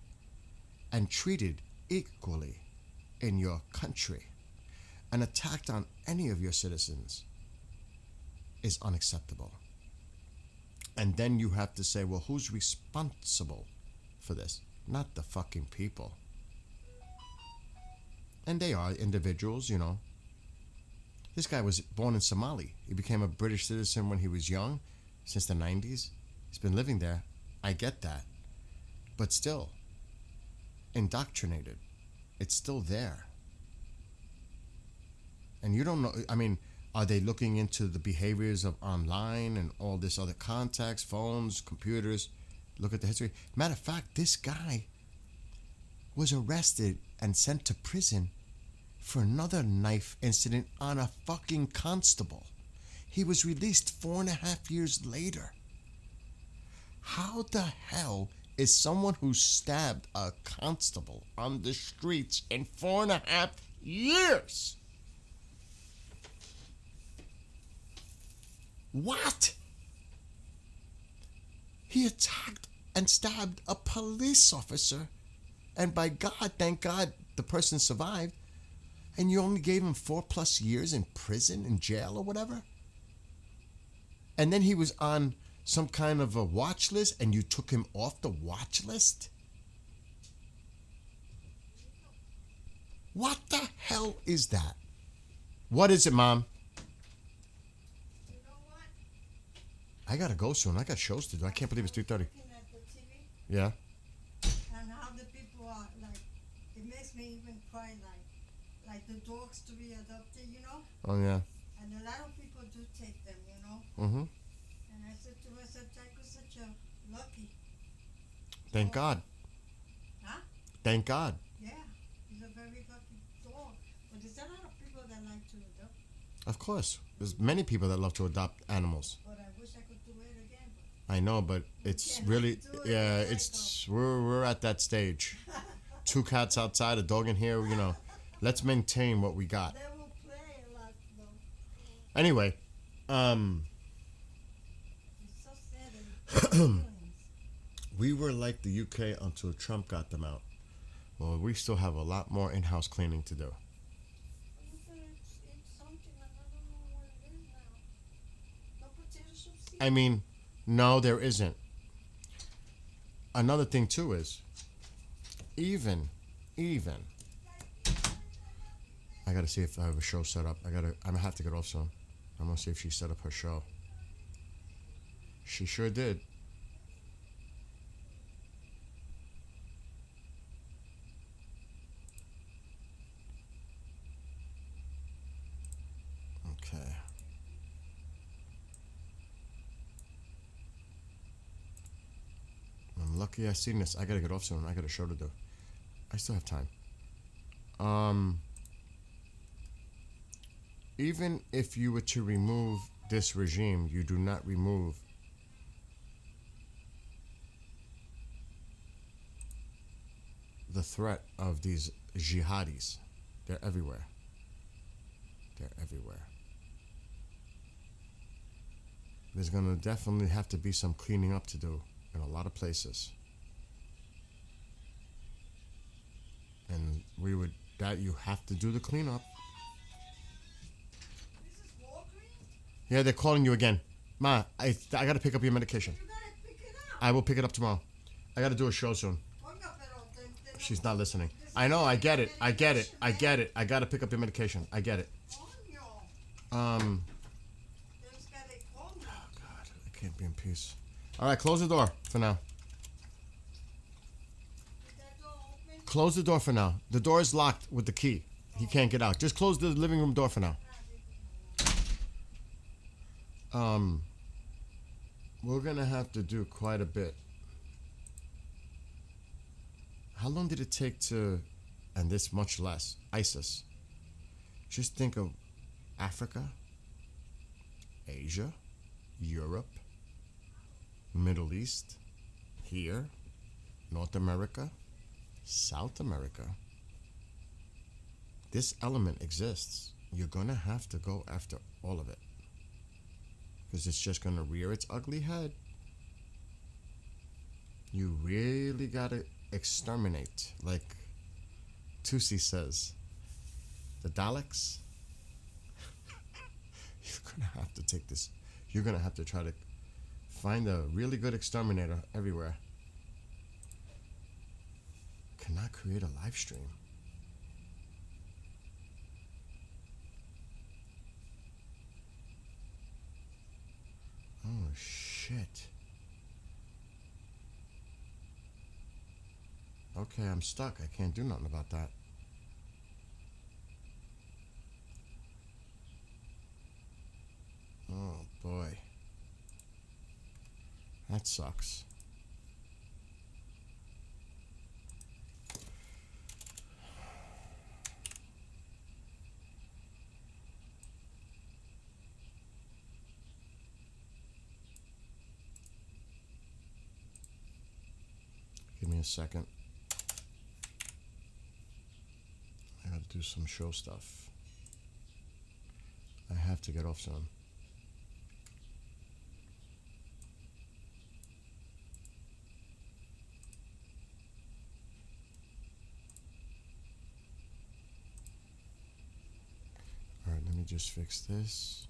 and treated equally in your country. An attack on any of your citizens is unacceptable. And then you have to say, well, who's responsible for this? Not the fucking people. And they are individuals, you know. This guy was born in Somali. He became a British citizen when he was young, since the 90s. He's been living there. I get that. But still, indoctrinated. It's still there. And you don't know, I mean, are they looking into the behaviors of online and all this other contacts, phones, computers? Look at the history. Matter of fact, this guy was arrested and sent to prison for another knife incident on a fucking constable. He was released 4.5 years later. How the hell is someone who stabbed a constable on the streets in 4.5 years? What? He attacked and stabbed a police officer, and by God, thank God, the person survived, and you only gave him 4+ years in prison, in jail or whatever? And then he was on some kind of a watch list, and you took him off the watch list? What the hell is that? What is it, Mom? You know what? I gotta go soon. I got shows to do. I can't believe it's 3:30. Looking at the TV Yeah? and how the people are like, it makes me even cry, like the dogs to be adopted, you know? Oh, yeah. And a lot of people do take them, you know? Mm-hmm. And I said to myself, Jack was such a lucky. Thank God. Huh? Thank God. Yeah, he's a very lucky dog. But there's a lot of people that like to adopt. Of course. There's many people that love to adopt animals. But I wish I could do it again. I know, but it's can't really, do it yeah, like it's, we're at that stage. 2 cats outside, a dog in here, you know. Let's maintain what we got. They will play a lot, though. Anyway, It's so sad. And feelings. we were like the UK until Trump got them out. Well, we still have a lot more in-house cleaning to do. It's something, I don't know what it is now. No potato soup seed? I mean, no, there isn't. Another thing too is, even, I gotta see if I have a show set up. I'm gonna have to get off soon. I'm gonna see if she set up her show. She sure did. Okay. I'm lucky I seen this. I gotta get off soon. I got a show to do. I still have time. Even if you were to remove this regime, you do not remove the threat of these jihadis. They're everywhere. They're everywhere. There's going to definitely have to be some cleaning up to do in a lot of places. And you have to do the cleanup. This is Walgreens? Yeah, they're calling you again. Ma, I got to pick up your medication. You gotta pick it up. I will pick it up tomorrow. I got to do a show soon. She's not listening. I know, I get it. I got to pick up your medication. I get it. Oh God, I can't be in peace. All right, close the door for now. Close the door for now. The door is locked with the key. He can't get out. Just close the living room door for now. We're gonna have to do quite a bit. How long did it take to, and this much less, ISIS? Just think of Africa, Asia, Europe, Middle East, here, North America, South America. This element exists. You're gonna have to go after all of it, because it's just gonna rear its ugly head. You really gotta exterminate, like Tusi says, the Daleks. You're gonna have to take this. You're gonna have to try to find a really good exterminator everywhere. Cannot create a live stream. Oh shit. Okay, I'm stuck. I can't do nothing about that. Oh boy. That sucks. Give me a second. I gotta do some show stuff. I have to get off soon. Alright, let me just fix this.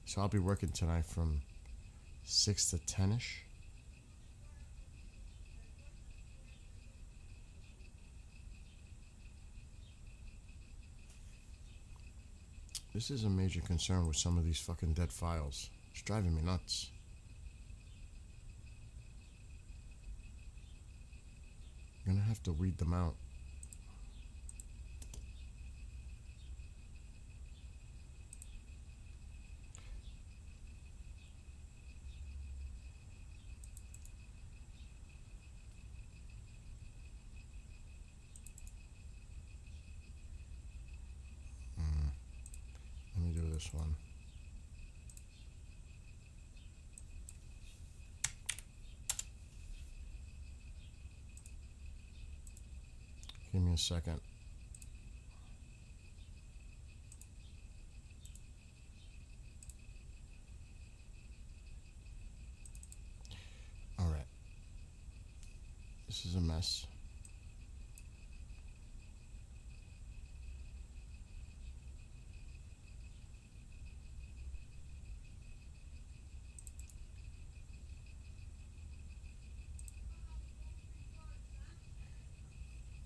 So I'll be working tonight from 6 to 10-ish. This is a major concern with some of these fucking dead files. It's driving me nuts. I'm gonna have to weed them out. Let me do this one. Give me a second. All right. This is a mess.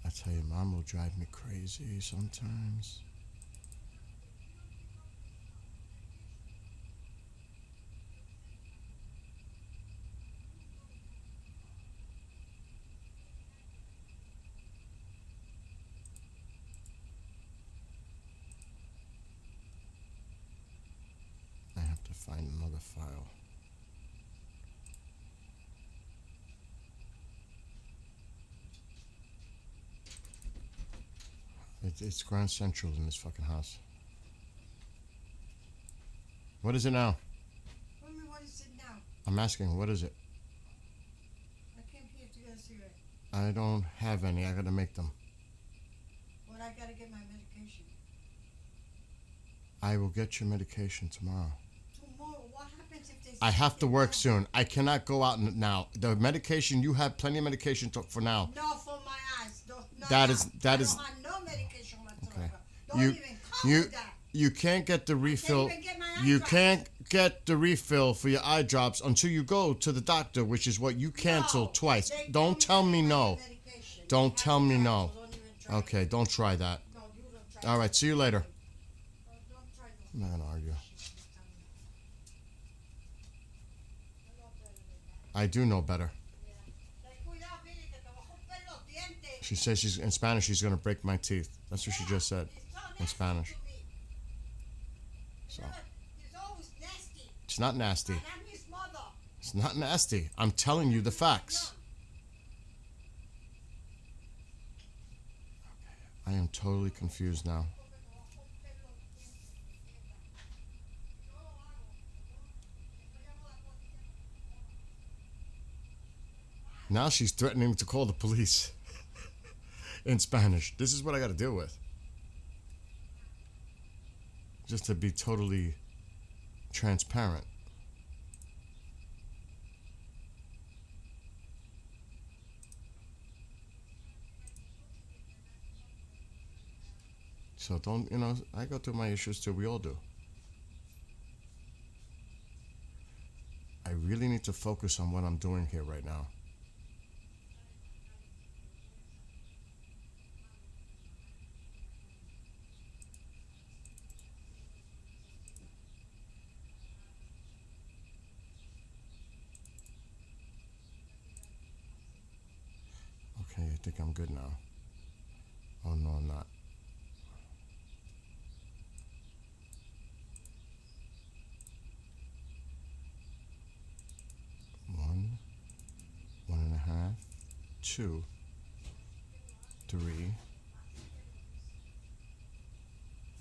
I tell you, Mom will drive me crazy sometimes. I have to find another file. It's Grand Central in this fucking house. What is it now? What do you mean, what is it now? I'm asking, what is it? I came here to get a cigarette. I don't have any. I gotta make them. But I gotta get my medication. I will get your medication tomorrow. Tomorrow, what happens if they I have to sit work down? soon. I cannot go out now. The medication, you have plenty of medication for now. No, for my eyes. No, That no. is- I don't have no medication whatsoever. Okay. Don't You- even come you- with that. You can't get the refill. even get my eye You drops. can't get the refill for your eye drops until you go to the doctor, which is what you canceled No, twice. they Don't tell me no. medication. Don't You tell have me to no. try, so don't even try. Okay, don't try that. No, you don't try. All right, see you later. Don't try those. I'm not gonna argue. I do know better. She says she's in Spanish. She's gonna break my teeth. That's what she just said in Spanish. So He's always nasty. it's not nasty. And I'm his mother. It's not nasty. I'm telling you the facts. I am totally confused now. Now she's threatening to call the police in Spanish. This is what I got to deal with. Just to be totally transparent. So don't, I go through my issues too. We all do. I really need to focus on what I'm doing here right now. Okay, I think I'm good now. Oh no, I'm not. One and a half, 2, 3,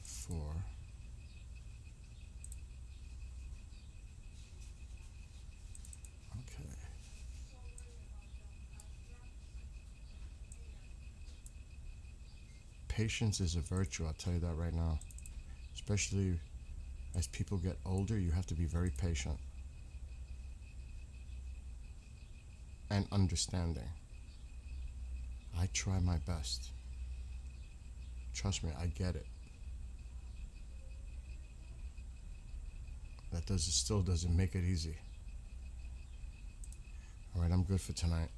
4. Okay. Patience is a virtue, I'll tell you that right now. Especially as people get older, you have to be very patient. And understanding. I try my best. Trust me, I get it. That still doesn't make it easy. All right, I'm good for tonight.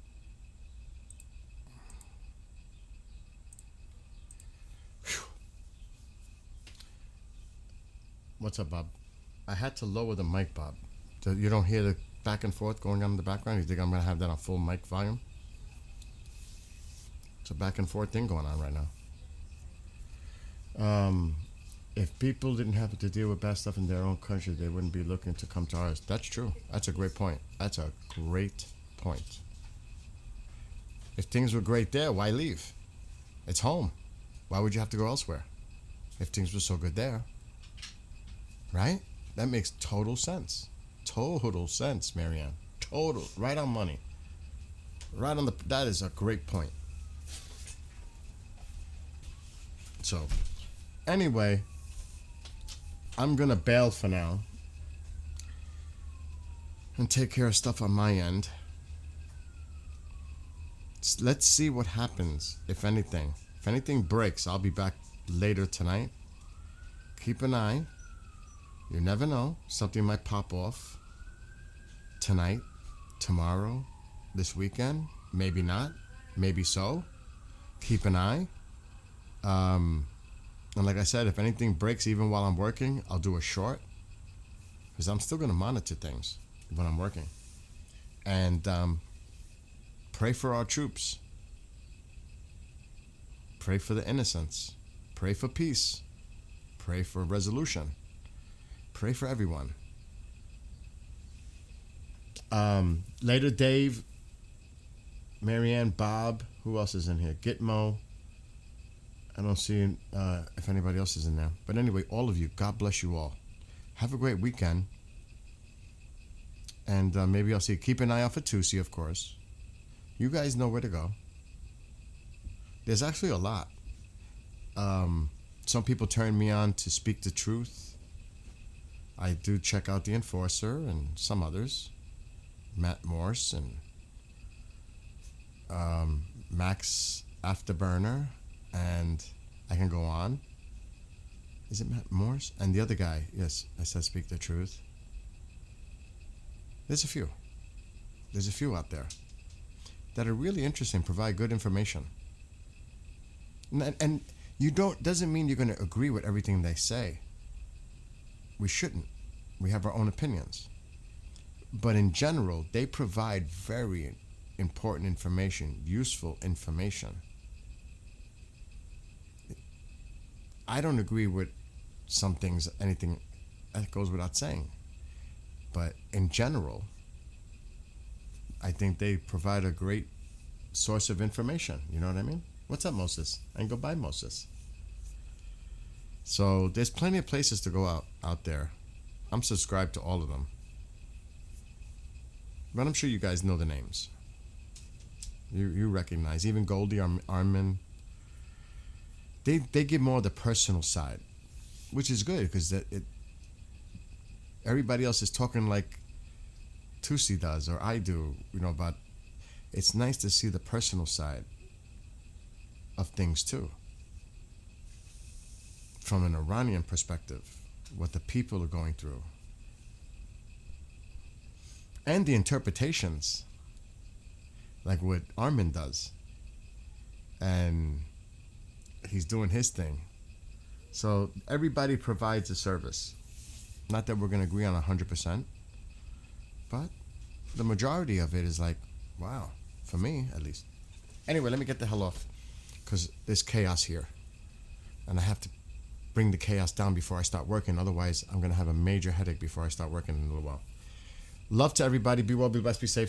Whew. What's up, Bob? I had to lower the mic, Bob. So you don't hear the back and forth going on in the background? You think I'm going to have that on full mic volume? It's a back and forth thing going on right now. If people didn't have to deal with bad stuff in their own country, they wouldn't be looking to come to ours. That's true. That's a great point. That's a great point. If things were great there, why leave? It's home. Why would you have to go elsewhere? If things were so good there. Right? That makes total sense. Total sense, Marianne. Total. Right on money. Right on the... That is a great point. So, anyway, I'm going to bail for now. And take care of stuff on my end. Let's see what happens, if anything. If anything breaks, I'll be back later tonight. Keep an eye. You never know. Something might pop off. Tonight, tomorrow, this weekend, maybe not, maybe so. Keep an eye. And like I said, if anything breaks even while I'm working, I'll do a short. Because I'm still going to monitor things when I'm working. And pray for our troops. Pray for the innocents. Pray for peace. Pray for resolution. Pray for everyone. Later, Dave, Marianne, Bob, who else is in here? Gitmo. I don't see if anybody else is in there. But anyway, all of you, God bless you all. Have a great weekend. And maybe I'll see you. Keep an eye out for Tusi, of course. You guys know where to go. There's actually a lot. Some people turn me on to Speak the Truth. I do check out The Enforcer and some others. Matt Morse and Max Afterburner, and I can go on. Is it Matt Morse? And the other guy, yes, I said Speak the Truth. There's a few. There's a few out there that are really interesting, provide good information. And you doesn't mean you're going to agree with everything they say. We shouldn't. We have our own opinions. But in general, they provide very important information, useful information. I don't agree with some things, anything that goes without saying. But in general, I think they provide a great source of information. You know what I mean? What's up, Moses? I can go buy Moses. So there's plenty of places to go out there. I'm subscribed to all of them. But I'm sure you guys know the names. You recognize. Even Goldie, Armin. They give more of the personal side, which is good because everybody else is talking like Tusi does or I do, but it's nice to see the personal side of things too. From an Iranian perspective, what the people are going through. And the interpretations, like what Armin does. And he's doing his thing. So everybody provides a service. Not that we're going to agree on 100%, but the majority of it is like, wow, for me at least. Anyway, let me get the hell off because there's chaos here. And I have to bring the chaos down before I start working. Otherwise, I'm going to have a major headache before I start working in a little while. Love to everybody. Be well, be blessed, be safe.